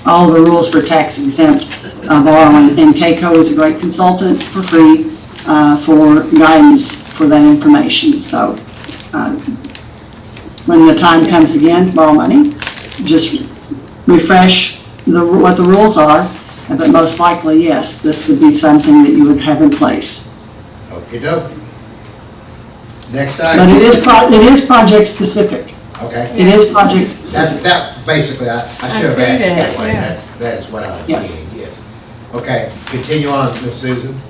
all the rules for tax exempt borrowing. And KCO is a great consultant for free for guidance for that information. So when the time comes again to borrow money, just refresh what the rules are. But most likely, yes, this would be something that you would have in place. Okey doke. Next But item. it is project specific. Okay. It is project specific. That basically, I should have see asked it that that, way. yeah. That is what I was Yes. getting, yes. Okay, continue on, Ms. Susan.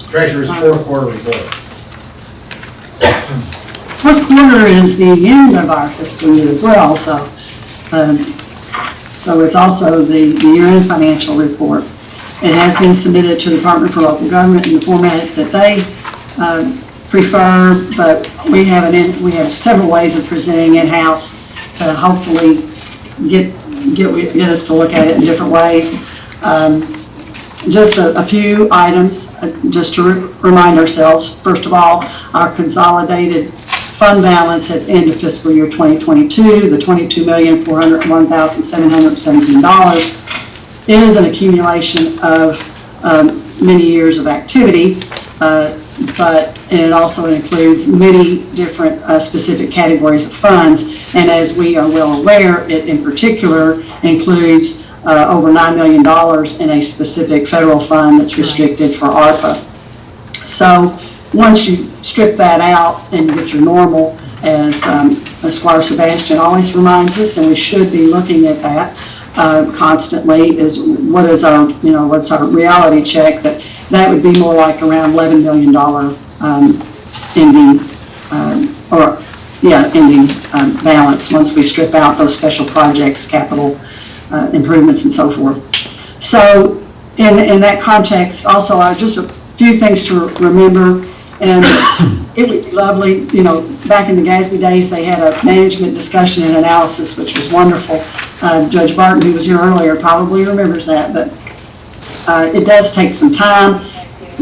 Treasurer's fourth quarter report. Fourth quarter is the end of our fiscal year as well, so it's also the year-end financial report. It has been submitted to the Department for Local Government in the format that they prefer, but we have several ways of presenting in-house to hopefully get us to look at it in different ways. Just a few items, just to remind ourselves. First of all, our consolidated fund balance at the end of fiscal year 2022, the $22,401,717, is an accumulation of many years of activity, but it also includes many different specific categories of funds. And as we are well aware, it in particular includes over $9 million in a specific federal fund that's restricted for ARPA. So once you strip that out and get your normal, as Squire Sebastian always reminds us, and we should be looking at that constantly, is what's our reality check, that would be more like around $11 million ending balance once we strip out those special projects, capital improvements and so forth. So in that context, also just a few things to remember, and it would be lovely, back in the GASB days, they had a management discussion and analysis, which was wonderful. Judge Barton, who was here earlier, probably remembers that, but it does take some time.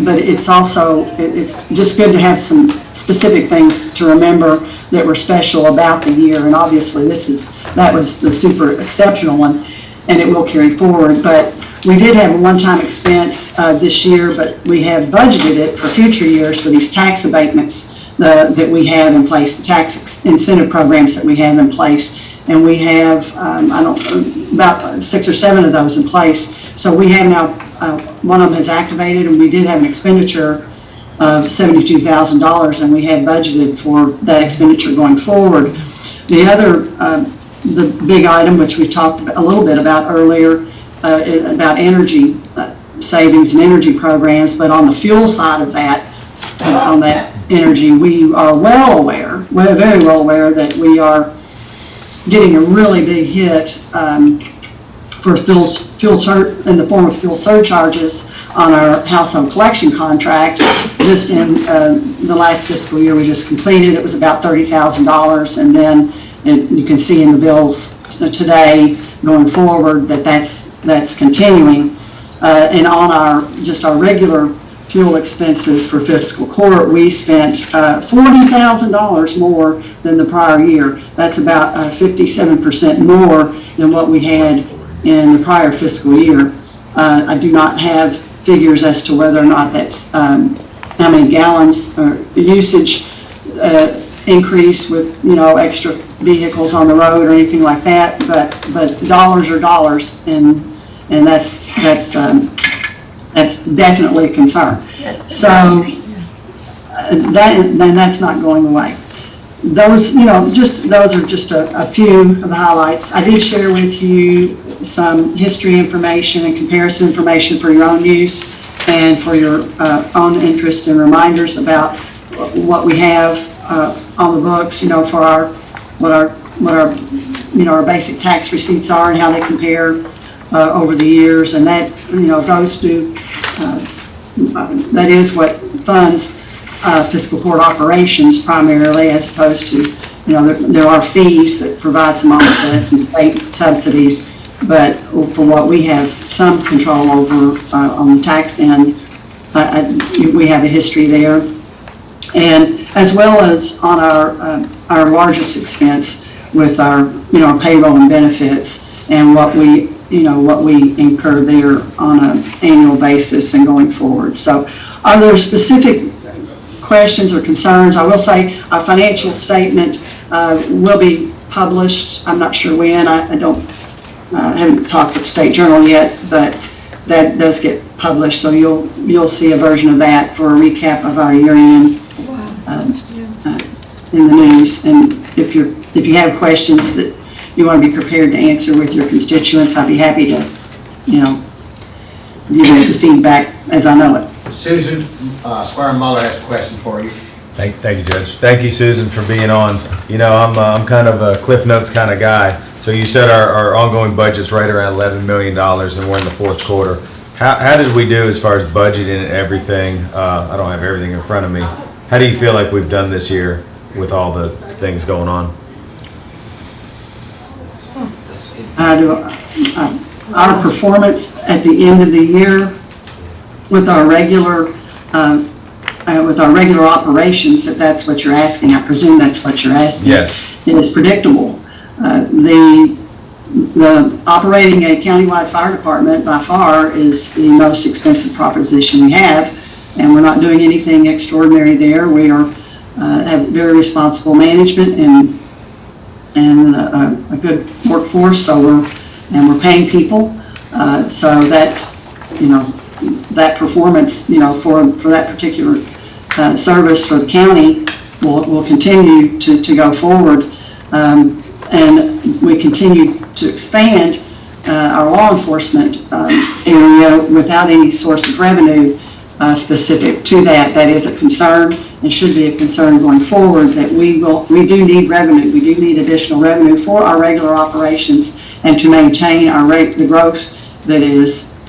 but it's also, it's just good to have some specific things to remember that were special about the year, and obviously that was the super exceptional one, and it will carry forward. But we did have a one-time expense this year, but we have budgeted it for future years for these tax abatements that we have in place, the tax incentive programs that we have in place. And we have, about 6 or 7 of those in place. So we have now, one of them has activated, and we did have an expenditure of $72,000, and we had budgeted for that expenditure going forward. The other, the big item, which we talked a little bit about earlier, about energy savings and energy programs, but on the fuel side of that, on that energy, we are we're very well aware that we are getting a really big hit for in the form of fuel surcharges on our household collection contract. Just in the last fiscal year we just completed, it was about $30,000, and then you can see in the bills today going forward that that's continuing. And on our regular fuel expenses for fiscal court, we spent $40,000 more than the prior year. That's about 57% more than what we had in the prior fiscal year. I do not have figures as to whether or not that's how many gallons or usage increase with extra vehicles on the road or anything like that, but dollars are dollars, and that's definitely a concern. Yes. So that's not going away. Those, those are just a few of the highlights. I did share with you some history information and comparison information for your own use and for your own interest, and reminders about what we have on the books, for our basic tax receipts are and how they compare over the years, and that that is what funds fiscal court operations primarily, as opposed to, there are fees that provide some offsets and state subsidies, but for what we have some control over on the tax end, we have a history there. And as well as on our largest expense with our, payroll and benefits, and what we incur there on an annual basis and going forward. So are there specific questions or concerns? I will say our financial statement will be published. I'm not sure when. I haven't talked with State Journal yet, but that does get published. So you'll see a version of that for a recap of our year-end in the news. And if you have questions that you want to be prepared to answer with your constituents, I'd be happy to, give you the feedback as I know it. Susan Squire Muller has a question for you. Thank you, Judge. Thank you, Susan, for being on. I'm kind of a Cliff Notes kind of guy. So you said our ongoing budget's right around $11 million, and we're in the fourth quarter. How did we do as far as budgeting and everything? I don't have everything in front of me. How do you feel like we've done this year with all the things going on? Our performance at the end of the year with our regular operations, if that's what you're asking, I presume that's what you're asking. Yes. It is predictable. The operating a countywide fire department by far is the most expensive proposition we have, and we're not doing anything extraordinary there. We have very responsible management and a good workforce, so we're paying people, so that that performance for that particular service for the county will continue to go forward, and we continue to expand our law enforcement area without any source of revenue specific to that. That is a concern and should be a concern going forward, that we do need revenue. We do need additional revenue for our regular operations and to maintain the growth that is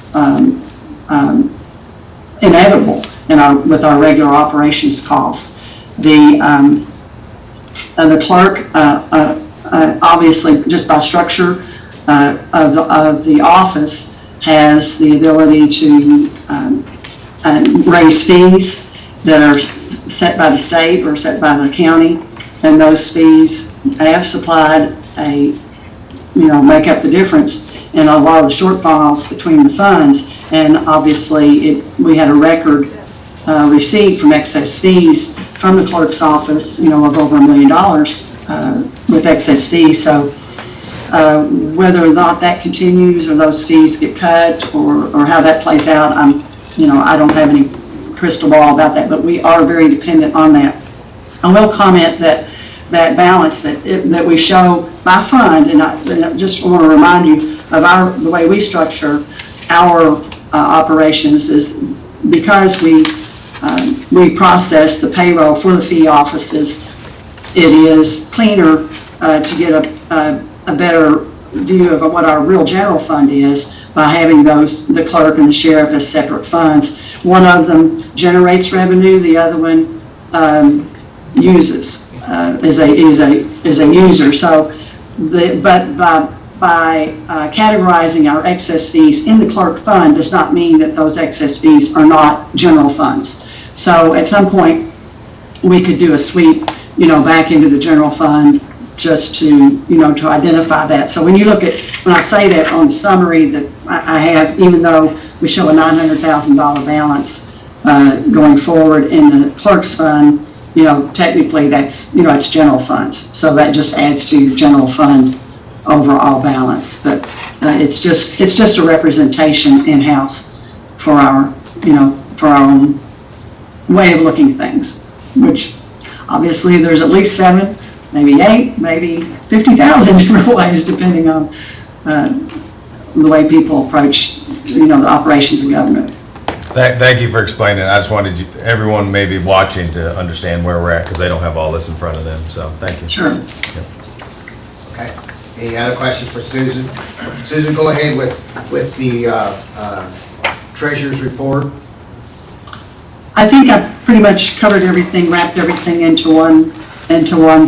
inevitable with our regular operations costs. The clerk, obviously, just by structure of the office, has the ability to raise fees that are set by the state or set by the county, and those fees have supplied make up the difference in a lot of the shortfalls between the funds. And obviously, we had a record receipt from excess fees from the clerk's office, of over $1 million with excess fees. So whether or not that continues or those fees get cut or how that plays out, I don't have any crystal ball about that, but we are very dependent on that. I will comment that balance that we show by fund, and I just want to remind you of the way we structure our operations is because we process the payroll for the fee offices. It is cleaner to get a better view of what our real general fund is by having the clerk and the sheriff as separate funds. One of them generates revenue, the other one uses is a user. So, but by categorizing our excess fees in the clerk fund does not mean that those excess fees are not general funds. So at some point we could do a sweep, back into the general fund just to identify that. So when I say that on the summary that I have, even though we show a $900,000 balance going forward in the clerk's fund, technically that's, it's general funds. So that just adds to your general fund overall balance. But it's just a representation in-house for our own way of looking at things, which obviously there's at least 7, maybe 8, maybe 50,000 different ways depending on the way people approach, the operations of government. Thank you for explaining. I just wanted everyone maybe watching to understand where we're at because they don't have all this in front of them. So thank you. Sure. Yep. Okay. Any other questions for Susan? Susan, go ahead with the treasurer's report. I think I pretty much covered everything, wrapped everything into one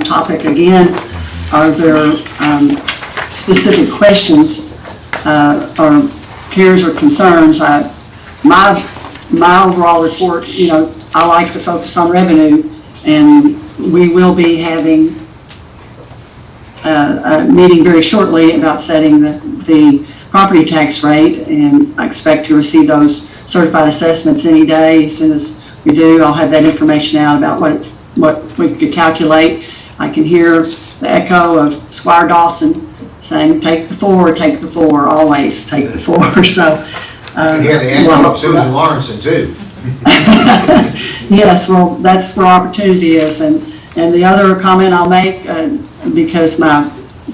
topic again. Are there specific questions or cares or concerns? My overall report, I like to focus on revenue, and we will be having a meeting very shortly about setting the property tax rate, and I expect to receive those certified assessments any day. As soon as we do, I'll have that information out about what we could calculate. I can hear the echo of Squire Dawson saying, take the 4, always take the 4. So. I can hear the echo of Susan Lawrenson too. Yes, well, that's where opportunity is. And the other comment I'll make, because my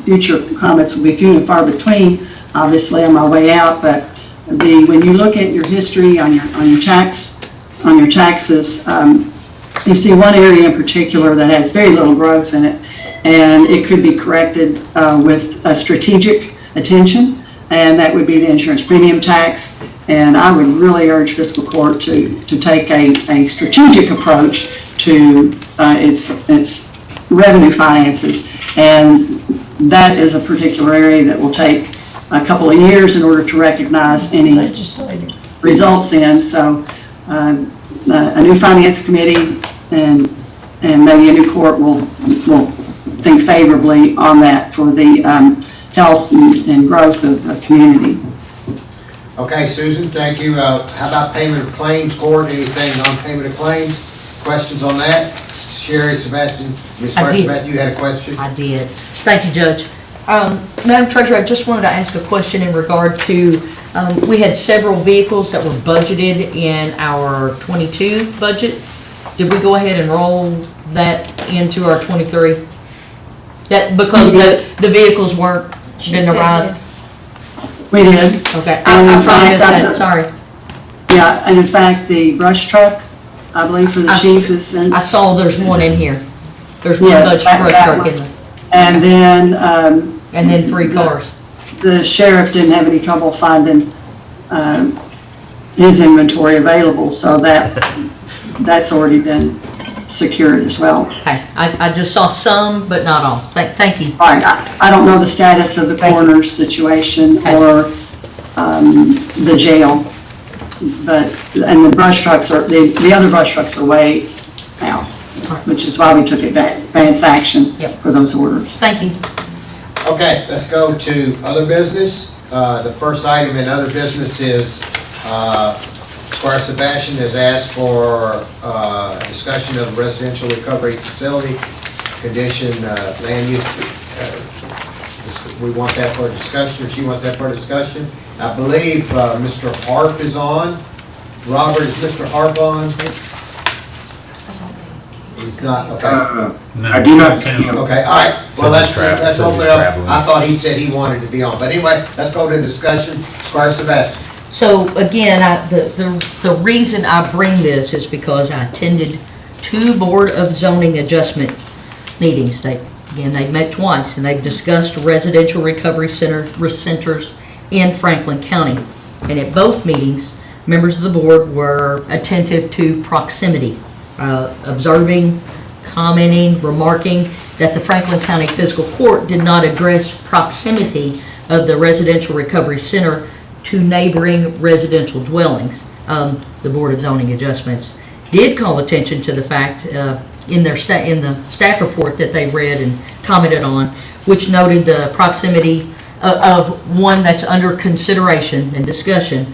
future comments will be few and far between, obviously on my way out, but when you look at your history on your taxes, you see one area in particular that has very little growth in it, and it could be corrected with a strategic attention, and that would be the insurance premium tax. And I would really urge Fiscal Court to take a strategic approach to its revenue finances, and that is a particular area that will take a couple of years in order to recognize any results in. So a new finance committee and maybe a new court will think favorably on that for the health and growth of the community. Okay, Susan, thank you. How about payment of claims, Court? Anything on payment of claims? Questions on that? Sherry, Sebastian, Ms. Sebastian, you had a question? I did. Thank you, Judge. Madam Treasurer, I just wanted to ask a question in regard to, we had several vehicles that were budgeted in our 22 budget. Did we go ahead and roll that into our 23? That because the vehicles didn't arrive? We did. Okay, I probably missed that, sorry. Yeah, and in fact, the brush truck, I believe for the chief is in. I saw there's one in here. There's one brush truck in there. And then. And then 3 cars. The sheriff didn't have any trouble finding his inventory available, so that's already been secured as well. Okay, I just saw some, but not all. Thank you. All right, I don't know the status of the coroner's situation or the jail. and the brush trucks are, the other brush trucks are way out, which is why we took advance action for those orders. Thank you. Okay, let's go to other business. The first item in other business is, Squire Sebastian has asked for a discussion of residential recovery facility condition, land use. We want that for discussion, or she wants that for discussion. I believe Mr. Harp is on. Robert, is Mr. Harp on? He's not, okay. I do not see him. Okay, all right. Well, let's open it up. traveling. I thought he said he wanted to be on. But anyway, let's go to discussion. Squire Sebastian. So again, the reason I bring this is because I attended 2 Board of Zoning Adjustment meetings. They met twice, and they've discussed residential recovery centers in Franklin County. And at both meetings, members of the board were attentive to proximity, observing, commenting, remarking that the Franklin County Fiscal Court did not address proximity of the residential recovery center to neighboring residential dwellings. The Board of Zoning Adjustments did call attention to the fact in the staff report that they read and commented on, which noted the proximity of one that's under consideration and discussion,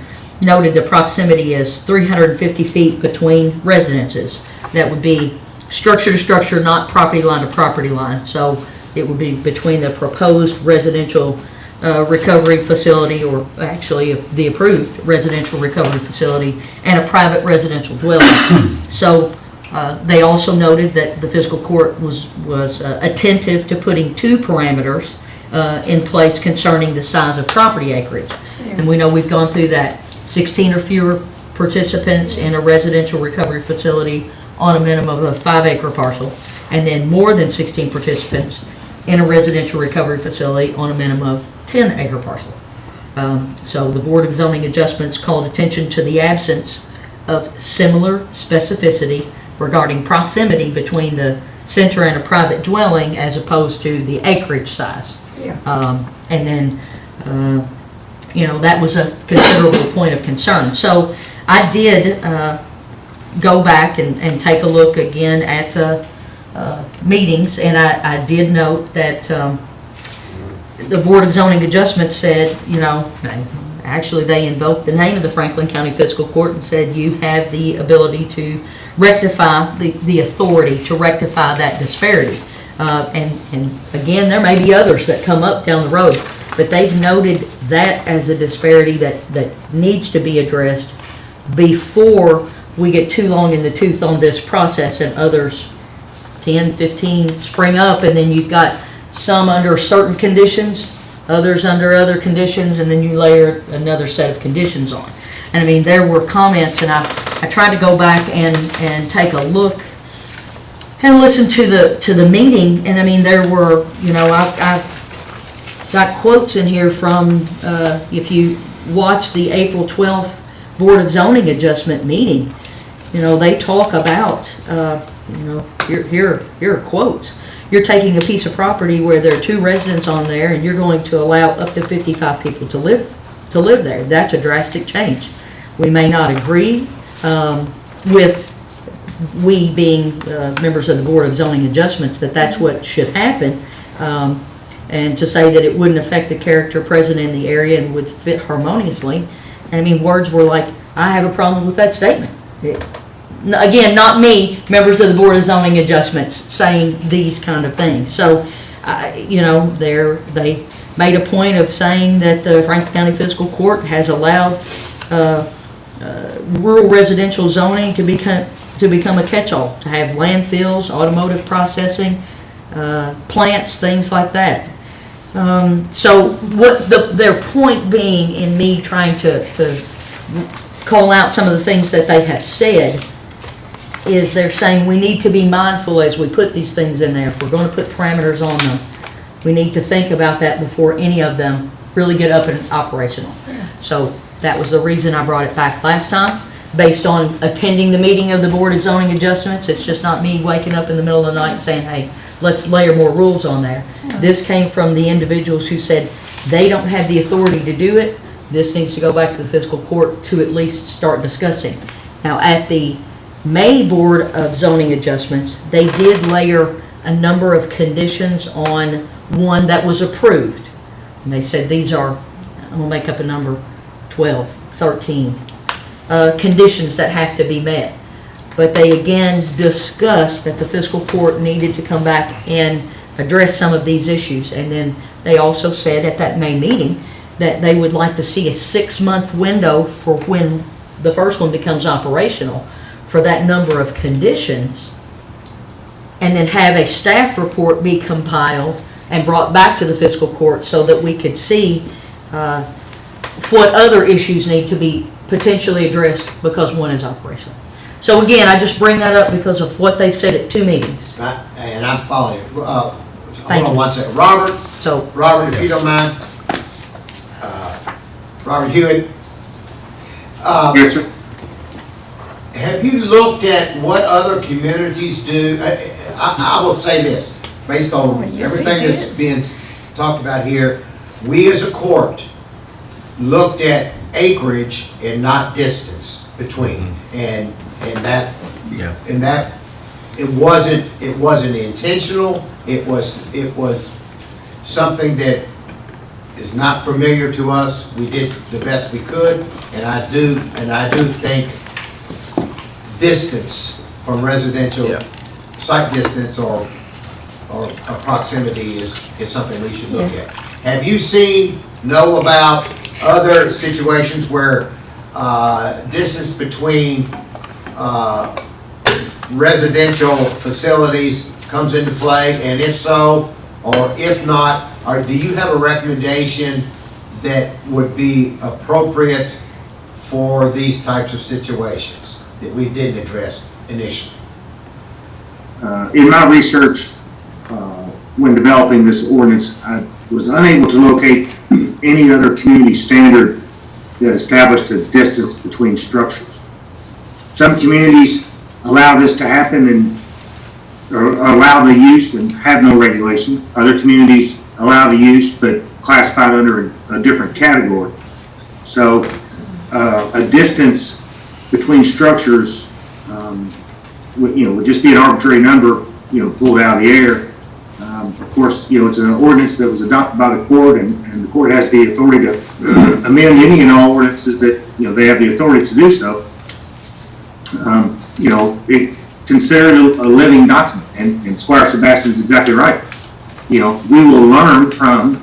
noted the proximity is 350 feet between residences. That would be structure to structure, not property line to property line. So it would be between the proposed residential recovery facility, or actually the approved residential recovery facility, and a private residential dwelling. So they also noted that the fiscal court was attentive to putting 2 parameters in place concerning the size of property acreage. And we know we've gone through that, 16 or fewer participants in a residential recovery facility on a minimum of a 5-acre parcel, and then more than 16 participants in a residential recovery facility on a minimum of 10-acre parcel. So the Board of Zoning Adjustments called attention to the absence of similar specificity regarding proximity between the center and a private dwelling as opposed to the acreage size. And then, that was a considerable point of concern. So I did go back and take a look again at the meetings, and I did note that the Board of Zoning Adjustments said, actually they invoked the name of the Franklin County Fiscal Court and said you have the ability to rectify, the authority to rectify that disparity. And again, there may be others that come up down the road, but they've noted that as a disparity that needs to be addressed before we get too long in the tooth on this process and others 10, 15 spring up, and then you've got some under certain conditions, others under other conditions, and then you layer another set of conditions on. And I mean, there were comments, and I tried to go back and take a look and listen to the meeting, and I mean, there were, I've got quotes in here from, if you watch the April 12th Board of Zoning Adjustment meeting, they talk about, here are quotes. You're taking a piece of property where there are 2 residents on there, and you're going to allow up to 55 people to live there. That's a drastic change. We may not agree with, we being members of the Board of Zoning Adjustments, that that's what should happen, and to say that it wouldn't affect the character present in the area and would fit harmoniously. And I mean, words were like, I have a problem with that statement. Again, not me, members of the Board of Zoning Adjustments, saying these kind of things. So, they made a point of saying that the Franklin County Fiscal Court has allowed rural residential zoning to become a catch-all, to have landfills, automotive processing, plants, things like that. So what their point being in me trying to call out some of the things that they have said is they're saying we need to be mindful as we put these things in there. If we're going to put parameters on them, we need to think about that before any of them really get up and operational. So that was the reason I brought it back last time, based on attending the meeting of the Board of Zoning Adjustments. It's just not me waking up in the middle of the night and saying, hey, let's layer more rules on there. This came from the individuals who said they don't have the authority to do it, this needs to go back to the fiscal court to at least start discussing. Now, at the May Board of Zoning Adjustments, they did layer a number of conditions on one that was approved. And they said these are, I'm gonna make up a number, 12, 13, conditions that have to be met. But they again discussed that the fiscal court needed to come back and address some of these issues. And then they also said at that May meeting that they would like to see a 6-month window for when the first one becomes operational for that number of conditions, and then have a staff report be compiled and brought back to the fiscal court so that we could see what other issues need to be potentially addressed because one is operational. So again, I just bring that up because of what they've said at 2 meetings. And I'm following you. Hold Thank on you. one second. Robert, So, if you don't mind. Robert Hewitt. Yes, sir. Have you looked at what other communities do? I will say this, based on Yes, he everything that's did. being talked about here, we as a court looked at acreage and not distance between. And that, it wasn't intentional. It was something that is not familiar to us. We did the best we could, and I do think distance from residential, site distance or a proximity is something we should look at. Have you know about other situations where distance between residential facilities comes into play? And if so, or if not, do you have a recommendation that would be appropriate for these types of situations that we didn't address initially? In my research, when developing this ordinance, I was unable to locate any other community standard that established a distance between structures. Some communities allow this to happen or allow the use and have no regulation. Other communities allow the use but classified under a different category. So a distance between structures would just be an arbitrary number, pulled out of the air. Of course, it's an ordinance that was adopted by the court, and the court has the authority to amend any and all ordinances that, they have the authority to do so. It considered a living document, and Squire Sebastian's exactly right. We will learn from,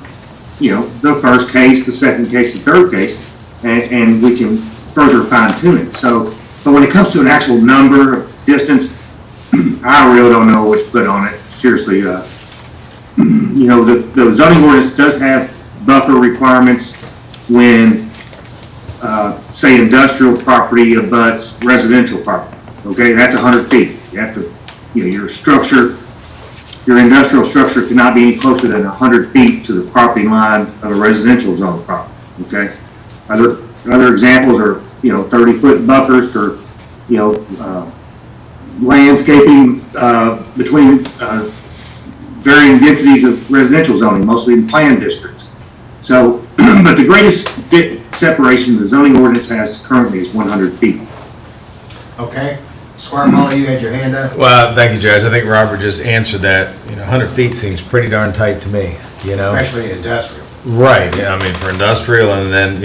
the first case, the second case, the third case, and we can further fine tune it. So, but when it comes to an actual number, distance, I really don't know what to put on it. Seriously, the zoning ordinance does have buffer requirements when, say, industrial property abuts residential property. Okay, that's 100 feet. You have to, your industrial structure cannot be any closer than 100 feet to the property line of a residential zone property. Okay, other examples are 30-foot buffers for landscaping between varying densities of residential zoning, mostly in planned districts. So, but the greatest separation the zoning ordinance has currently is 100 feet. Okay. Squire Muller, you had your hand up? Well, thank you, Judge. I think Robert just answered that. 100 feet seems pretty darn tight to me, Especially industrial. Right, yeah, I mean, for industrial, and then,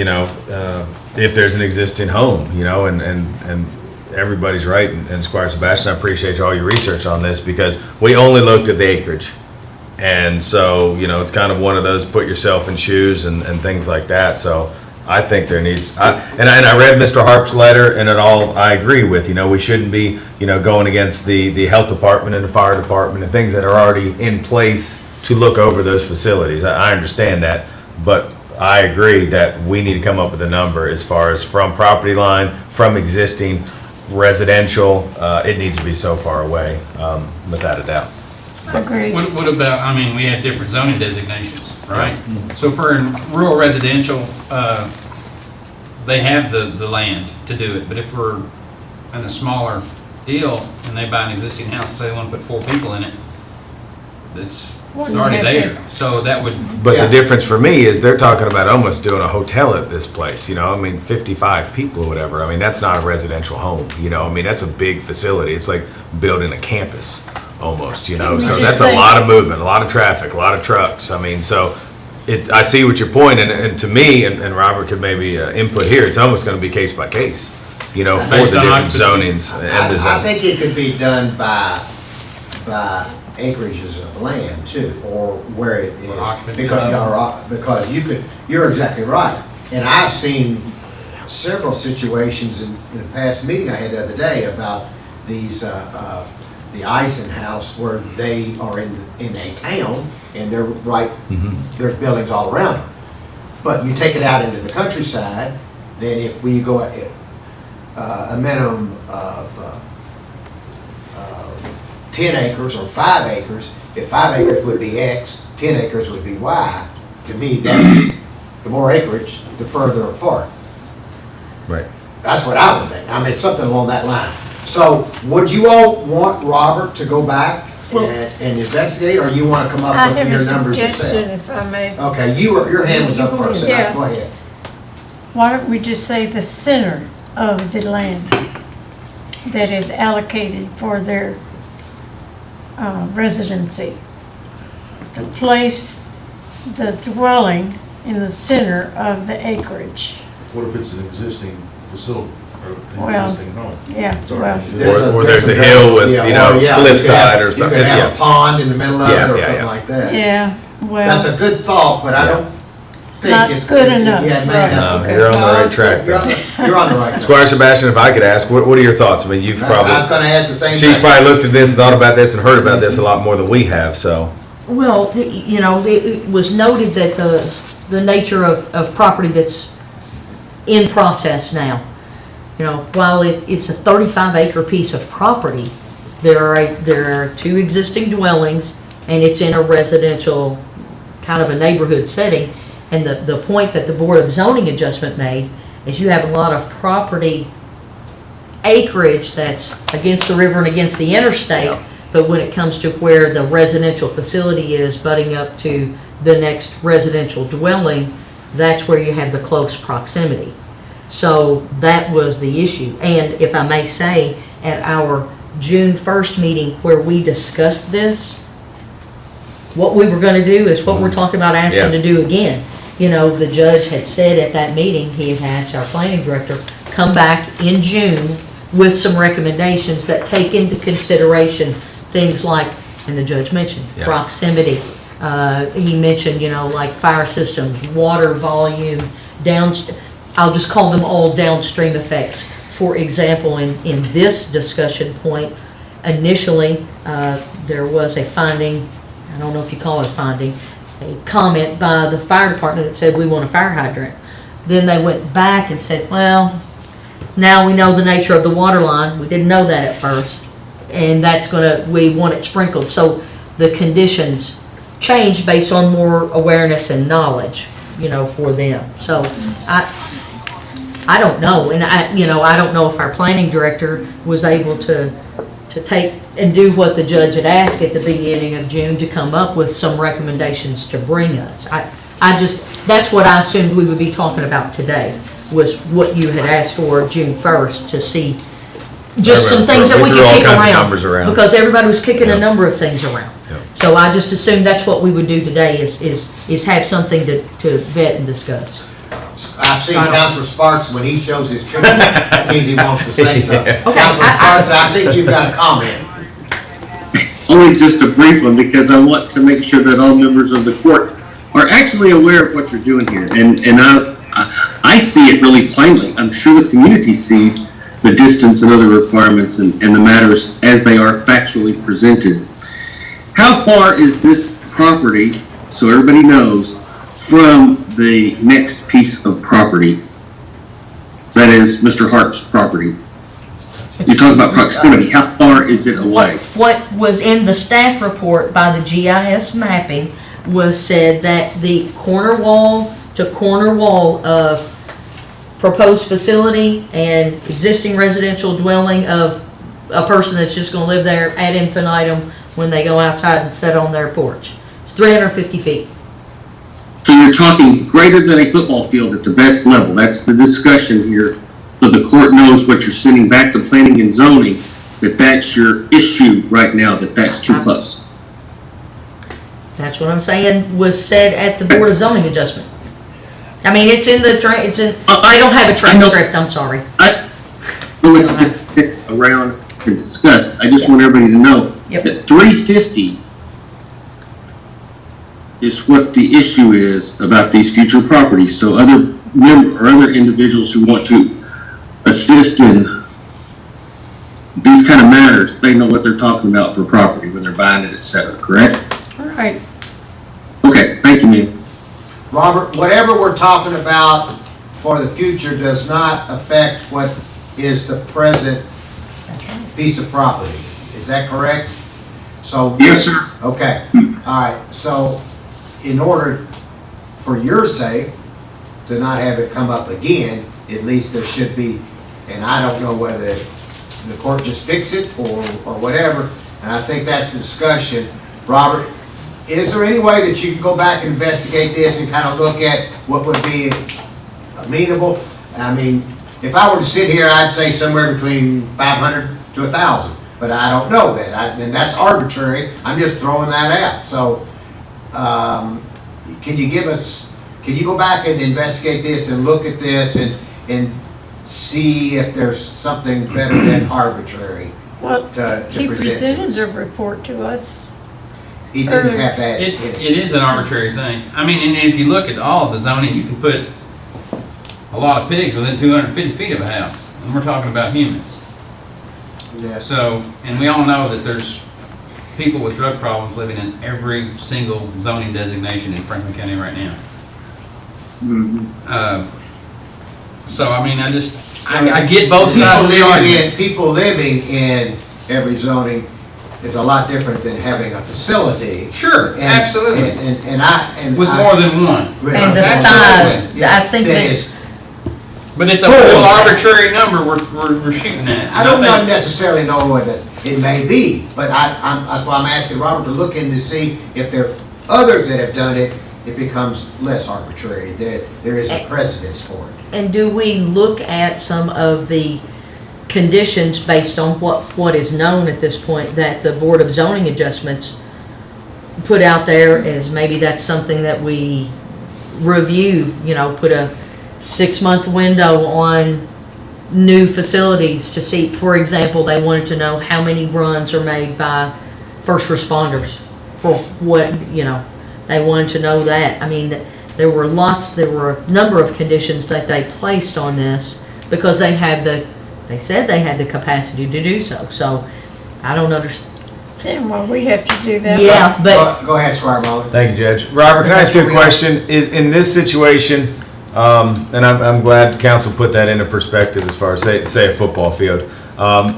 if there's an existing home, and everybody's right, and Squire Sebastian, I appreciate all your research on this, because we only looked at the acreage. And so, it's kind of one of those put yourself in shoes and things like that, so I think there needs, and I read Mr. Harp's letter, and I agree with, we shouldn't be, going against the health department and the fire department and things that are already in place to look over those facilities. I understand that, but I agree that we need to come up with a number as far as from property line, from existing residential, it needs to be so far away, without a doubt. Agreed. What about, we have different zoning designations, right? So for in rural residential, they have the land to do it, but if we're in a smaller deal and they buy an existing house and say they want to put 4 people in it, It's already there, so that would. But the difference for me is they're talking about almost doing a hotel at this place, you know, I mean, 55 people or whatever. I mean, that's not a residential home, you know, I mean, that's a big facility. It's like building a campus almost, you know, so that's a lot of movement, a lot of traffic, a lot of trucks. I mean, so I see what your point, and to me, and Robert could maybe input here, it's almost gonna be case by case, you know, for the different zonings and the I zoning. think it could be done by acreages of land too, or where it is. Because you're exactly right. And I've seen several situations in the past meeting I had the other day about these, the Eisen House, where they are in a town and they're right, there's buildings all around them. But you take it out into the countryside, then if we go at a minimum of 10 acres or 5 acres, if 5 acres would be X, 10 acres would be Y, to me, then the more acreage, the further apart. Right. That's what I would think. I mean, something along that line. So would you all want Robert to go back and investigate, or you want to come up with your numbers I have a yourself? suggestion, if I may. Okay, your hand was up first, so Yeah. go ahead. Why don't we just say the center of the land that is allocated for their residency? To place the dwelling in the center of the acreage. What if it's an existing facility, or an Well, existing home? yeah, It's already well. Or there's a hill with, you know, cliffside or something. You could have Yeah. a pond in the middle of Yeah, it or yeah, something yeah. like that. Yeah, well. That's a good thought, but I don't think not it's. good enough, Yeah, it may right. not. No, you're on the right it's track, good. You're on the right track. Squire Sebastian, if I could ask, what are your thoughts? I mean, you've probably. I was gonna ask the same thing. She's probably looked at this, thought about this, and heard about this a lot more than we have, so. Well, you know, it was noted that the nature of property that's in process now, you know, while it's a 35 acre piece of property, there are 2 existing dwellings, and it's in a residential, kind of a neighborhood setting. And the point that the Board of Zoning Adjustment made is you have a lot of property acreage that's against the river and against the interstate, but when it comes to where the residential facility is butting up to the next residential dwelling, that's where you have the close proximity. So that was the issue. And if I may say, at our June 1st meeting where we discussed this, what we were gonna do is what we're talking about asking to do again. You know, the judge had said at that meeting, he had asked our planning director, come back in June with some recommendations that take into consideration things like, and the judge mentioned, proximity. He mentioned, you know, like fire systems, water volume, I'll just call them all downstream effects. For example, in this discussion point, initially, there was a finding, I don't know if you call it a finding, a comment by the fire department that said we want a fire hydrant. Then they went back and said, well, now we know the nature of the water line. We didn't know that at first. And we want it sprinkled. So the conditions changed based on more awareness and knowledge, you know, for them. So I don't know. And I don't know if our planning director was able to take and do what the judge had asked at the beginning of June, to come up with some recommendations to bring us. That's what I assumed we would be talking about today, was what you had asked for June 1st, to see just some things that we could kick around. Because everybody was kicking a number of things around. So I just assumed that's what we would do today, is have something to vet and discuss. I've seen Councilor Sparks, when he shows his picture, that means he wants to say something. Okay, Councilor Sparks, I think you've got a comment. Only just a brief one, because I want to make sure that all members of the court are actually aware of what you're doing here. And I see it really plainly. I'm sure the community sees the distance and other requirements and the matters as they are factually presented. How far is this property, so everybody knows, from the next piece of property? That is Mr. Hart's property. You're talking about proximity. How far is it away? What was in the staff report by the GIS mapping was said that the corner wall to corner wall of proposed facility and existing residential dwelling of a person that's just gonna live there ad infinitum when they go outside and sit on their porch. 350 feet. So you're talking greater than a football field at the best level. That's the discussion here. So the court knows what you're sending back to planning and zoning, that that's your issue right now, that that's too close. That's what I'm saying was said at the Board of Zoning Adjustment. I mean, it's in the, I don't have a transcript, I'm sorry. So it's been around and discussed. I just want everybody to know that 350 is what the issue is about these future properties. So other individuals who want to assist in these kind of matters, they know what they're talking about for property when they're buying it, et cetera, correct? All right. Okay, thank you, ma'am. Robert, whatever we're talking about for the future does not affect what is the present piece of property. Is that correct? So. Yes, sir. Okay, all right. So in order, for your sake, to not have it come up again, at least there should be, and I don't know whether the court just fix it or whatever, and I think that's the discussion. Robert, is there any way that you can go back and investigate this and kind of look at what would be amenable? I mean, if I were to sit here, I'd say somewhere between 500 to 1,000, but I don't know that. And that's arbitrary. I'm just throwing that out. So, can you go back and investigate this and look at this and see if there's something better than arbitrary Well, to he present to presented us? a report to us. He didn't have that. It is an arbitrary thing. I mean, and if you look at all of the zoning, you can put a lot of pigs within 250 feet of a house, and we're talking about humans. Yeah. So, and we all know that there's people with drug problems living in every single zoning designation in Franklin County right now. So, I mean, I get both sides of the argument. People living in every zoning is a lot different than having a facility. Sure, absolutely. With more than one. And the size, I think that. But it's a full arbitrary number we're shooting at. I don't necessarily know whether it may be, but that's why I'm asking Robert to look in to see if there are others that have done it, it becomes less arbitrary. There is a precedence for it. And do we look at some of the conditions based on what is known at this point that the Board of Zoning Adjustments put out there as maybe that's something that we review, put a 6-month window on new facilities to see, for example, they wanted to know how many runs are made by first responders for what, they wanted to know that. I mean, there were a number of conditions that they placed on this because they said they had the capacity to do so. So I don't understand. Well, we have to do that. Yeah, but. Go ahead, Squire Mullen. Thank you, Judge. Robert, can I ask you a question? Is in this situation, and I'm glad council put that into perspective as far as say a football field.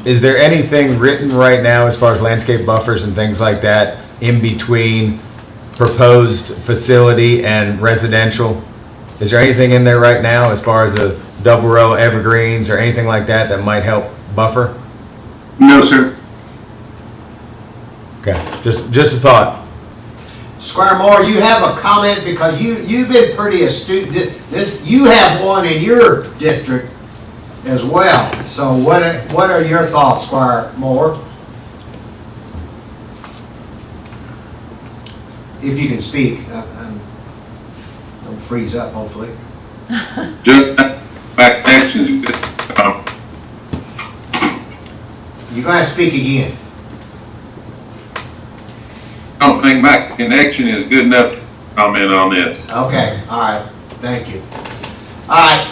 Is there anything written right now as far as landscape buffers and things like that in between proposed facility and residential? Is there anything in there right now as far as a double row evergreens or anything like that might help buffer? No, sir. Okay, just a thought. Squire Moore, you have a comment because you've been pretty astute. You have one in your district as well. So what are your thoughts, Squire Moore? If you can speak, don't freeze up, hopefully. Just back actions. You're going to speak again. I don't think my connection is good enough to comment on this. Okay, all right, thank you. All right,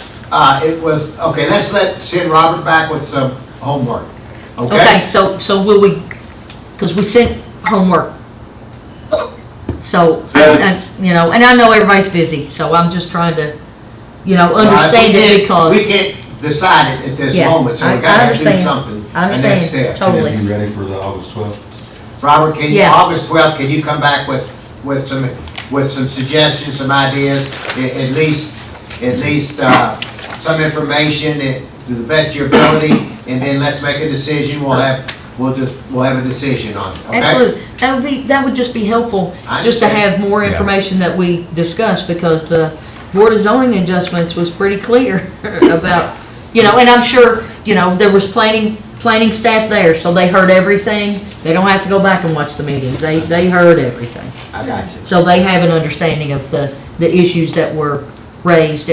let's send Robert back with some homework, Okay, so will we, because we sent homework. So, and I know everybody's busy, so I'm just trying to, understand it because. We can't decide it at this moment, so we gotta do something, I the next step. totally. Can you be ready for the August 12th? Robert, Yeah. August 12th, can you come back with some suggestions, some ideas, at least some information to the best of your ability, and then let's make a decision. We'll we'll have a decision on it, okay? Absolutely. That would just be helpful, I just to understand. have more information that we discussed, because the Board of Zoning Adjustments was pretty clear about, and I'm sure, there was planning staff there, so they heard everything. They don't have to go back and watch the meetings. They heard everything. I got you. So they have an understanding of the issues that were raised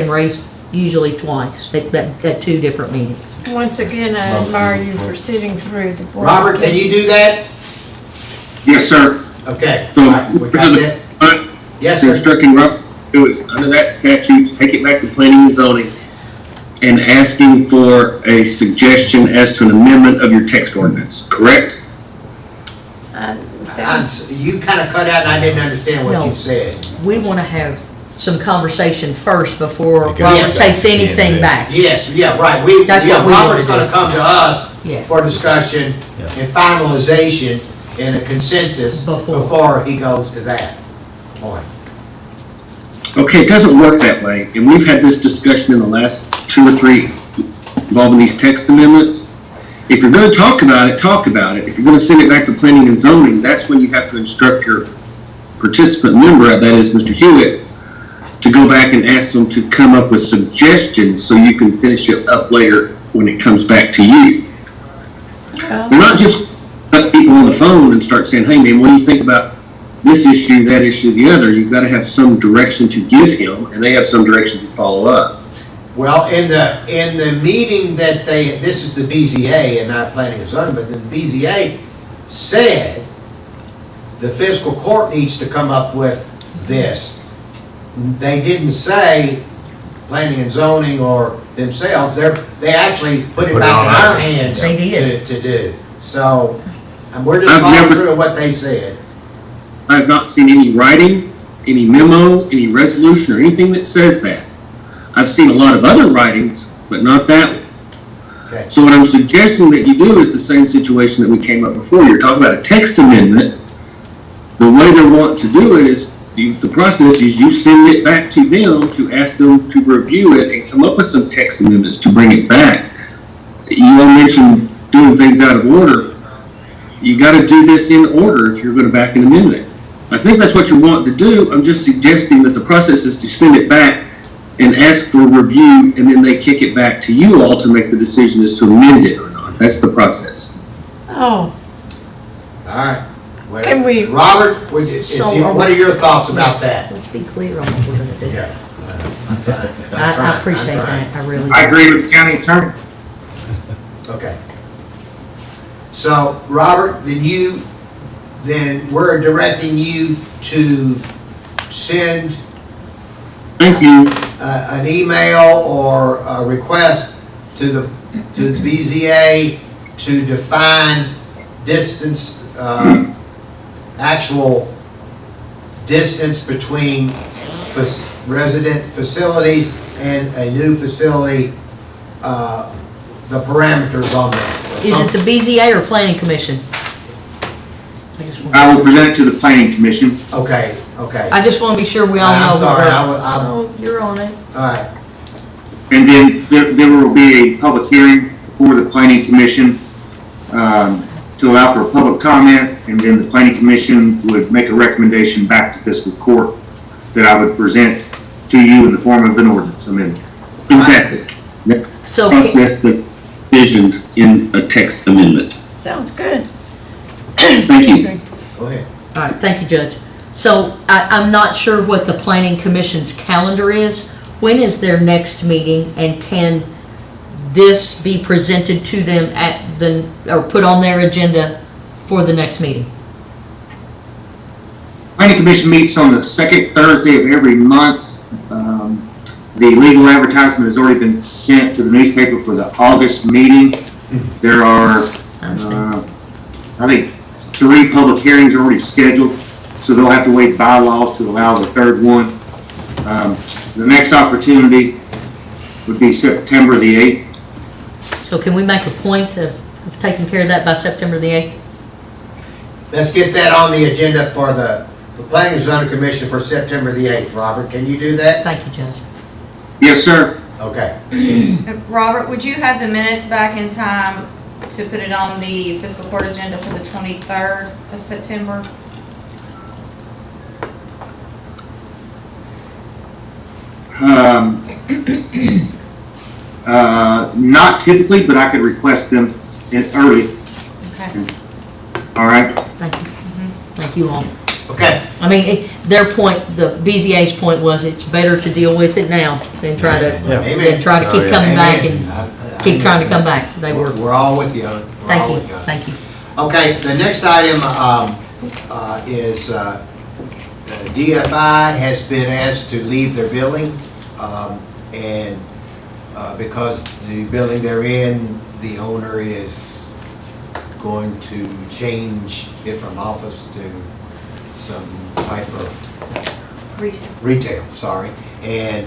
usually twice, at two different meetings. Once again, I admire you for sitting through the board. Robert, can you do that? Yes, sir. Okay. So, All right, we got that. Yes, sir. Instructing Rob to do is, under that statute, take it back to planning and zoning and asking for a suggestion as to an amendment of your text ordinance, correct? You kind of cut out and I didn't understand what No. you said. We want to have some conversation first before Robert Yes. takes anything back. Yes, yeah, right. That's what we Robert's wanna gonna do. come to us Yeah. for discussion and finalization and a consensus before he goes to that point. Okay, it doesn't work that way, and we've had this discussion in the last 2 or 3 involving these text amendments. If you're gonna talk about it, talk about it. If you're gonna send it back to planning and zoning, that's when you have to instruct your participant member, that is Mr. Hewitt, to go back and ask them to come up with suggestions so you can finish it up later when it comes back to you. They're not just let people on the phone and start saying, hey man, what do you think about this issue, that issue, the other? You've got to have some direction to give him, and they have some direction to follow up. Well, in the meeting that this is the BZA and not planning and zoning, but the BZA said the fiscal court needs to come up with this. They didn't say planning and zoning or themselves. They actually put it back in our hands to do. So, and we're just following through what they said. I have not seen any writing, any memo, any resolution, or anything that says that. I've seen a lot of other writings, but not that one. Okay. So what I'm suggesting that you do is the same situation that we came up before. You're talking about a text amendment. The way they want to do it is, the process is you send it back to them to ask them to review it and come up with some text amendments to bring it back. You all mentioned doing things out of order. You got to do this in order if you're going to back an amendment. I think that's what you're wanting to do. I'm just suggesting that the process is to send it back and ask for review, and then they kick it back to you all to make the decision as to amend it or not. That's the process. Oh, All right. Can we- Robert, what are your thoughts about that? Let's be clear on what we're going to do. Yeah. I appreciate that, I really do. I agree with the county attorney. Okay. So, Robert, then we're directing you to send Thank you. an email or a request to the BZA to define distance, actual distance between resident facilities and a new facility, the parameters on that. Is it the BZA or Planning Commission? I will present it to the planning commission. Okay. I just want to be sure we all know. I'm sorry, Oh, you're on it. all right. And then there will be a public hearing for the planning commission to allow for a public comment, and then the planning commission would make a recommendation back to fiscal court that I would present to you in the form of an ordinance amendment. Exactly. So- Process the vision in a text amendment. sounds good. Thank you. Go ahead. All right, thank you, Judge. So I'm not sure what the Planning Commission's calendar is. When is their next meeting, and can this be presented to them or put on their agenda for the next meeting? Planning commission meets on the second Thursday of every month. The legal advertisement has already been sent to the newspaper for the August meeting. There are, I think, 3 public hearings already scheduled, so they'll have to wait bylaws to allow the third one. The next opportunity would be September the 8th. So can we make a point of taking care of that by September the 8th? Let's get that on the agenda for the Planning and Zoning Commission for September the 8th. Robert, can you do that? Thank you, Judge. Yes, sir. Okay. Robert, would you have the minutes back in time to put it on the fiscal court agenda for the 23rd of September. Not typically, but I could request them early. Okay. All right? Thank you. Thank you all. Okay. I mean, their point, the BZA's point was it's better to deal with it now than try to, Amen. keep coming back Amen. and keep trying to come back. They were, We're all with you on it. We're thank all you, with on it. thank you. Okay, the next item is DFI has been asked to leave their building, and because the building they're in, the owner is going to change it from office to some type of retail, sorry. And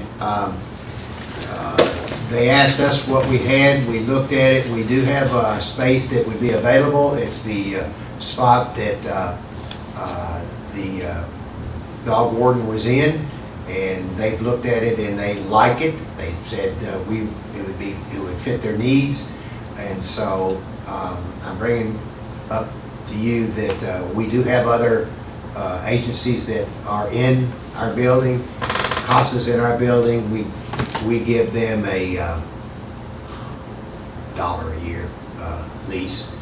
they asked us what we had, we looked at it, we do have a space that would be available. It's the spot that the dog warden was in, and they've looked at it and they like it. They said it would fit their needs, and so I'm bringing up to you that we do have other agencies that are in our building, CASA's in our building. We give them a $1 a year lease.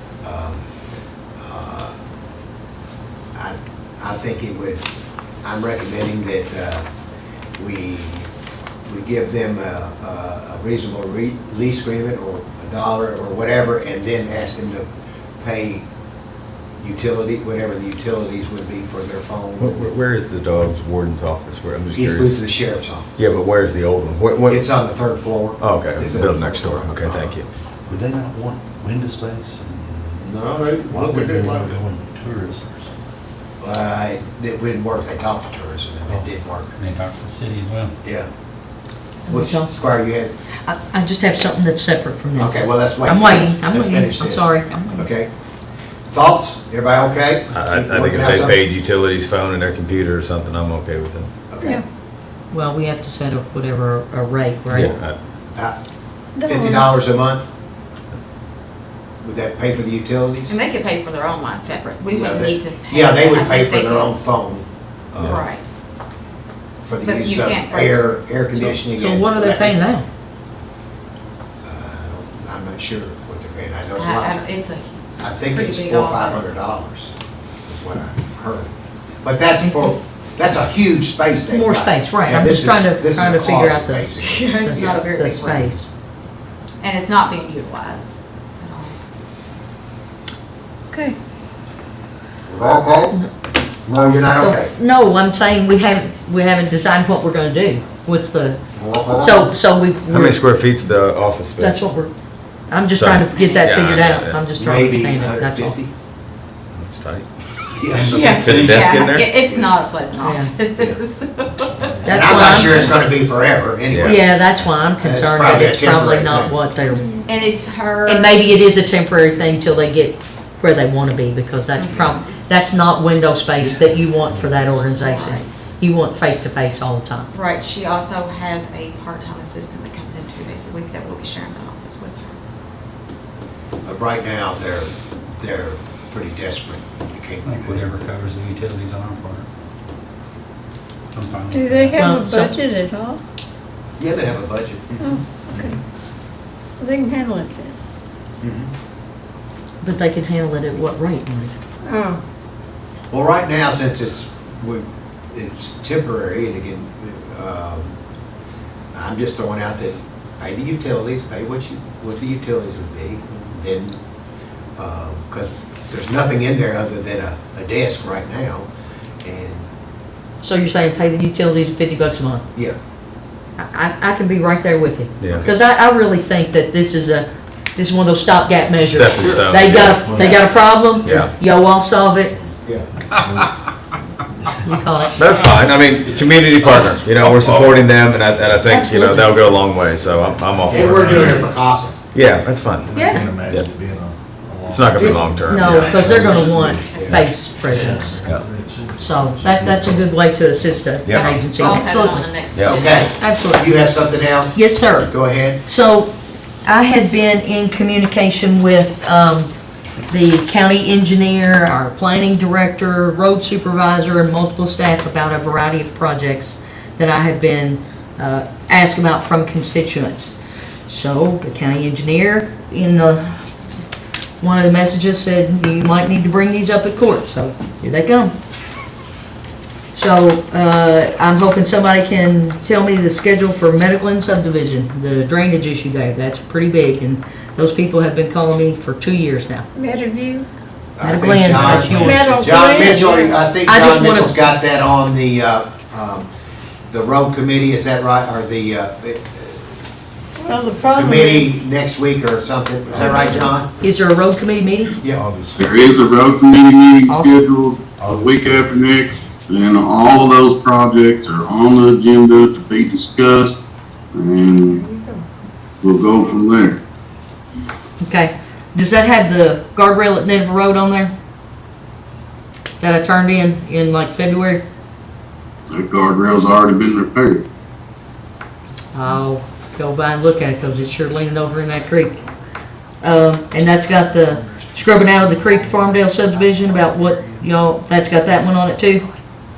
I think it would, I'm recommending that we give them a reasonable lease agreement, or $1 or whatever, and then ask them to pay utility, whatever the utilities would be for their phone. Where is the dog's warden's office? Where, I'm just He's curious. moved to the sheriff's office. Yeah, but where's the old one? What? It's on the 3rd floor. Oh, okay, It's the on building the next third door. floor. Okay, thank you. Would they not want window space? No, they, Why what we would did, they like, want going tourists? it didn't work. They talked to tourism, and it did work. And they talk to the city as well. Yeah. What's, Squire, you had? I just have something that's separate from this. Okay, well, let's wait. I'm waiting, I'm Let's waiting, finish I'm this. sorry. I'm waiting. Okay. Thoughts? Everybody okay? I think Working if out they something? paid utilities, phone, and their computer or something, I'm okay with it. Okay. Well, we have to set up whatever, a rate, right? Yeah, $50 a month? Would that pay for the utilities? And they could pay for their own line separate. We Yeah, wouldn't they- need to pay. Yeah, they would I pay think for they their could- own phone. Right. For the But use you of can't- air conditioning. So and what are they paying now? I'm not sure what they're paying. I know it's a I- lot. It's a, I think pretty it's big $400 or office. $500 is what I heard. But that's a huge space they've More got. space, right, Yeah, I'm this just trying is- this is to a figure out closet, the, basically. It's not a very the big room. space. and it's not being utilized at all. Okay. Roll call? No, you're not So- okay. No, I'm saying we haven't decided what we're gonna do. What's the, Roll call? so we. How many square feet's the office space? That's what we're, I'm just So- trying to get that Yeah, figured I out. get it. I'm just trying to Maybe understand it, that's all. 150? It's tight. Yeah. Fit a desk in Yeah, there? it's not a pleasant Yeah. office. And That's I'm why not sure it's gonna be forever anyway. Yeah, that's why I'm It's concerned that probably a it's probably temporary not thing. what they're, And it's her. and maybe it is a temporary thing till they get where they wanna be, because that's not window space that you want for that organization. You want face-to-face all the time. Right, she also has a part-time assistant that comes in 2 days a week that will be sharing that office with her. But right now, they're pretty desperate. You can't. Like whatever covers the utilities on our part. I'm fine with Do they that. have a Well, so- budget at all? Yeah, they have a budget. Oh, okay. Well, they can handle it then. But they can handle it at what rate, Mike? Oh, Well, right now, since it's temporary, and again, I'm just throwing out that pay the utilities, pay what the utilities would be, then, because there's nothing in there other than a desk right now, and, So you're saying pay the utilities $50 a month? yeah. I can be right there with you. Yeah. Because I really think that this is one of those stopgap measures. Stepping stones, They yeah. they got a problem? Yeah. Yo, I'll solve it. Yeah. You call it. That's fine. I mean, community partner, you know, we're supporting them, and I think, you know, that'll go a long way, so I'm all for it. And we're doing it for CASA. Yeah, that's fine. I can't imagine it being It's not gonna be long-term. No, because they're gonna want face presence. So that's a good way to assist an Yeah. agency. I'll have it on the Absolutely. next. Yeah. Okay. Absolutely. You have something else? Yes, sir. Go ahead. So I had been in communication with the county engineer, our planning director, road supervisor, and multiple staff about a variety of projects that I had been asked about from constituents. So the county engineer in one of the messages said, you might need to bring these up at court, so here they come. So I'm hoping somebody can tell me the schedule for medical and subdivision, the drainage issue there. That's pretty big, and those people have been calling me for 2 years now. Meadowview. I Medical think and that's yours. John Mitchell, I think I just John wanna- Mitchell's got that on the road committee, is that right? Or the Well, the problem committee is, next week or something, is that right, John? Is there a road committee meeting? Yeah. There is a road committee meeting Awesome. scheduled a week after next, and all of those projects are on the agenda to be discussed, and we'll go from there. Okay. Does that have the guardrail at Nineveh Road on there? That I turned in like February? That guardrail's already been repaired. I'll go by and look at it, because it's sure leaning over in that creek. And that's got the scrubbing out of the creek Farmdale subdivision about what y'all, that's got that one on it too?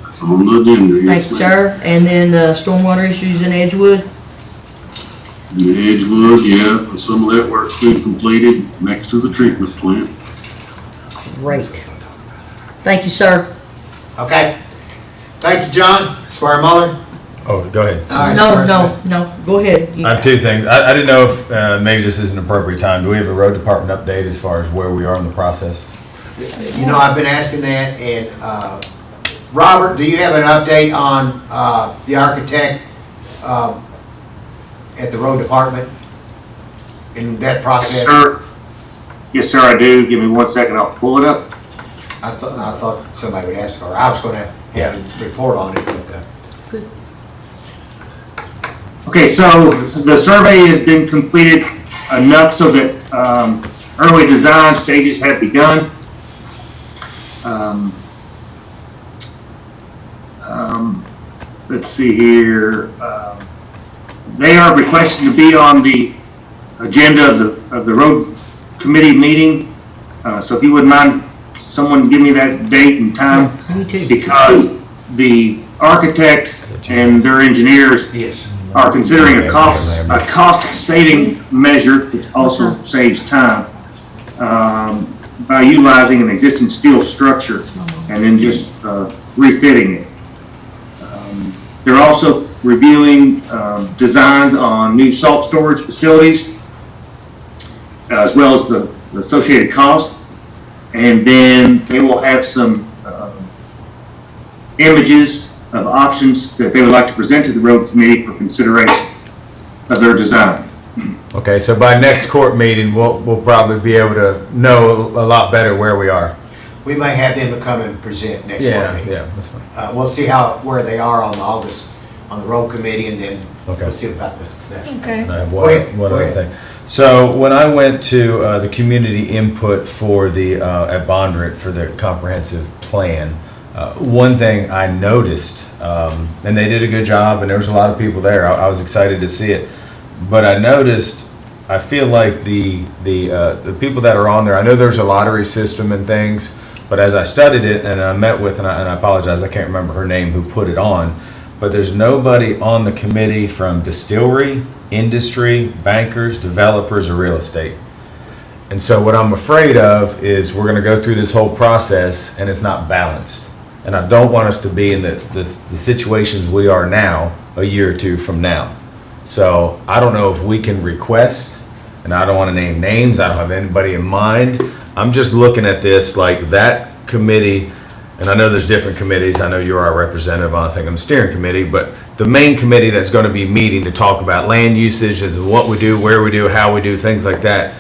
It's on the agenda, Thank yes, you, ma'am. sir. And then stormwater issues in Edgewood? The Edgewood, yeah, some of that work's been completed next to the treatment plant. Great. Thank you, sir. Okay. Thank you, John. Squire Muller? Oh, go ahead. All right, No, Squire no, Smith. no, go ahead. You- I have two things. I didn't know if maybe this is an appropriate time. Do we have a road department update as far as where we are in the process? You know, I've been asking that, and Robert, do you have an update on the architect at the road department in that process? Yes, sir, I do. Give me 1 second, I'll pull it up. I thought somebody would ask, or I was gonna have a report on it, but, Okay, so the survey has been completed enough so that early design stages have begun. Let's see here. They are requesting to be on the agenda of the road committee meeting. So if you wouldn't mind, someone give me that date and time. Me too. Because the architect and their engineers yes. are considering a cost saving measure, which also saves time, by utilizing an existing steel structure and then just refitting it. They're also reviewing designs on new salt storage facilities, as well as the associated cost. And then they will have some images of options that they would like to present to the road committee for consideration of their design. Okay, so by next court meeting, we'll probably be able to know a lot better where we are. We may have them to come and present next Yeah, meeting. yeah, that's fine. We'll see where they are on the road committee, and then we'll see about the next. okay. I have Go ahead, one go other ahead. thing. So when I went to the community input for the, at Bondurant for the comprehensive plan, one thing I noticed, and they did a good job, and there was a lot of people there. I was excited to see it. But I noticed, I feel like the people that are on there, I know there's a lottery system and things, but as I studied it and I met with, and I apologize, I can't remember her name who put it on, but there's nobody on the committee from distillery, industry, bankers, developers, or real estate. And so what I'm afraid of is we're gonna go through this whole process and it's not balanced. And I don't want us to be in the situations we are now, a year or two from now. So I don't know if we can request, and I don't wanna name names, I don't have anybody in mind. I'm just looking at this like that committee, and I know there's different committees, I know you're our representative, I think I'm the steering committee, but the main committee that's gonna be meeting to talk about land usage, is what we do, where we do, how we do, things like that.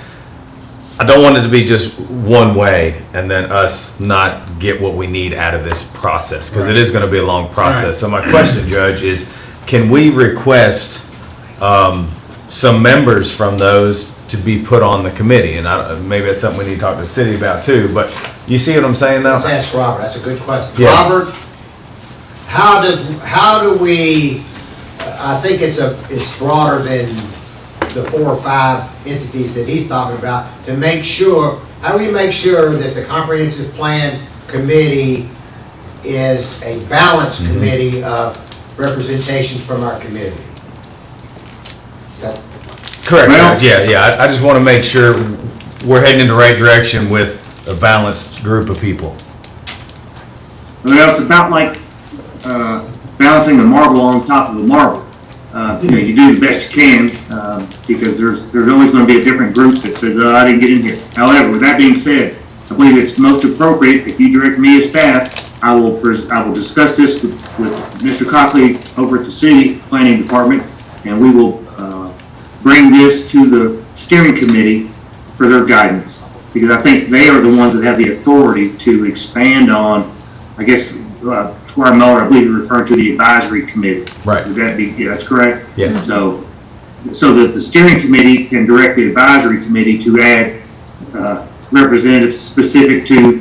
I don't want it to be just one way and then us not get what we need out of this process, because it is gonna be a long process. So my question, Judge, is can we request some members from those to be put on the committee? And maybe that's something we need to talk to the city about too, but you see what I'm saying now? Let's ask Robert, that's a good question. Yeah. Robert, how do we, I think it's broader than the 4 or 5 entities that he's talking about to make sure, how do we make sure that the comprehensive plan committee is a balanced committee of representations from our community? Correct, Well- yeah, I just want to make sure we're heading in the right direction with a balanced group of people. Well, it's about like balancing a marble on top of a marble. You do the best you can because there's always going to be a different group that says, "Oh, I didn't get in here." However, with that being said, I believe it's most appropriate if you direct me as staff. I will discuss this with Mr. Copley over at the city planning department, and we will bring this to the steering committee for their guidance, because I think they are the ones that have the authority to expand on, I guess, Squire Miller, I believe you're referring to the advisory committee. Right. Would that be, yeah, that's correct? Yes. So that the steering committee can direct the advisory committee to add representatives specific to,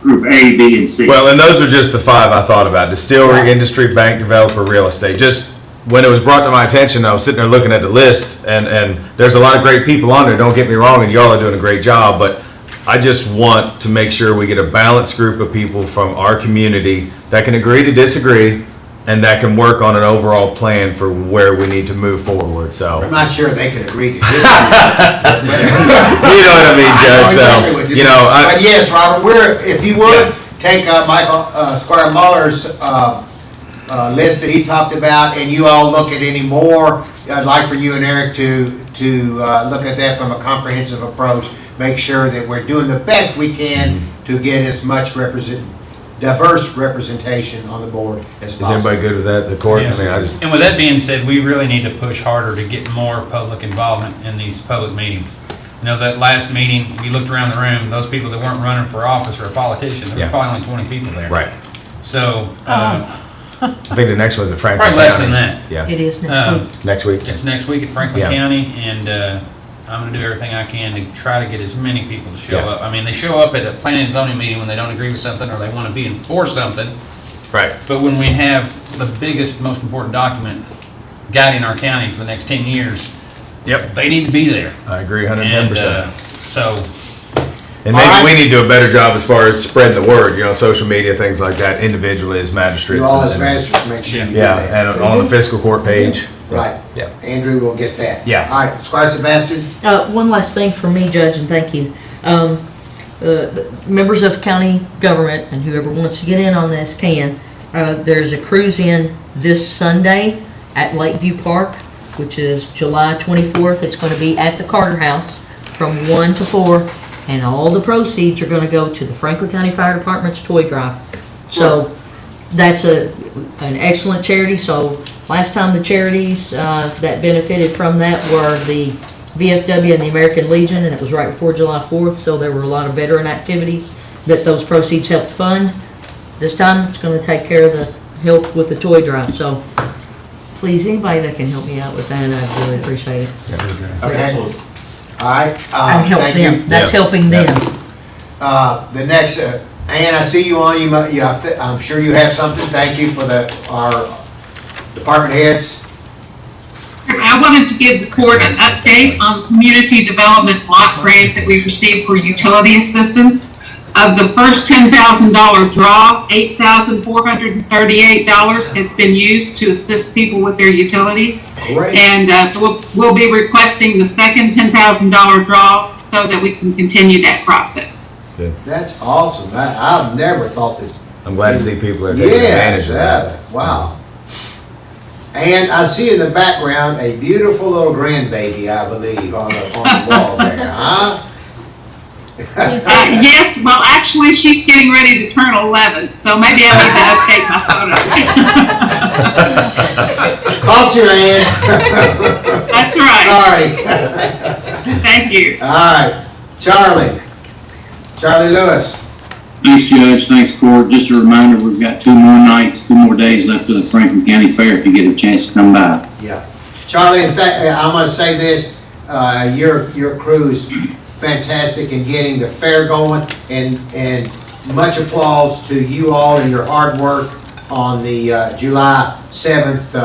group A, B, and C. Well, and those are just the 5 I thought about: distillery, industry, bank, developer, real estate. Just when it was brought to my attention, I was sitting there looking at the list, and there's a lot of great people on there, don't get me wrong, and y'all are doing a great job, but I just want to make sure we get a balanced group of people from our community that can agree to disagree and that can work on an overall plan for where we need to move forward, so. I'm not sure they can agree to this. You know what I mean, Judge, so, But yes, Robert, if you would, take Squire Muller's list that he talked about, and you all look at any more. I'd like for you and Eric to look at that from a comprehensive approach. Make sure that we're doing the best we can to get as much diverse representation on the board as Is possible. everybody good with that, the court? Yeah. I mean, I just, And with that being said, we really need to push harder to get more public involvement in these public meetings. That last meeting, if you looked around the room, those people that weren't running for office or a politician, there was probably only 20 people there. right. So, I think the next one's at Franklin probably County. less than that. Yeah, It is next week. next week. It's next week at Franklin Yeah. County, and I'm gonna do everything I can to try to get as many people to show Yeah. up. I mean, they show up at a planning and zoning meeting when they don't agree with something or they wanna be for something. Right. But when we have the biggest, most important document guiding our county for the next 10 years, Yep. they need to be there. I agree And 110%. so, And maybe we need to do a better job as far as spreading the word, social media, things like that, individually as magistrates. You all as and- magistrates, make sure you do Yeah, that. and on the fiscal court page. Right. Yeah. Andrew will get that. Yeah. All right, Squire Sebastian? One last thing for me, Judge, and thank you. The members of county government and whoever wants to get in on this can. There's a cruise in this Sunday at Lakeview Park, which is July 24th. It's going to be at the Carter House from 1 to 4, and all the proceeds are going to go to the Franklin County Fire Department's toy drive. So that's an excellent charity. So last time the charities that benefited from that were the VFW and the American Legion, and it was right before July 4th, so there were a lot of veteran activities that those proceeds helped fund. This time, it's going to take care of the help with the toy drive, so please, anybody that can help me out with that, I'd really appreciate it. Okay. All right, And help thank them, you. that's helping them. The next, Ann, I see you on, I'm sure you have something. Thank you for our department heads. I wanted to give the court an update on the community development block grant that we received for utility assistance. Of the first $10,000 draw, $8,438 has been used to assist people with their utilities. Great. And so we'll be requesting the second $10,000 draw so that we can continue that process. That's awesome. I've never thought that. I'm glad to see people are taking advantage of that. Wow. And I see in the background a beautiful little grandbaby, I believe, on the wall there, huh? Yes, well, actually, she's getting ready to turn 11, so maybe I need to update my photos. Caught you, Ann. That's right. Sorry. Thank you. All right, Charlie Lewis. Thanks, Judge. Thanks, Court. Just a reminder, we've got 2 more days left of the Franklin County Fair if you get a chance to come by. Yeah. Charlie, I'm going to say this, your crew is fantastic in getting the fair going, and much applause to you all and your hard work on the July 7th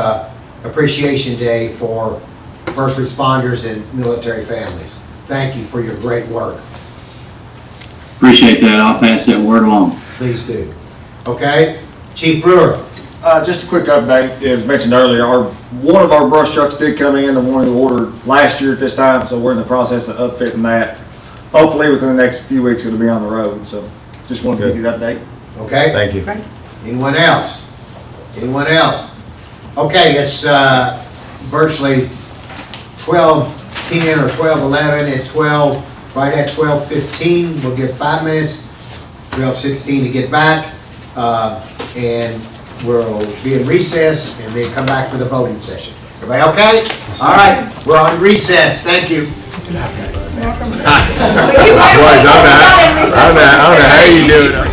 Appreciation Day for first responders and military families. Thank you for your great work. Appreciate that. I'll pass that word along. Please do. Okay, Chief Brewer. Just a quick update, as mentioned earlier, one of our brush trucks did come in, the one we ordered last year at this time, so we're in the process of upfitting that. Hopefully within the next few weeks it'll be on the road, so just wanted to give you that update. Okay? Thank you. Anyone else? Anyone else? Okay, it's virtually 12:10 or 12:11 at 12, right at 12:15. We'll give 5 minutes, 12:16 to get back, and we'll be in recess and then come back for the voting session. Everybody okay? All right, we're on recess. Thank you. Boys, I don't know how you doing.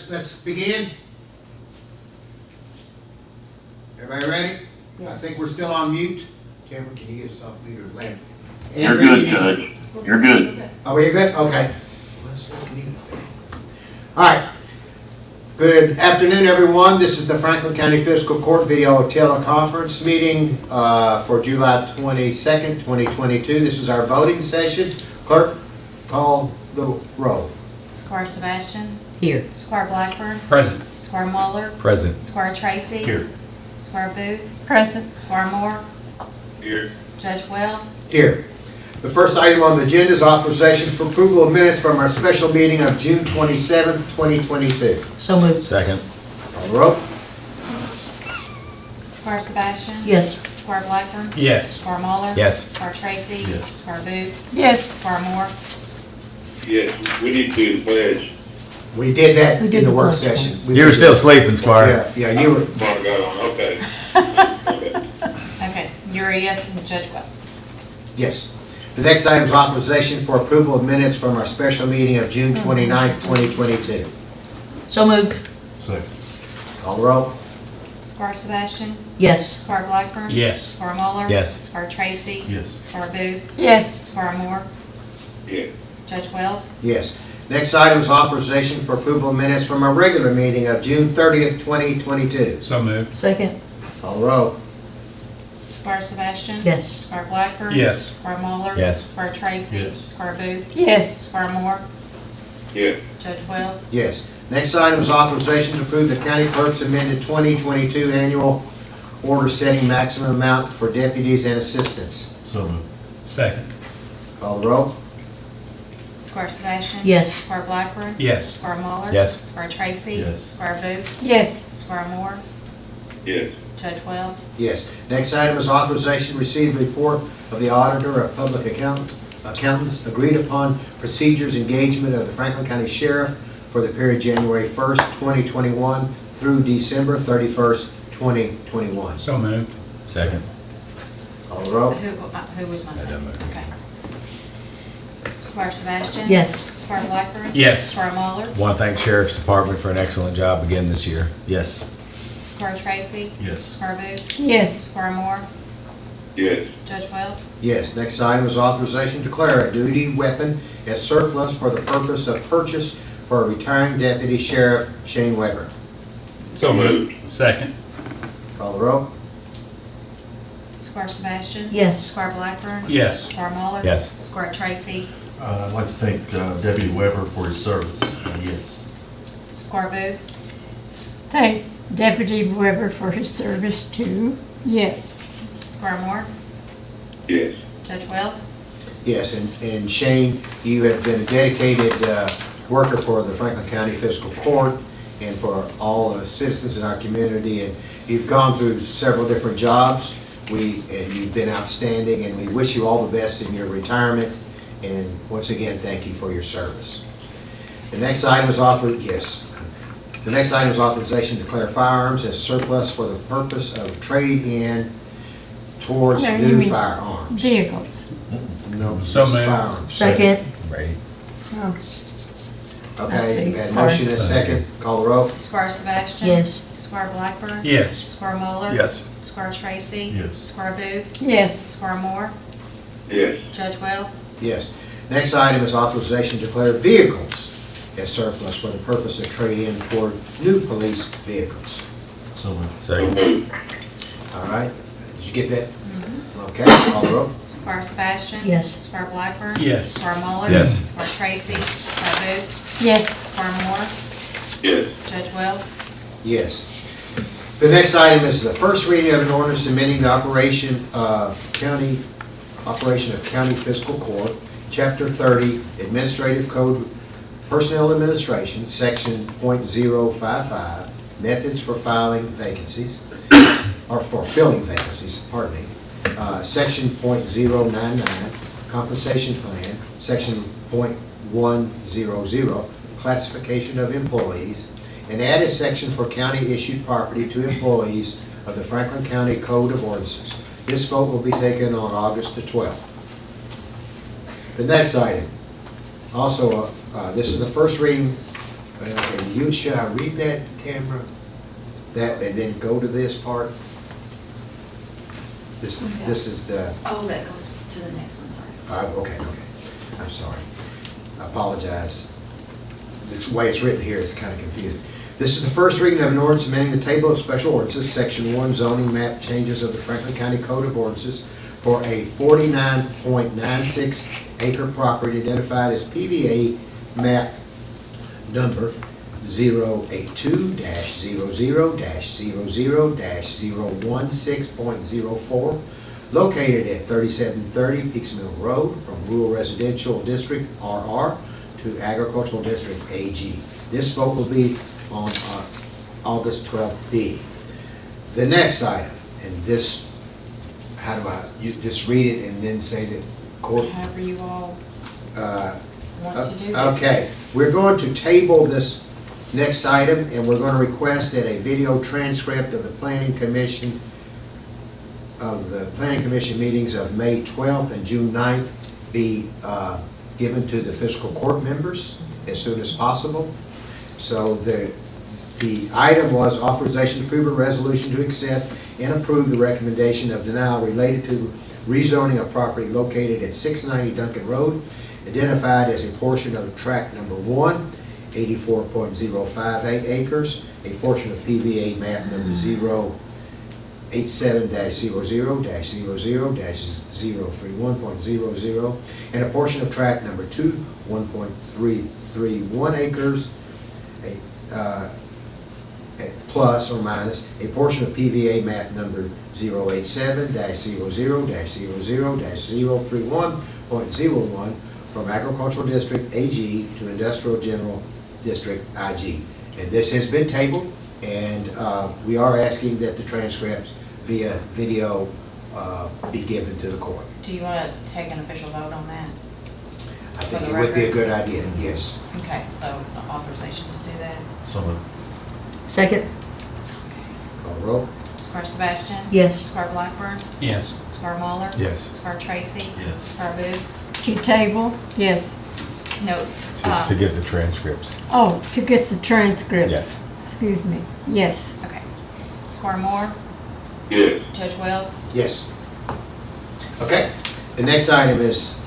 let's begin. Everybody ready? I think we're still on mute. Cameron, can you get us off mute or land? You're good, Judge. You're good. Oh, you're good? Okay. All right. Good afternoon, everyone. This is the Franklin County Fiscal Court video teleconference meeting for July 22nd, 2022. This is our voting session. Clerk, call the roll. Squire Sebastian. Here. Squire Blackburn. Present. Squire Muller. Present. Squire Tracy. Here. Squire Booth. Present. Squire Moore. Here. Judge Wells. Here. The first item on the agenda is authorization for approval of minutes from our special meeting of June 27th, 2022. So moved. Second. Call the roll. Squire Sebastian. Yes. Squire Blackburn. Yes. Squire Muller. Yes. Squire Tracy. Yes. Squire Booth. Yes. Squire Moore. Yes, we need to do the pledge. We did that We in did the the work pledge. session. You were still sleeping, Squire. Yeah, you were. Mark got on, okay. Okay. Okay, you're a yes from Judge Wells. Yes. The next item is authorization for approval of minutes from our special meeting of June 29th, 2022. So moved. Second. Call the roll. Squire Sebastian. Yes. Squire Blackburn. Yes. Squire Muller. Yes. Squire Tracy. Yes. Squire Booth. Yes. Squire Moore. Yeah. Judge Wells. Yes. Next item is authorization for approval of minutes from our regular meeting of June 30th, 2022. So moved. Second. Call the roll. Squire Sebastian. Yes. Squire Blackburn. Yes. Squire Muller. Yes. Squire Tracy. Yes. Squire Booth. Yes. Squire Moore. Yeah. Judge Wells. Yes. Next item is authorization to approve the county clerk's amended 2022 annual order setting maximum amount for deputies and assistants. So moved. Second. Call the roll. Squire Sebastian. Yes. Squire Blackburn. Yes. Squire Muller. Yes. Squire Tracy. Yes. Squire Booth. Yes. Squire Moore. Yes. Judge Wells. Yes. Next item is authorization to receive report of the auditor of public accountants agreed upon procedures engagement of the Franklin County Sheriff for the period January 1st, 2021 through December 31st, 2021. So moved. Second. Call the roll. Who was my I don't second? know. Okay. Squire Sebastian. Yes. Squire Blackburn. Yes. Squire Muller. Want to thank Sheriff's Department for an excellent job again this year. Yes. Squire Tracy. Yes. Squire Booth. Yes. Squire Moore. Yes. Judge Wells. Yes. Next item is authorization to declare a duty weapon as surplus for the purpose of purchase for a retiring deputy sheriff, Shane Weber. So moved. Second. Call the roll. Squire Sebastian. Yes. Squire Blackburn. Yes. Squire Muller. Yes. Squire Tracy. I'd like to thank Deputy Weber for his service. Yes. Squire Booth. Thank Deputy Weber for his service too. Yes. Squire Moore. Yes. Judge Wells. Yes, and Shane, you have been a dedicated worker for the Franklin County Fiscal Court and for all the citizens in our community, and you've gone through several different jobs. And you've been outstanding, and we wish you all the best in your retirement. And once again, thank you for your service. The next item is The next item is authorization to declare firearms as surplus for the purpose of trade-in towards No, you new mean firearms. Vehicles. No, So just moved. firearms. Second. Ready. Oh, I Okay, see. we had a Sorry. motion and a second. Call the roll. Squire Sebastian. Yes. Squire Blackburn. Yes. Squire Muller. Yes. Squire Tracy. Yes. Squire Booth. Yes. Squire Moore. Yes. Judge Wells. Yes. Next item is authorization to declare vehicles as surplus for the purpose of trade-in toward new police vehicles. So moved. So Second. moved. All right, did you get that? Okay, call the roll. Squire Sebastian. Yes. Squire Blackburn. Yes. Squire Muller. Yes. Squire Tracy. Squire Booth. Yes. Squire Moore. Yes. Judge Wells. Yes. The next item is the first reading of an ordinance amending the operation of county fiscal court, chapter 30, administrative code, personnel administration, section .055, methods for filing vacancies, or for filling vacancies, pardon me. Section .099, compensation plan, section .100, classification of employees, and add a section for county-issued property to employees of the Franklin County Code of Ordinances. This vote will be taken on August the 12th. The next item, also, this is the first reading And you, should I read that, Tamara? That, and then go to this part? This is the, Oh, that goes to the next one, sorry. okay, I'm sorry. I apologize. This way it's written here is kind of confusing. This is the first reading of an ordinance amending the table of special ordinances, section 1, zoning map changes of the Franklin County Code of Ordinances for a 49.96 acre property identified as PVA map number 082-00-00-016.04, located at 3730 Peaks Mill Road, from Rural Residential District RR to Agricultural District AG. This vote will be on August 12th meeting. The next item, and this, how do you just read it and then say that court? However you all want to do this. Okay, we're going to table this next item, and we're going to request that a video transcript of the Planning Commission meetings of May 12th and June 9th be given to the Fiscal Court members as soon as possible. So the item was authorization to approve a resolution to accept and approve the recommendation of denial related to rezoning of property located at 690 Duncan Road, identified as a portion of tract number 1, 84.058 acres, a portion of PVA map number 087-00-00-031.00, and a portion of tract number 2, 1.331 acres, plus or minus a portion of PVA map number 087-00-00-031.01 from Agricultural District AG to Industrial General District IG. And this has been tabled, and we are asking that the transcripts via video be given to the court. Do you want to take an official vote on that? I think it would be a good idea, yes. Okay, so the authorization to do that. So moved. Second? Call the roll. Scar Sebastian? Yes. Scar Blackburn? Yes. Scar Muller? Yes. Scar Tracy? Yes. Scar Booth? To table, yes. No. To get the transcripts. Oh, to get the transcripts. Yes. Excuse me, yes. Okay. Scar Moore? Yes. Judge Wells? Yes. Okay, the next item is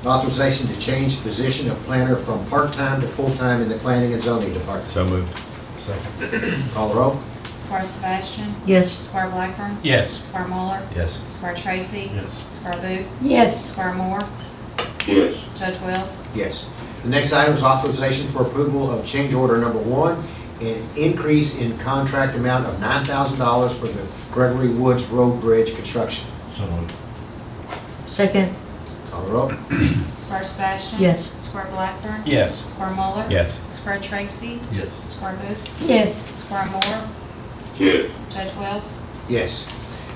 authorization to change the position of planner from part-time to full-time in the planning and zoning department. So moved. Second. Call the roll. Scar Sebastian? Yes. Scar Blackburn? Yes. Scar Muller? Yes. Scar Tracy? Yes. Scar Booth? Yes, Scar Moore? Yes. Judge Wells? Yes. The next item is authorization for approval of change order number 1, an increase in contract amount of $9,000 for the Gregory Woods Road Bridge construction. So moved. Second? Call the roll. Scar Sebastian? Yes. Scar Blackburn? Yes. Scar Muller? Yes. Scar Tracy? Yes. Scar Booth? yes, Scar Moore? Yes. Judge Wells? Yes.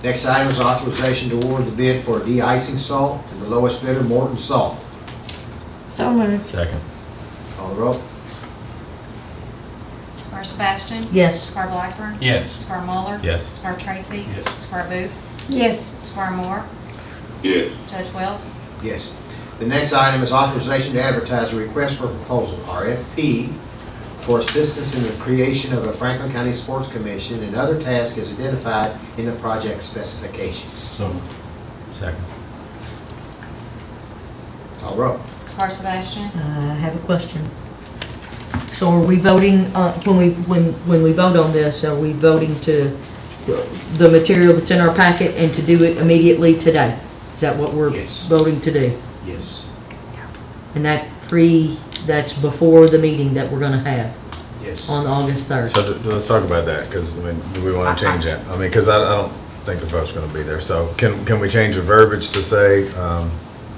Next item is authorization to award the bid for de-icing salt to the lowest bidder, Morton Salt. so moved. Second. Call the roll. Scar Sebastian? Yes. Scar Blackburn? Yes. Scar Muller? Yes. Scar Tracy? Yes. Scar Booth? Yes, Scar Moore? Yes. Judge Wells? Yes. The next item is authorization to advertise a request for proposal, RFP, for assistance in the creation of a Franklin County Sports Commission and other tasks as identified in the project specifications. So moved. Second. Call roll. Scar Sebastian? I have a question. So are we voting, when we vote on this, are we voting to the material that's in our packet and to do it immediately today? Is that what we're Yes. voting to do? Yes. And that's before the meeting that we're gonna have Yes. on August 3rd? So let's talk about that, because, I mean, do we want to change that? I mean, because I don't think the vote's going to be there. So can we change the verbiage to say,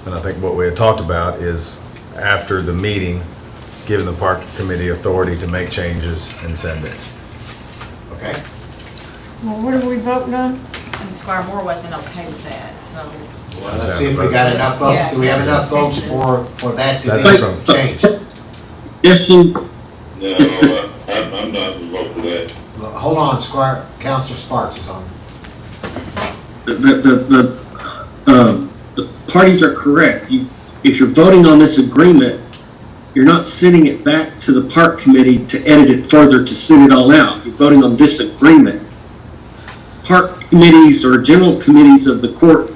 and I think what we had talked about is after the meeting, giving the park committee authority to make changes and send it? Okay. well, what are we voting on? And Scar Moore wasn't okay with that, so. Well, let's see if we got enough votes. Do we have enough votes for that to That's be from- changed? Yes, sir. No, I'm not to vote for that. Well, hold on, Squire, Counselor Sparks is on. The parties are correct. If you're voting on this agreement, You're not sending it back to the park committee to edit it further to send it all out. You're voting on this agreement. Park committees or general committees of the court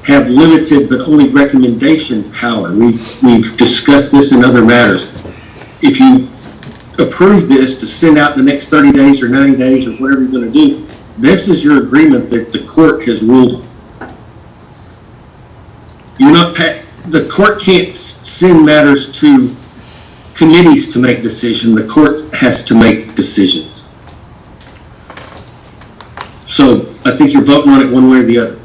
have limited but only recommendation power. We've discussed this in other matters. If you approve this to send out in the next 30 days or 90 days or whatever you're going to do, this is your agreement that the court has ruled on. You're not, the court can't send matters to committees to make decisions. The court has to make decisions. So I think you're voting on it one way or the other.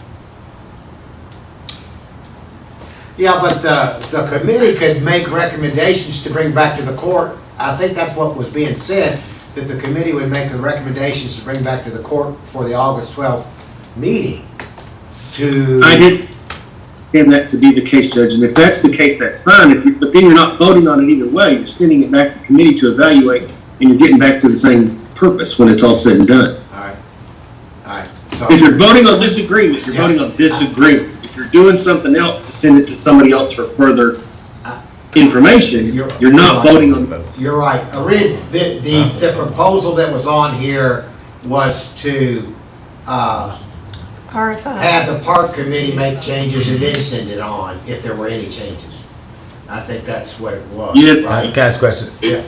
Yeah, but the committee could make recommendations to bring back to the court. I think that's what was being said, that the committee would make the recommendations to bring back to the court for the August 12th meeting to... I did understand that to be the case, Judge, and if that's the case, that's fine. But then you're not voting on it either way. You're sending it back to committee to evaluate, and you're getting back to the same purpose when it's all said and done. All right. So if you're voting on this agreement, you're voting on this agreement. If you're doing something else to send it to somebody else for further information, you're not voting on those. You're right. The proposal that was on here was to have the park committee make changes and then send it on if there were any changes. I think that's what it was. Yeah. Right? Can I ask a question? Yeah.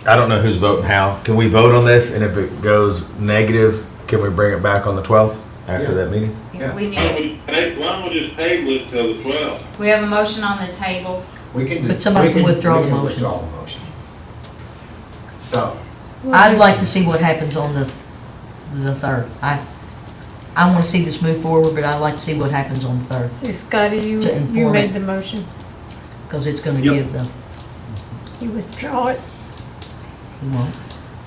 I don't know who's voting how. Can we vote on this, and if it goes negative, can we bring it back on the 12th after that meeting? Yeah. We need, Why don't we just table it till the 12th? we have a motion on the table. We can But somebody can withdraw the we can motion. withdraw the motion. So, I'd like to see what happens on the 3rd. I want to see this move forward, but I'd like to see what happens on the 3rd. See, Scotty, To you inform made it. the motion. Because it's going to Yep. give them, You withdraw it. you won't.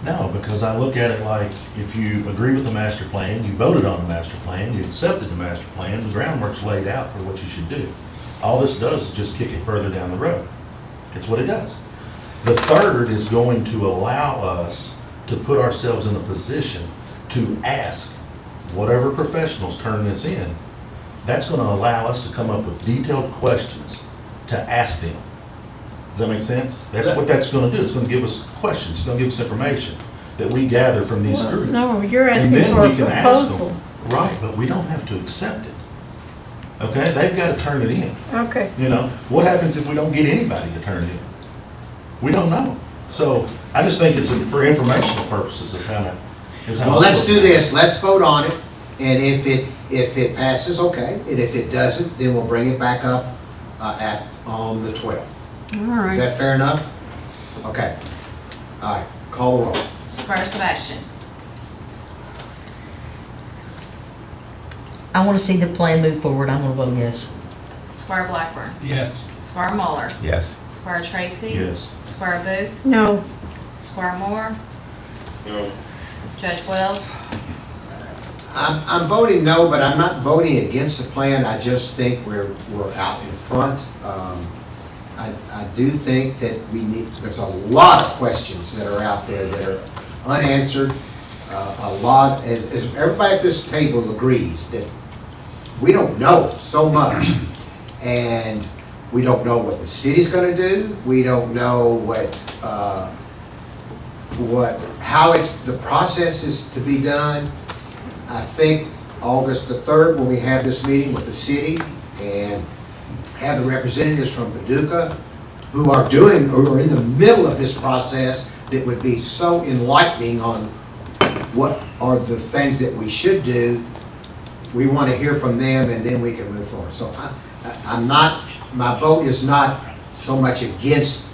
No, because I look at it like, if you agree with the master plan, you voted on the master plan, you accepted the master plan, the groundwork's laid out for what you should do. All this does is just kick it further down the road. It's what it does. The 3rd is going to allow us to put ourselves in a position to ask whatever professionals turn this in. That's going to allow us to come up with detailed questions to ask them. Does that make sense? That's what that's going to do. It's going to give us questions. It's going to give us information that we gather from these groups. No, you're And asking then for a we can ask proposal. them. Right, but we don't have to accept it. Okay, they've got to turn it in. Okay. You know, what happens if we don't get anybody to turn it in? We don't know. So I just think it's for informational purposes is how. well, let's do this. Let's vote on it. And if it passes, okay. And if it doesn't, then we'll bring it back up on the 12th. All right. Is that fair enough? Okay. All right, call the roll. Squire Sebastian. I want to see the plan move forward. I'm going to vote yes. Squire Blackburn. Yes. Squire Muller. Yes. Squire Tracy. Yes. Squire Booth. No. Squire Moore. No. Judge Wells. I'm voting no, but I'm not voting against the plan. I just think we're out in front. I do think that there's a lot of questions that are out there that are unanswered. A lot, as everybody at this table agrees, that we don't know so much. And we don't know what the city's gonna do. We don't know how the process is to be done. I think August the 3rd, when we have this meeting with the city and have the representatives from Paducah who are in the middle of this process, that would be so enlightening on what are the things that we should do. We want to hear from them and then we can move forward. So my vote is not so much against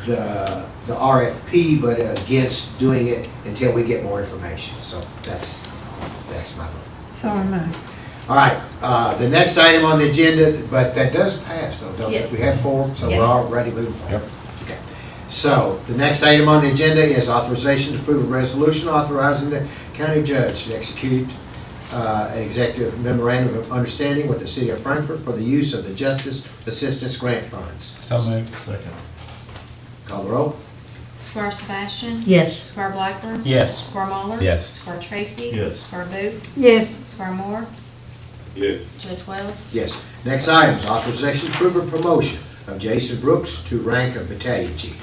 the RFP, but against doing it until we get more information. So that's my vote. So am I. All right, the next item on the agenda, but that does pass though, don't it? Yes. We have 4, so Yes. we're already moving forward. Okay. So the next item on the agenda is authorization to approve a resolution authorizing the county judge to execute an executive memorandum of understanding with the city of Frankfort for the use of the Justice Assistance Grant Funds. So moved. Second. Call the roll. Squire Sebastian. Yes. Squire Blackburn. Yes. Squire Muller. Yes. Squire Tracy. Yes. Squire Booth. Yes. Squire Moore. Yes. Judge Wells. Yes. Next item is authorization to approve a promotion of Jason Brooks to rank of battalion chief.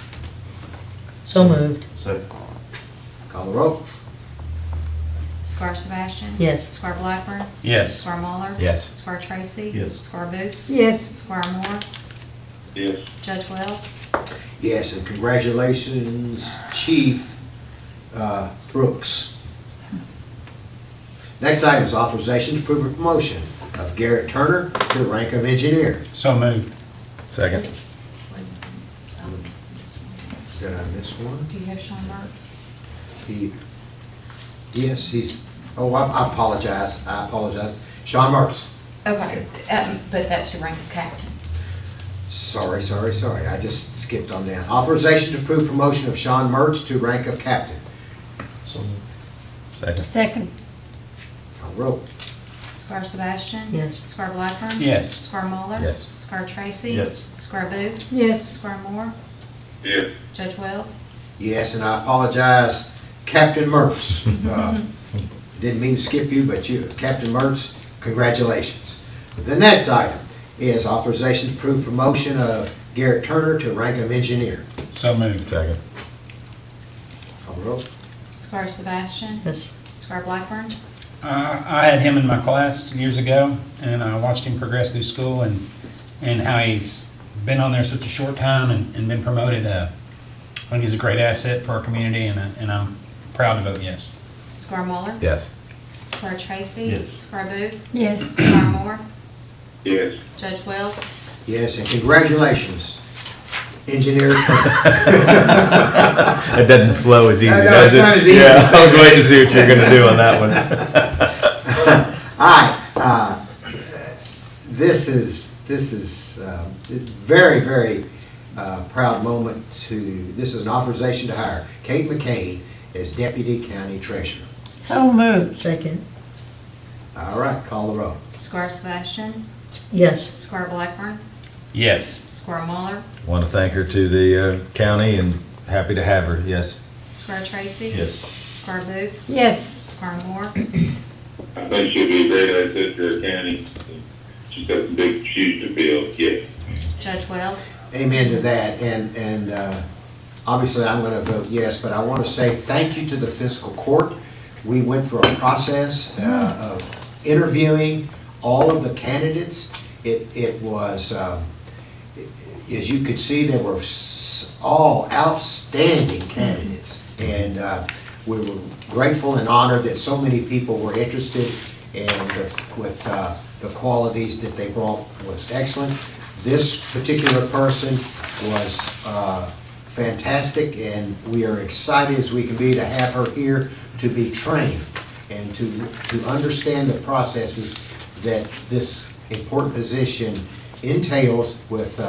So moved. Second. Call the roll. Scar Sebastian? Yes. Scar Blackburn? Yes. Scar Muller? Yes. Scar Tracy? Yes. Scar Booth? Yes. Scar Moore? Yes. Judge Wells? Yes, and congratulations, Chief Brooks. Next item is authorization to approve a promotion of Garrett Turner to the rank of engineer. So moved. Second. Did I miss one? Do you have Sean Marks? Yes, he's, I apologize, Sean Marks. Okay, but that's your rank of captain. Sorry, I just skipped on down. Authorization to approve promotion of Sean Mertz to rank of captain. So Second. Second. Call the roll. Scar Sebastian? Yes. Scar Blackburn? Yes. Scar Muller? Yes. Scar Tracy? Yes. Scar Booth? Yes. Scar Moore? Yes. Judge Wells? Yes, and I apologize, Captain Mertz. Didn't mean to skip you, but Captain Mertz, congratulations. The next item is authorization to approve promotion of Garrett Turner to rank of engineer. So moved. Second. Call the roll. Scar Sebastian? Yes. Scar Blackburn? I had him in my class years ago, and I watched him progress through school and how he's been on there such a short time and been promoted. I think he's a great asset for our community, and I'm proud to vote yes. Scar Muller? Yes. Scar Tracy? Yes. Scar Booth? Yes. Scar Moore? Yes. Judge Wells? Yes, and congratulations, engineer. It doesn't flow as easy, No, does it's it? not as easy Yeah, to I say was that. waiting to see what you're gonna do on that one. All right, this is very, very proud moment this is an authorization to hire Kate McCain as Deputy County Treasurer. So moved. Second. All right, call the roll. Scar Sebastian? Yes. Scar Blackburn? Yes. Scar Muller? Want to thank her to the county and happy to have her, yes. Scar Tracy? Yes. Scar Booth? Yes. Scar Moore? I think she'll be a great asset to our county. She's got some big shoes to fill, yes. Judge Wells? Amen to that, and obviously I'm gonna vote yes, but I wanna say thank you to the Fiscal Court. We went through a process of interviewing all of the candidates. It was, as you could see, there were all outstanding candidates, and we were grateful and honored that so many people were interested, and with the qualities that they brought was excellent. This particular person was fantastic, and we are excited as we can be to have her here to be trained and to understand the processes that this important position entails with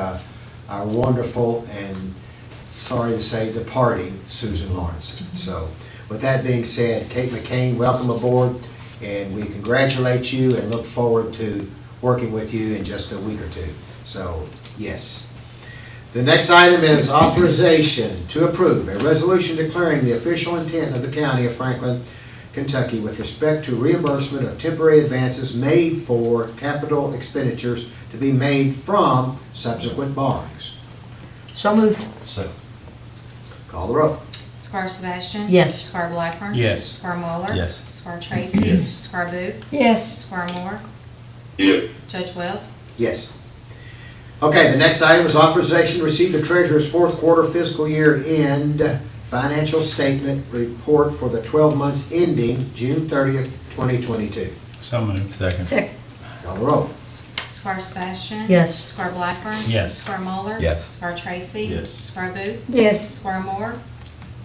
our wonderful and, sorry to say, departing Susan Lawrence. So with that being said, Kate McCain, welcome aboard, and we congratulate you and look forward to working with you in just a week or two. So, yes. The next item is authorization to approve a resolution declaring the official intent of the County of Franklin, Kentucky with respect to reimbursement of temporary advances made for capital expenditures to be made from subsequent borrowings. So moved. So. Call the roll. Scar Sebastian? Yes. Scar Blackburn? Yes. Scar Muller? Yes. Scar Tracy? Yes. Scar Booth? Yes. Scar Moore? Yes. Judge Wells? Yes. Okay, the next item is authorization to receive the treasurer's fourth quarter fiscal year end financial statement report for the 12 months ending June 30th, 2022. So moved. Second. Second. Call the roll. Scar Sebastian? Yes. Scar Blackburn? Yes. Scar Muller? Yes. Scar Tracy? Yes. Scar Booth? Yes. Scar Moore?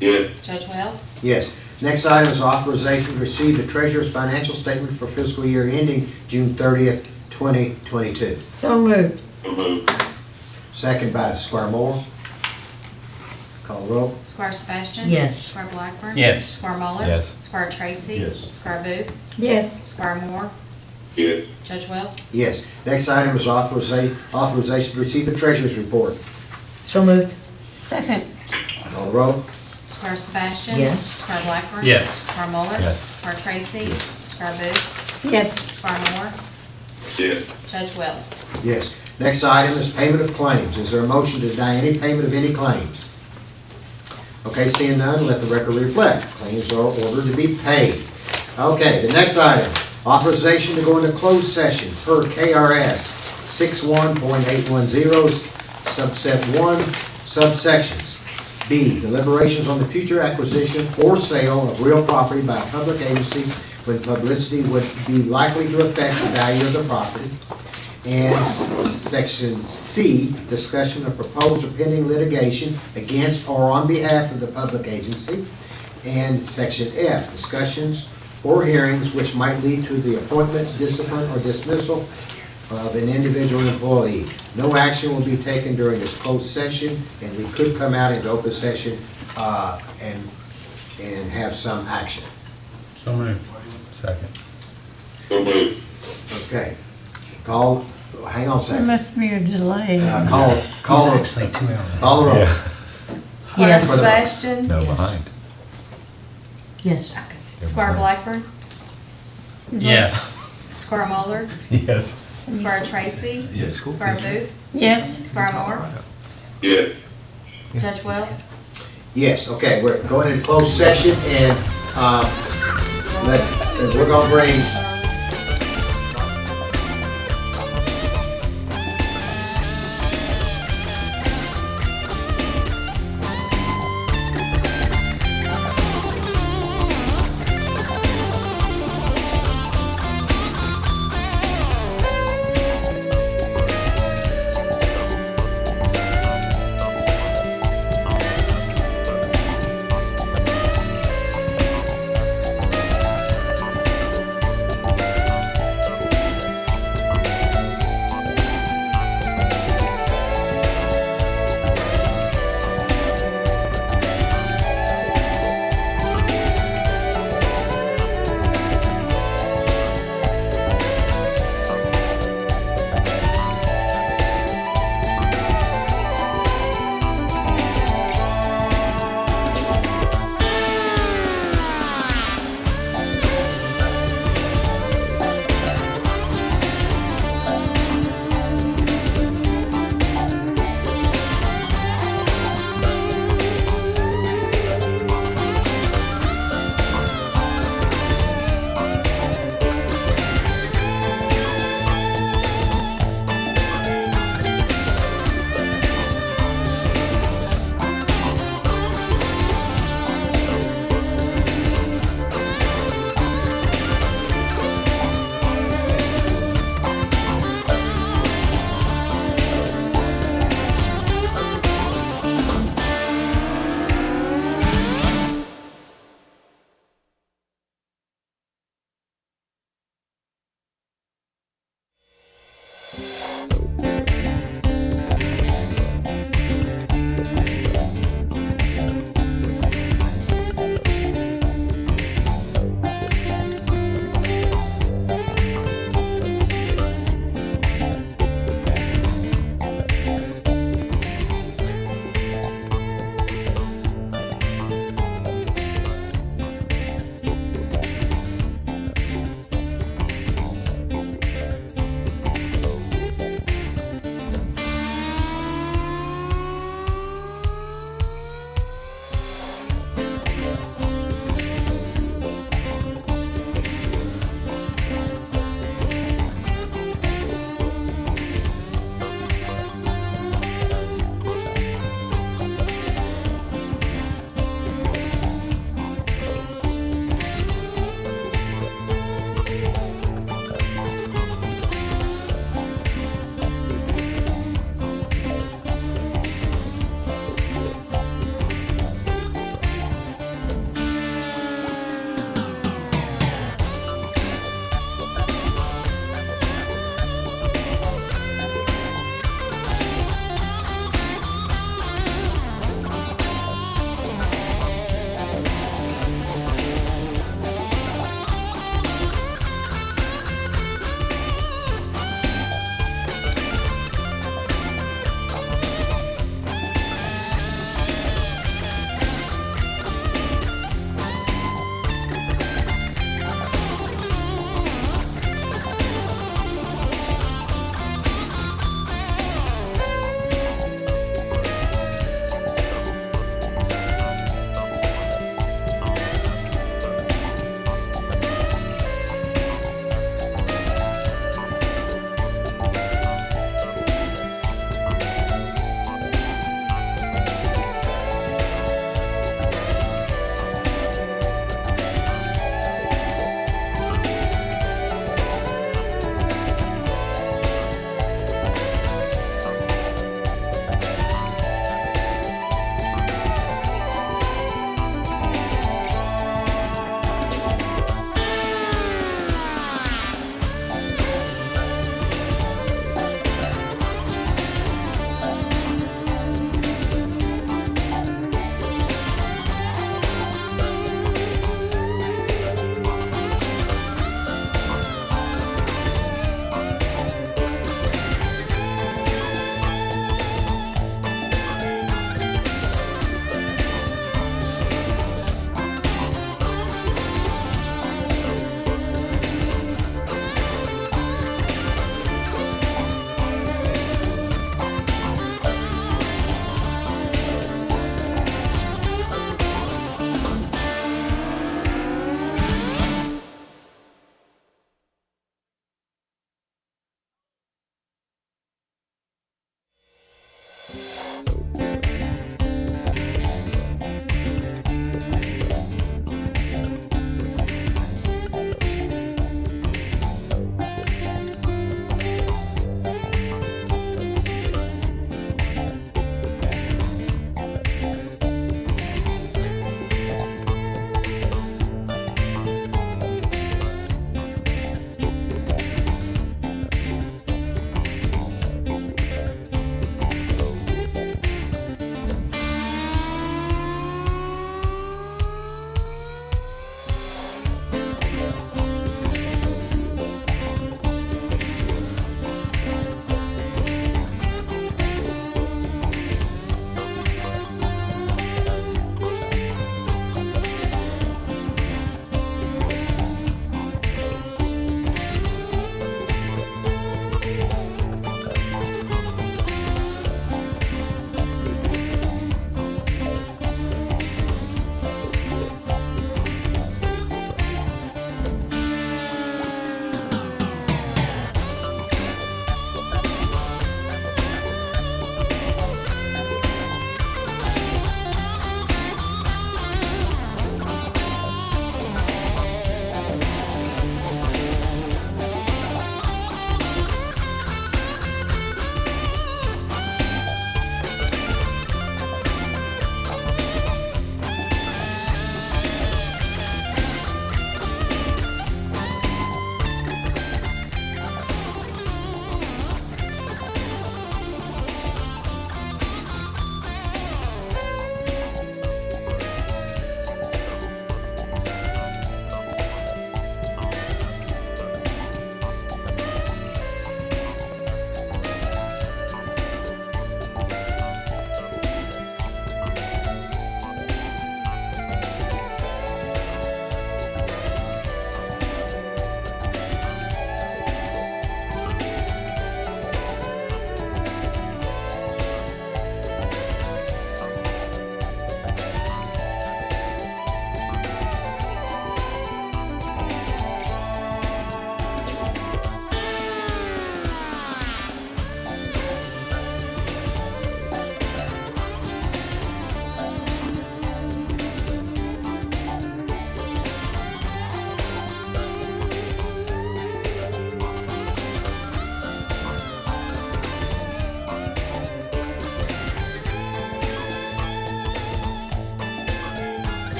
Yes. Judge Wells? Yes. Next item is authorization to receive the treasurer's financial statement for fiscal year ending June 30th, 2022. So moved. So moved. Second by Squire Moore. Call the roll. Scar Sebastian? Yes. Scar Blackburn? Yes. Scar Muller? Yes. Scar Tracy? Yes. Scar Booth? Yes. Scar Moore? Yes. Judge Wells? Yes. Next item is authorization to receive the treasurer's report. So moved. Second. Call the roll. Scar Sebastian? Yes. Scar Blackburn? Yes. Scar Muller? Yes. Scar Tracy? Scar Booth? Yes. Scar Moore? Yes. Judge Wells? Yes. Next item is payment of claims. Is there a motion to deny any payment of any claims? Okay, seeing none, let the record reflect. Claims are ordered to be paid. Okay, the next item, authorization to go into closed session per KRS 61.810, subset 1, subsections. B, deliberations on the future acquisition or sale of real property by a public agency when publicity would be likely to affect the value of the property. And section C, discussion of proposed or pending litigation against or on behalf of the public agency. And section F, discussions or hearings which might lead to the appointment, discipline, or dismissal of an individual employee. No action will be taken during this closed session, and we could come out into open session and have some action. So moved. Second. So moved. Okay. Hang on a There second. must be a delay. Call the roll. Clerk For the- Sebastian? No, behind. Yes. Squire Blackburn? Yes. Squire Muller? Yes. Squire Tracy? Yes. Squire Booth? Yes. Squire Moore? Yes. Judge Wells? Yes, okay, we're going into closed session, and we're gonna bring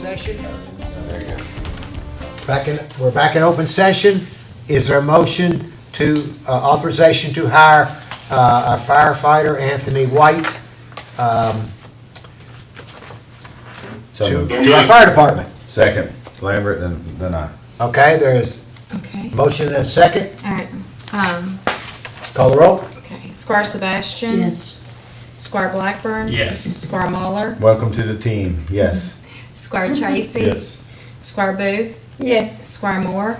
session. We're back in open session. Is there a motion to, authorization to hire our firefighter, Anthony White, to our fire department? Second, Lambert, then I. Okay, there's Okay. motion and a second. All right. Call the roll. Okay. Squire Sebastian. Yes. Squire Blackburn. Yes. Squire Muller. Welcome to the team, yes. Squire Tracy. Yes. Squire Booth. Yes. Squire Moore.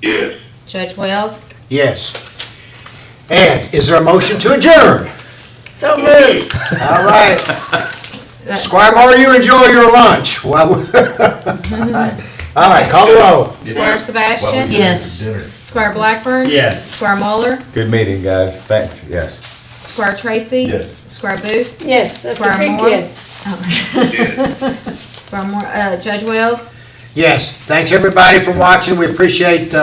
Yes. Judge Wells. Yes. And is there a motion to adjourn? So moved. All right. That's- Squire Moore, you enjoy your lunch. Well, all right, call the roll. Squire Sebastian. Yes. Squire Blackburn. Yes. Squire Muller. Good meeting, guys, thanks, yes. Squire Tracy. Yes. Squire Booth. Yes, that's a Squire big Moore. yes. Squire Moore. Judge Wells. Yes, thanks everybody for watching. We appreciate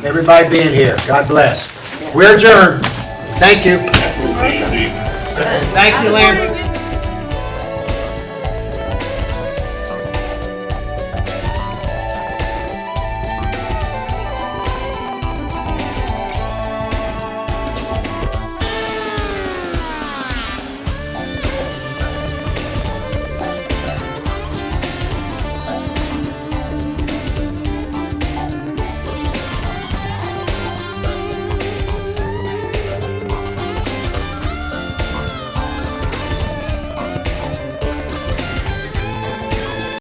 everybody being here. God bless. We're adjourned. Thank you. Thank you, Lambert.